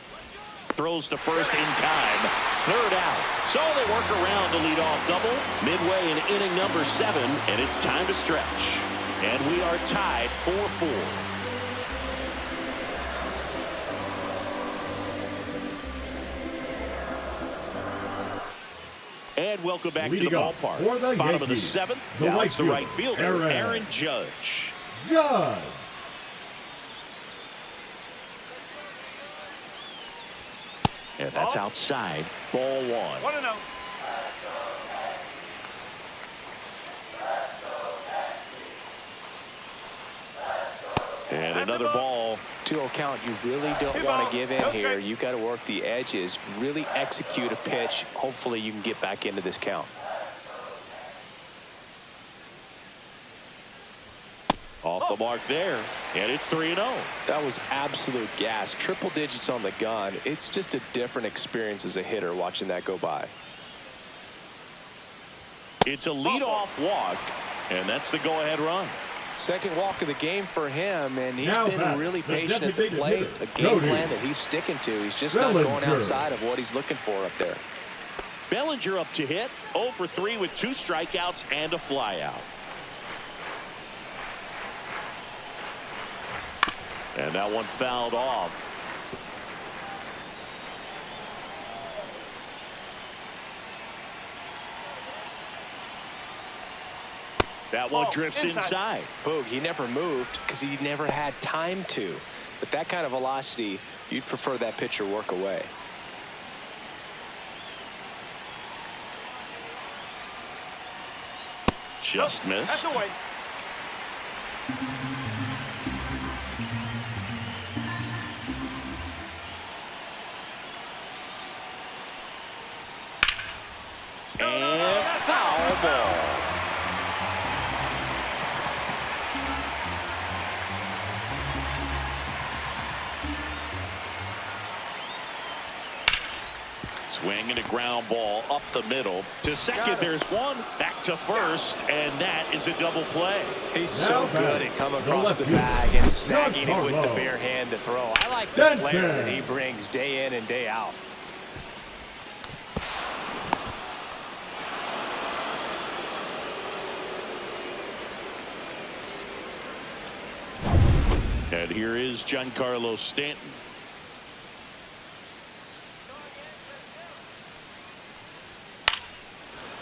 throws to first in time. Third out. So they work around the leadoff double. Midway in inning number 7, and it's time to stretch. And we are tied 4-4. And welcome back to the ballpark. Bottom of the 7th. Now it's the right fielder, Aaron Judge. And that's outside. Ball 1. 1-0. And another ball. 2-0 count. You really don't want to give in here. You got to work the edges, really execute a pitch. Hopefully you can get back into this count. Off the mark there, and it's 3-0. That was absolute gas. Triple digits on the gun. It's just a different experience as a hitter watching that go by. It's a leadoff walk, And that's the go-ahead run. Second walk of the game for him, and he's Now been back, really the patient at the designated plate. hitter, A game Cody plan that he's sticking to. He's just not going Bellinger. outside of what he's looking for up there. Bellinger up to hit. 0 for 3 with 2 strikeouts and a flyout. And that one fouled off. That one drifts inside. Boog, he never moved because he never had time to. But that kind of velocity, you'd prefer that pitcher work away. Just missed. That's away. And foul ball. Swing and a ground ball up the middle. To second, there's one. Back to first, and that is a double play. He's so good at coming across the bag and snagging it with the bare hand to throw. I like the flair that he brings day in and day out. And here is Giancarlo Stanton.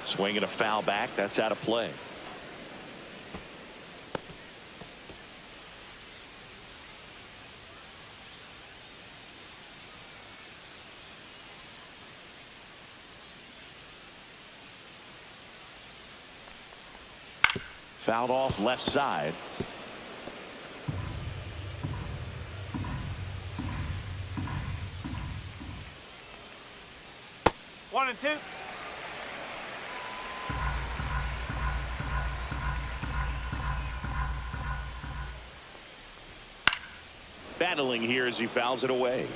Swing and a foul back. That's out of play. Fouled off left side. One and two. Battling here as he fouls it away.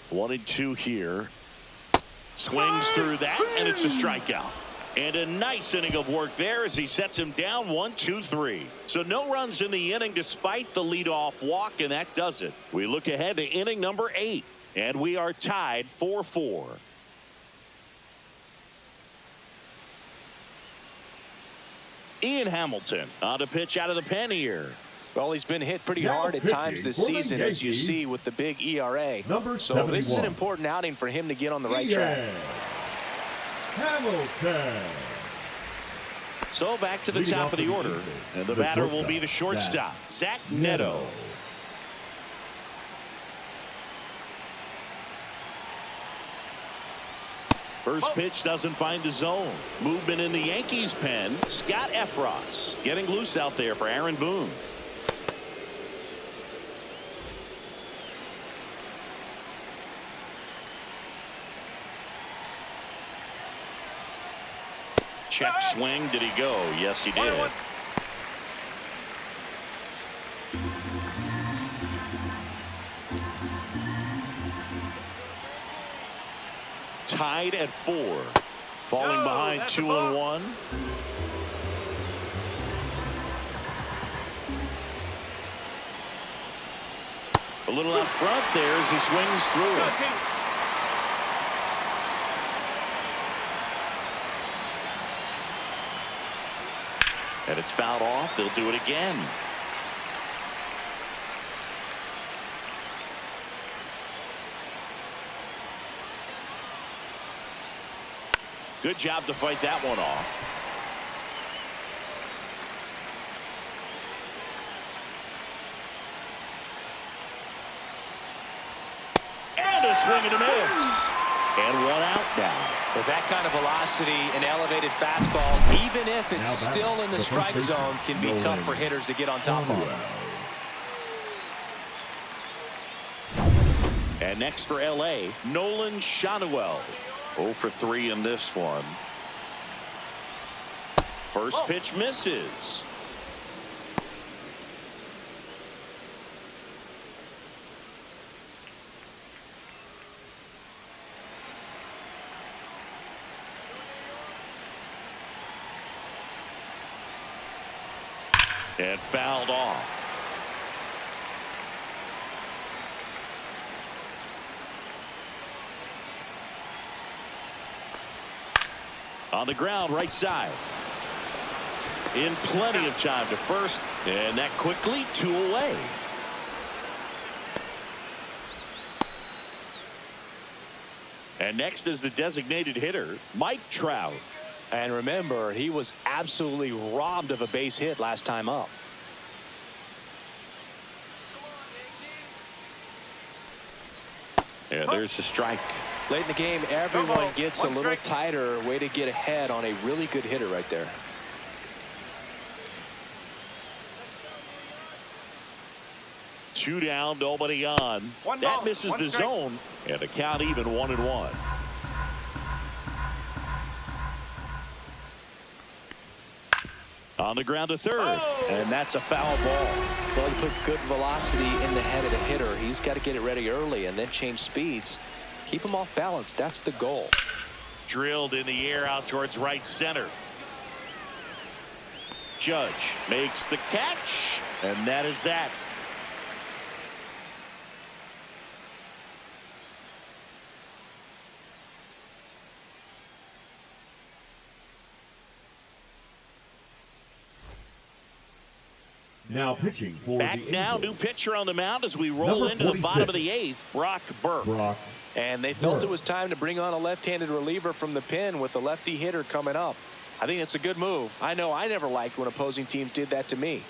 One and two here. Swings through that, and it's a strikeout. And a nice inning of work there as he sets him down 1-2-3. So no runs in the inning despite the leadoff walk, and that does it. We look ahead to inning number 8, and we are tied 4-4. Ian Hamilton on to pitch out of the pen here. Well, he's been hit pretty hard at times this season, as you see with the big ERA. So this is an important outing for him to get on the right track. Hamilton. So back to the top of the order, and the batter will be the shortstop, Zach Neto. First pitch doesn't find the zone. Movement in the Yankees pen. Scott Efros getting loose out there for Aaron Boone. Check swing. Did he go? Yes, he did. Tied at 4. Falling behind 2-1. A little out front there as he swings through it. And it's fouled off. They'll do it again. Good job to fight that one off. And a swing and a miss. And one out now. With that kind of velocity, an elevated fastball, even if it's still in the strike zone, can be tough for hitters to get on top of. And next for LA, Nolan Schanuel. 0 for 3 in this one. First pitch misses. And fouled off. On the ground, right side. In plenty of time to first, and that quickly 2 away. And next is the designated hitter, Mike Trout. And remember, he was absolutely robbed of a base hit last time up. And there's the strike. Late in the game, everyone gets a little tighter. Way to get ahead on a really good hitter right there. Two down, nobody on. That misses the zone. And the count even 1-1. On the ground to third. And that's a foul ball. Well, you put good velocity in the head of the hitter. He's got to get it ready early and then change speeds. Keep him off balance. That's the goal. Drilled in the air out towards right center. Judge makes the catch. And that is that. Now pitching for Back the now, Angels. new pitcher on the mound as we roll Number into the bottom 46. of the 8th, Brock Burke. And they felt it was time to bring on a left-handed reliever from the pen with the lefty hitter coming up. I think it's a good move. I know I never liked when opposing teams did that to me.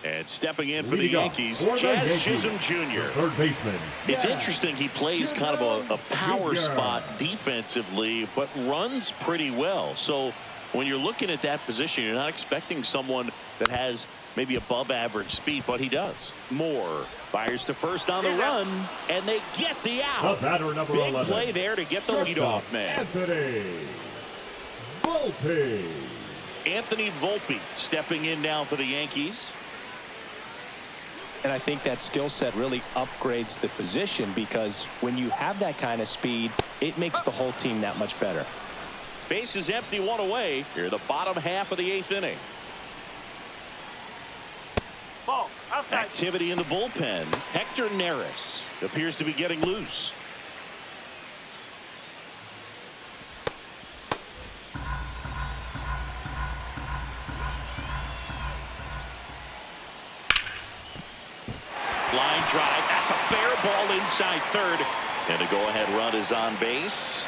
And stepping in for the Leading Yankees, for the Jazz Yankees, Chisholm Jr. Third baseman. It's Jazz interesting he plays kind of a power Jr. spot defensively, but runs pretty well. So when you're looking at that position, you're not expecting someone that has maybe above average speed, but he does. Moore fires to first on the run, and they get the out. The batter, number Big 11. play there to get the leadoff man. Anthony Volpe stepping in now for the Yankees. And I think that skill set really upgrades the position, because when you have that kind of speed, it makes the whole team that much better. Base is empty, 1 away. Here, the bottom half of the 8th inning. Ball outside. Activity in the bullpen. Hector Neris appears to be getting loose. Line drive. That's a fair ball inside third. And a go-ahead run is on base.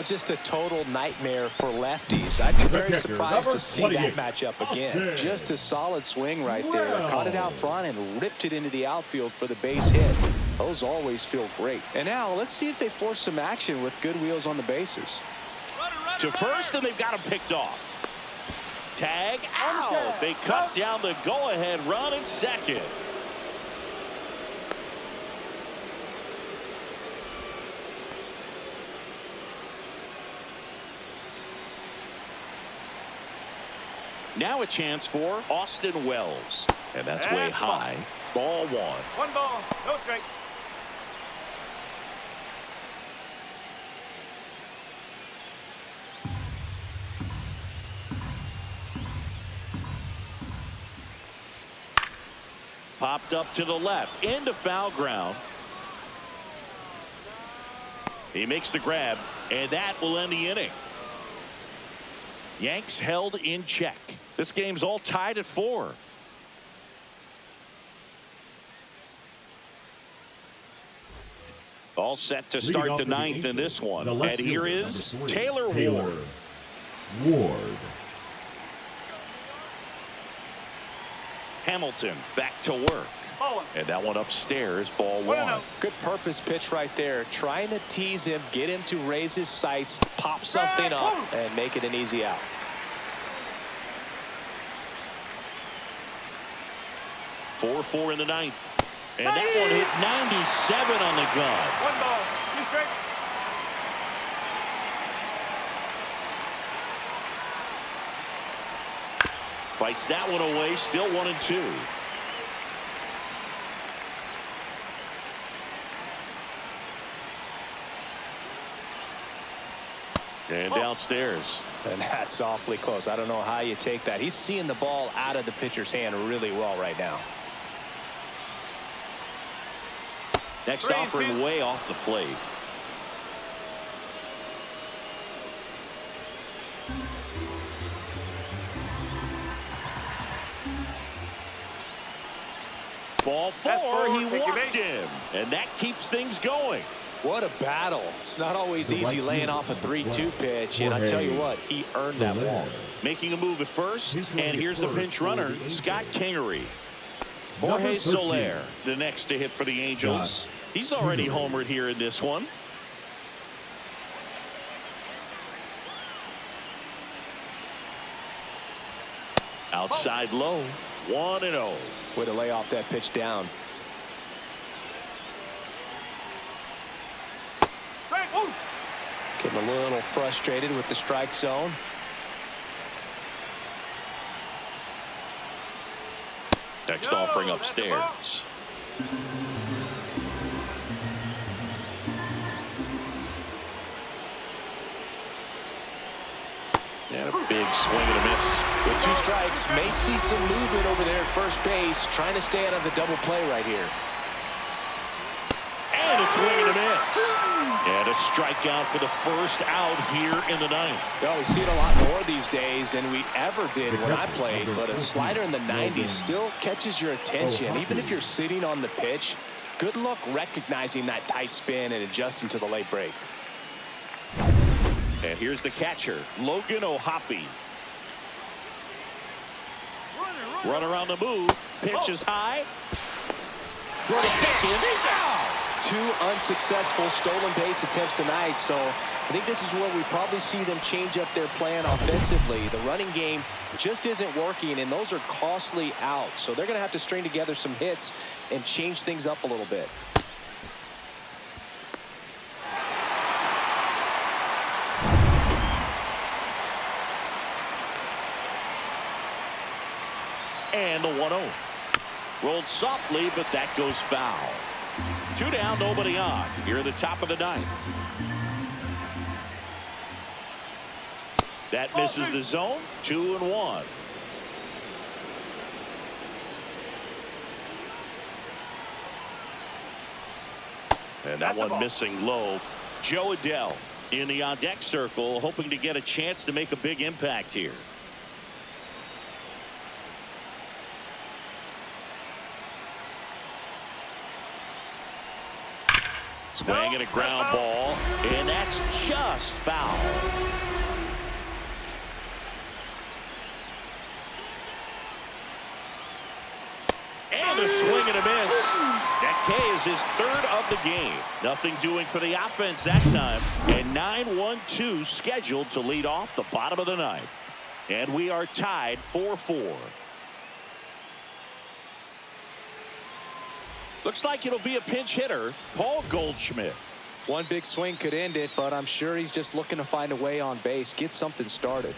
Just a total nightmare for lefties. I'd be very surprised to see that matchup again. Just a solid swing right there. Caught it out front and ripped it into the outfield for the base hit. Those always feel great. And now let's see if they force some action with good wheels on the bases. To first, and they've got him picked off. Tag out. They cut down the go-ahead run at second. Now a chance for Austin Wells. And that's way high. Ball 1. 1 ball, no strike. Popped up to the left into foul ground. He makes the grab, and that will end the inning. Yanks held in check. This game's all tied at 4. All set to start the 9th in this one. And here is Taylor Ward. Hamilton back to work. And that one upstairs, ball 1. Good purpose pitch right there. Trying to tease him, get him to raise his sights, pop something up, and make it an easy out. Four in the 9th. And that one hit 97 on the gun. 1 ball, 2 strikes. Fights that one away. Still 1-2. And downstairs. And that's awfully close. I don't know how you take that. He's seeing the ball out of the pitcher's hand really well right now. Next offering way off the plate. Ball 4, he walked him, and that keeps things going. What a battle. It's not always easy laying off a 3-2 pitch, and I tell you what, he earned that walk. Making a move at first, and here's the pinch runner, Scott Kingery. Jorge Soler, the next to hit for the Angels. He's already homered here in this one. Outside low, 1-0. Way to lay off that pitch down. Getting a little frustrated with the strike zone. Next offering upstairs. And a big swing and a miss. With 2 strikes, may see some movement over there at first base, trying to stay out of the double play right here. And a swing and a miss. And a strikeout for the first out here in the 9th. Well, we see it a lot more these days than we ever did when I played, but a slider in the 90s still catches your attention. Even if you're sitting on the pitch, good luck recognizing that tight spin and adjusting to the late break. And here's the catcher, Logan O'Hoppe. Runner on the move. Pitch is high. Throw to second. He's out. 2 unsuccessful stolen base attempts tonight, so I think this is where we probably see them change up their plan offensively. The running game just isn't working, and those are costly outs, so they're going to have to string together some hits and change things up a little bit. And the 1-0. Rolled softly, but that goes foul. 2 down, nobody on. Here at the top of the 9th. That misses the zone. 2-1. And that one missing low. Joe Adell in the on-deck circle, hoping to get a chance to make a big impact here. Swing and a ground ball, and that's just foul. And a swing and a miss. That K is his 3rd of the game. Nothing doing for the offense that time. And 9-1-2 scheduled to lead off the bottom of the 9th. And we are tied 4-4. Looks like it'll be a pinch hitter, Paul Goldschmidt. One big swing could end it, but I'm sure he's just looking to find a way on base, get something started.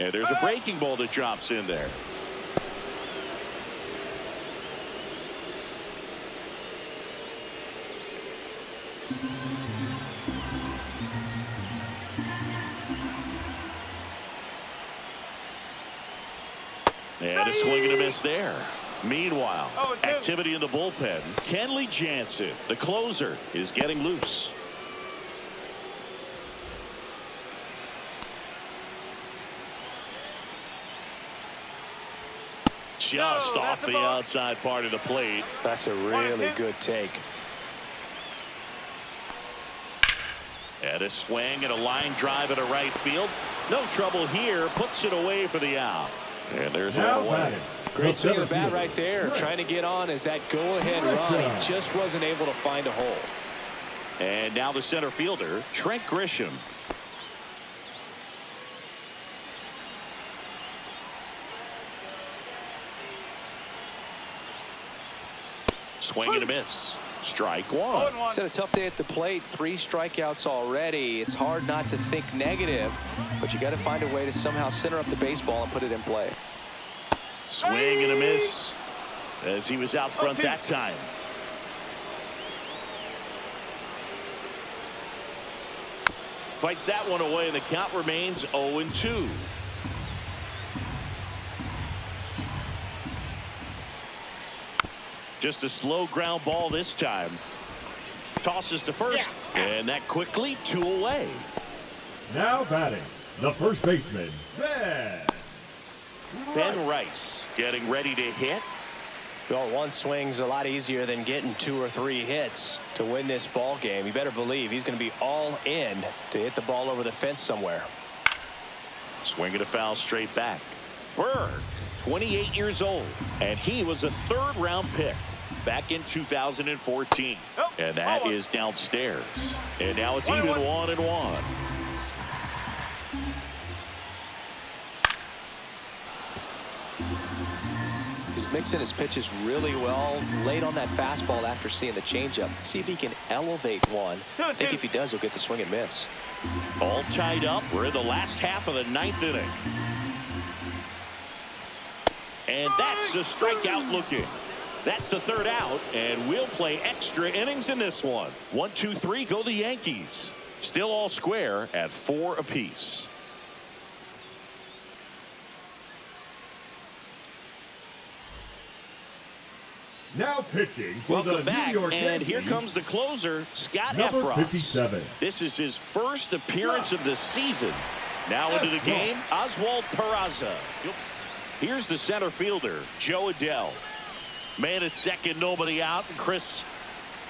And there's a breaking ball that drops in there. And a swing and a miss there. Meanwhile, activity in the bullpen. Kenley Jansen, the closer, is getting loose. Just off the outside part of the plate. That's a really good take. And a swing and a line drive at a right field. No trouble here. Puts it away for the out. And there's one away. Great swing of the bat right there. Trying to get on as that go-ahead run. He just wasn't able to find a hole. And now the center fielder, Trent Grisham. Swing and a miss. Strike one. He's had a tough day at the plate. 3 strikeouts already. It's hard not to think negative, but you got to find a way to somehow center up the baseball and put it in play. Swing and a miss as he was out front that time. Fights that one away, and the count remains 0-2. Just a slow ground ball this time. Tosses to first, and that quickly 2 away. Now batting, the first baseman, Ben Rice getting ready to hit. Well, 1 swing's a lot easier than getting 2 or 3 hits to win this ball game. You better believe he's going to be all in to hit the ball over the fence somewhere. Swing and a foul straight back. Berg, 28 years old, and he was a 3rd-round pick back in 2014. And that is downstairs. And now it's even 1-1. He's mixing his pitches really well. Late on that fastball after seeing the changeup. See if he can elevate one. I think if he does, he'll get the swing and miss. All tied up. We're in the last half of the 9th inning. And that's a strikeout looking. That's the 3rd out, and we'll play extra innings in this one. 1, 2, 3, go the Yankees. Still all square at 4 apiece. now pitching for the Welcome back, New York and Yankees, here comes the closer, Scott number Efros. 57. This is his first appearance of the season. Now into the game, Oswald Peraza. Here's the center fielder, Joe Adell. Man at second, nobody out, and Chris,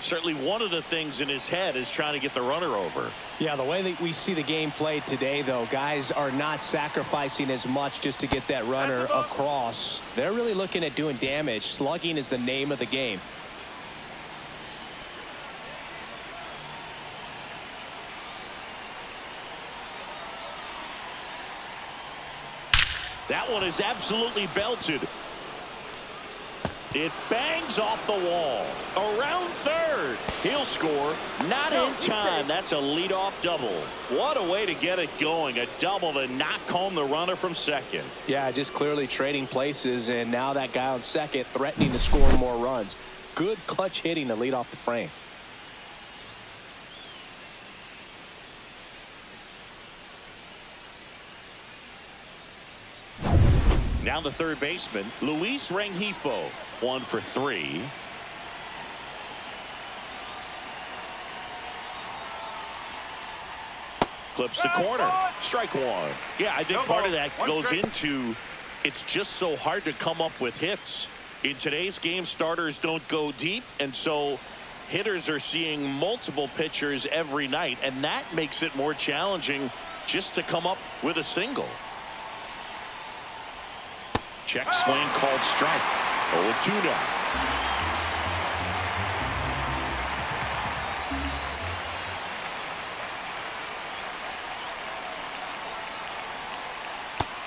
certainly one of the things in his head is trying to get the runner over. Yeah, the way that we see the game played today, though, guys are not sacrificing as much just to get that runner across. They're really looking at doing damage. Slugging is the name of the game. That one is absolutely belted. It bangs off the wall. Around third. He'll score. Not in time. That's a leadoff double. What a way to get it going. A double to knock home the runner from second. Yeah, just clearly trading places, and now that guy on second threatening to score more runs. Good clutch hitting to lead off the frame. Now the third baseman, Luis Rengifo, 1 for 3. Clips the corner. Strike one. Yeah, I think part of that goes into it's just so hard to come up with hits. In today's game, starters don't go deep, and so hitters are seeing multiple pitchers every night, and that makes it more challenging just to come up with a single. Check swing called strike. 0-2 now.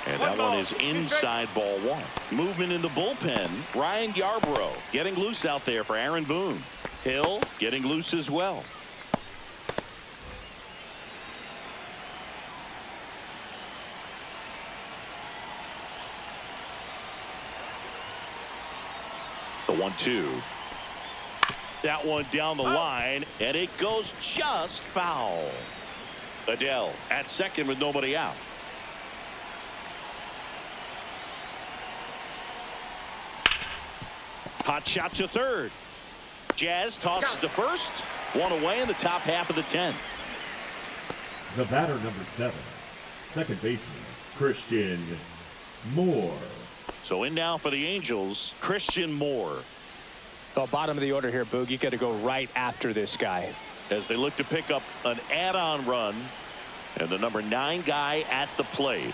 And that one is inside ball one. Movement in the bullpen. Ryan Yarbrough getting loose out there for Aaron Boone. Hill getting loose as well. The 1-2. That one down the line, and it goes just foul. Adell at second with nobody out. Hot shot to third. Jazz tosses to first. One away in the top half of the 10th. The batter, number 7, second baseman, Christian Moore. So in now for the Angels, Christian Moore. Well, bottom of the order here, Boog. You got to go right after this guy. As they look to pick up an add-on run. And the number 9 guy at the plate.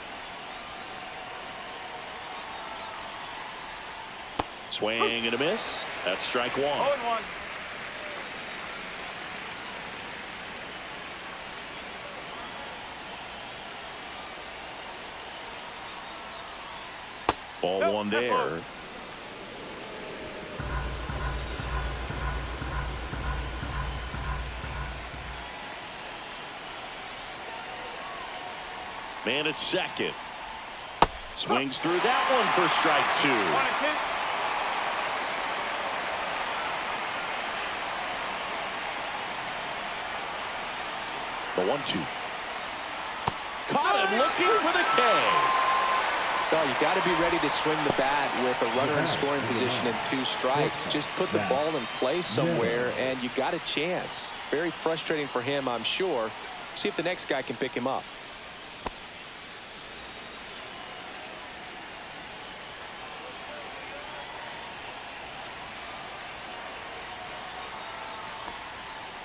Swing and a miss. That's strike one. 0-1. Ball one there. Man at second. Swings through that one for strike 2. 1-2. Caught him looking for the K. Well, you got to be ready to swing the bat with a runner in scoring position and 2 strikes. Just put the ball in place somewhere, and you got a chance. Very frustrating for him, I'm sure. See if the next guy can pick him up.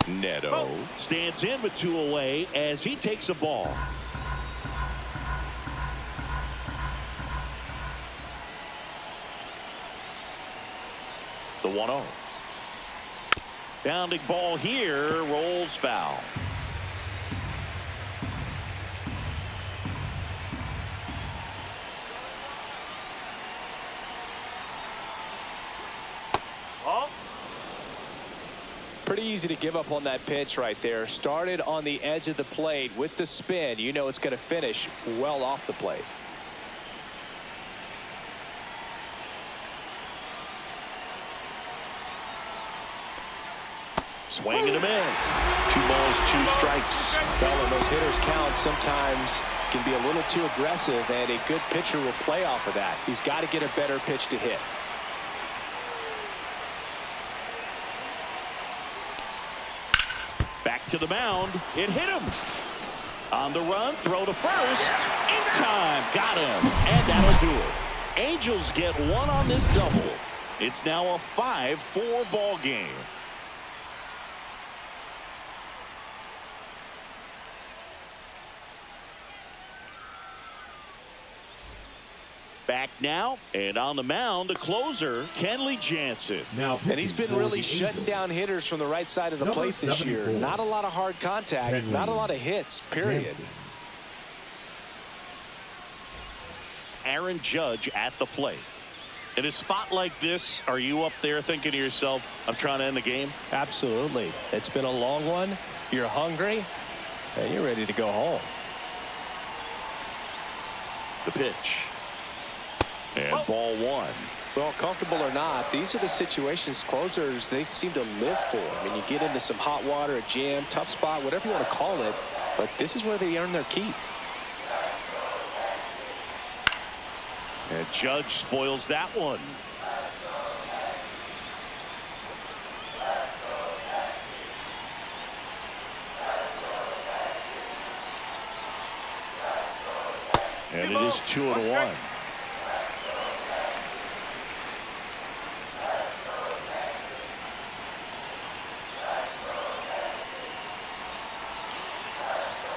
Neto stands in with 2 away as he takes a ball. The 1-0. Bounding ball here, rolls foul. Pretty easy to give up on that pitch right there. Started on the edge of the plate with the spin. You know it's going to finish well off the plate. Swing and a miss. 2 balls, 2 strikes. Well, when those hitters count, sometimes can be a little too aggressive, and a good pitcher will play off of that. He's got to get a better pitch to hit. Back to the mound. It hit him. On the run, throw to first. In time. Got him. And that'll do it. Angels get 1 on this double. It's now a 5-4 ball game. Back now, and on the mound, the closer, Kenley Jansen. And he's been really shutting down hitters from the right side of the plate this year. Not a lot of hard contact, not a lot of hits, period. Aaron Judge at the plate. In a spot like this, are you up there thinking to yourself, I'm trying to end the game? Absolutely. It's been a long one. You're hungry, and you're ready to go home. The pitch. And ball 1. Well, comfortable or not, these are the situations closers they seem to live for. I mean, you get into some hot water, a jam, tough spot, whatever you want to call it, but this is where they earn their keep. And Judge spoils that one. And it is 2-1.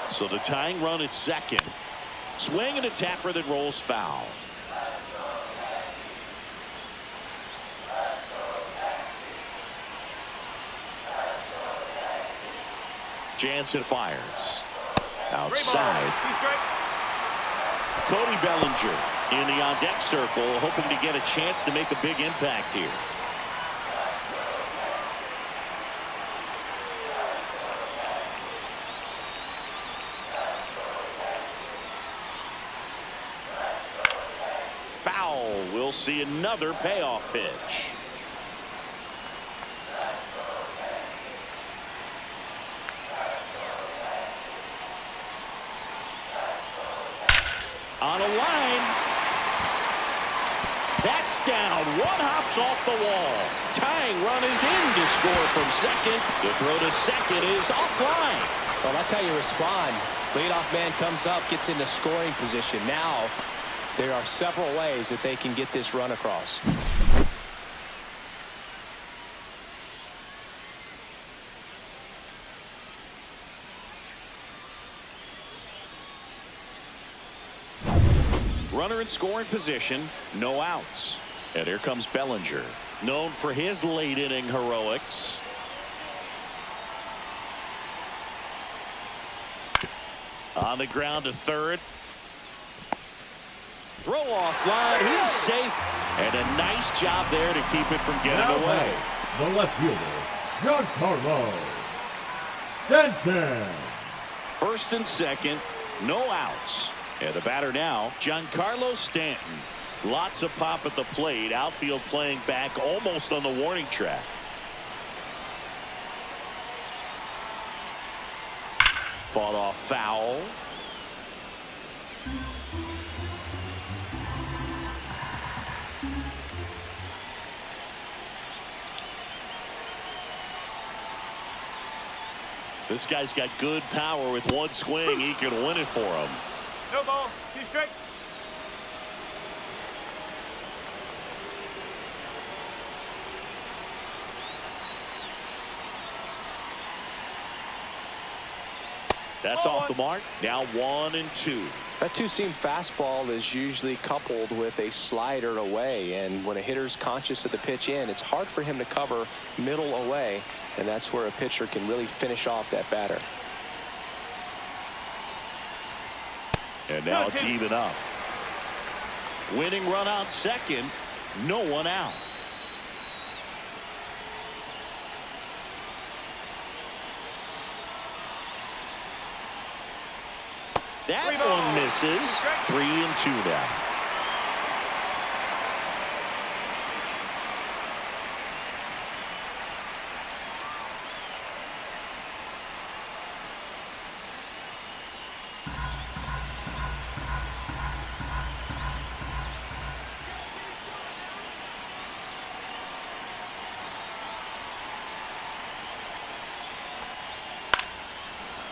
So the tying run at second. Swing and a tapper that rolls foul. Jansen fires. Outside. Cody Bellinger in the on-deck circle, hoping to get a chance to make a big impact here. Foul. We'll see another payoff pitch. On a line. That's down. 1 hops off the wall. Tying run is in to score from second. The throw to second is offline. Well, that's how you respond. Leadoff man comes up, gets into scoring position. Now, there are several ways that they can get this run across. Runner in scoring position, no outs. And here comes Bellinger, known for his late inning heroics. On the ground to third. Throw off line, he's safe. And a nice job there to keep it from getting away. The left fielder, Giancarlo Stanton. First and second, no outs. And the batter now, Giancarlo Stanton. Lots of pop at the plate. Outfield playing back almost on the warning track. Fought off foul. This guy's got good power. With one swing, he can win it for him. No ball. 2 strike. That's off the mark. Now 1-2. That two-seam fastball is usually coupled with a slider away, and when a hitter's conscious of the pitch in, it's hard for him to cover middle away, and that's where a pitcher can really finish off that batter. And now it's even up. Winning run out second. No one out. That one misses. 3-2 now.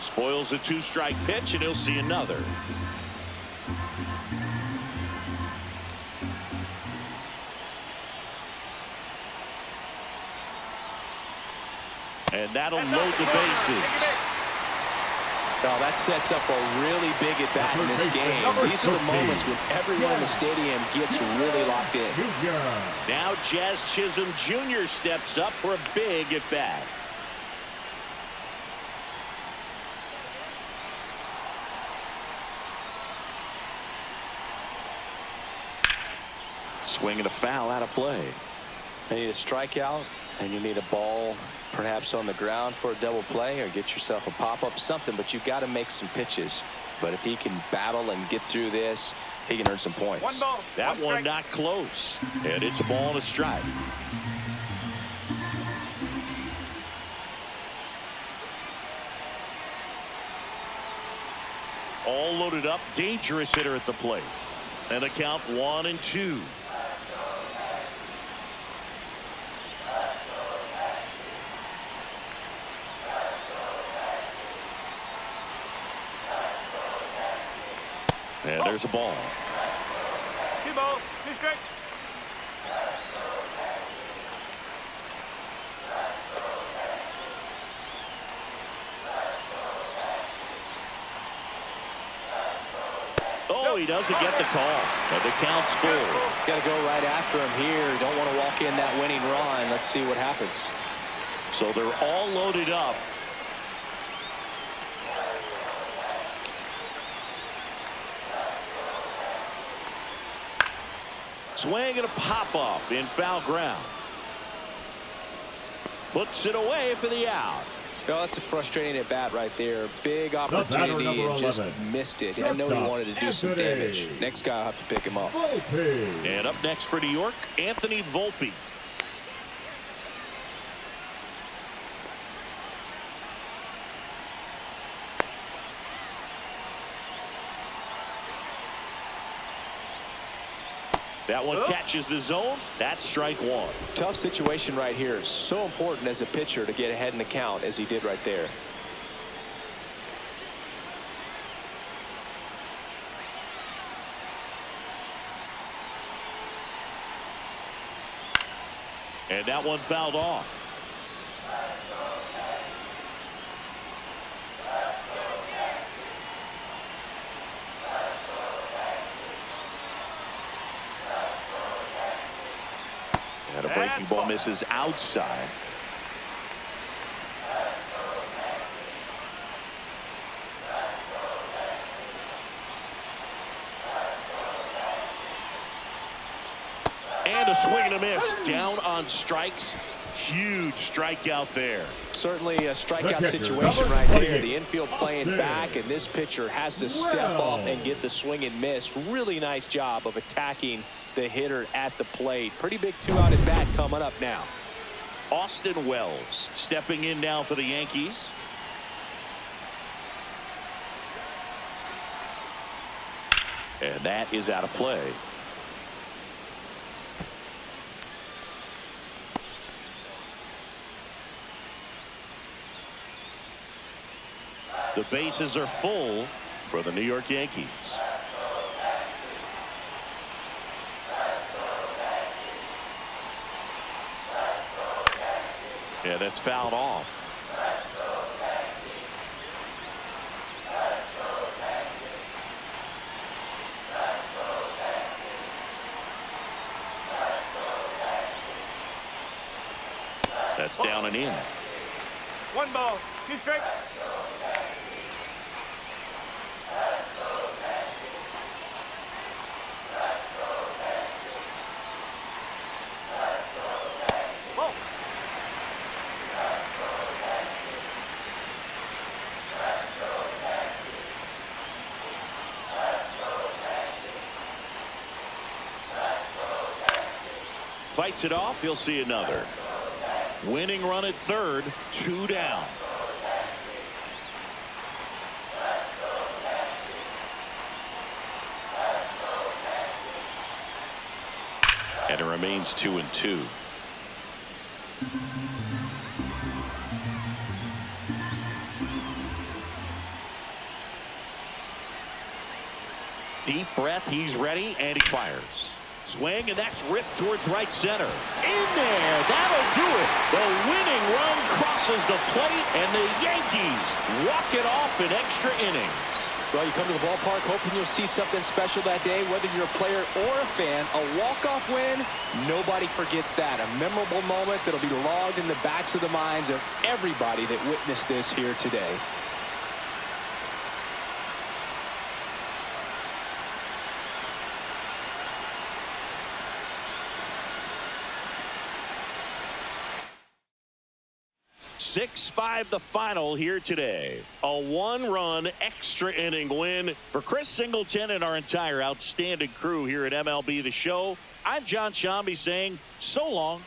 Spoils a 2-strike pitch, and he'll see another. And that'll load the bases. Now that sets up a really big at bat in this game. These are the moments when everyone in the stadium gets really locked in. Now Jazz Chisholm Jr. steps up for a big at bat. Swinging a foul out of play. You need a strikeout, and you need a ball perhaps on the ground for a double play, or get yourself a pop-up, something, but you've got to make some pitches. But if he can battle and get through this, he can earn some points. One ball. That one not close, and it's a ball and a strike. All loaded up, dangerous hitter at the plate. And a count 1-2. And there's a ball. 2 balls. 2 strikes. Oh, he doesn't get the call. And the count's full. Got to go right after him here. Don't want to walk in that winning run. Let's see what happens. So they're all loaded up. Swing and a pop-up in foul ground. Puts it away for the out. Oh, that's a frustrating at bat right there. Big opportunity and just missed it. I know he wanted to do some damage. Next guy will have to pick him up. And up next for New York, Anthony Volpe. That one catches the zone. That's strike one. Tough situation right here. It's so important as a pitcher to get ahead in the count as he did right there. And that one fouled off. And a breaking ball misses outside. And a swing and a miss. Down on strikes. Huge strikeout there. Certainly a strikeout The situation catcher, right number there. 28, The infield playing Adell. back, and this pitcher has to step up and get the swing and miss. Really nice job of attacking the hitter at the plate. Pretty big 2-out at bat coming up now. Austin Wells stepping in now for the Yankees. And that is out of play. The bases are full for the New York Yankees. Yeah, that's fouled off. That's down and in. 1 ball, 2 strikes. Ball. Fights it off. You'll see another. Winning run at third, 2 down. And it remains 2-2. Deep breath, he's ready, and he fires. Swing, and that's ripped towards right center. In there, that'll do it. The winning run crosses the plate, and the Yankees walk it off in extra innings. Well, you come to the ballpark hoping you'll see something special that day, whether you're a player or a fan. A walk-off win, nobody forgets that. A memorable moment that'll be logged in the backs of the minds of everybody that witnessed this here today. Six-5 the final here today. A 1-run extra inning win for Chris Singleton and our entire outstanding crew here at MLB The Show. I'm John Shambi saying so long.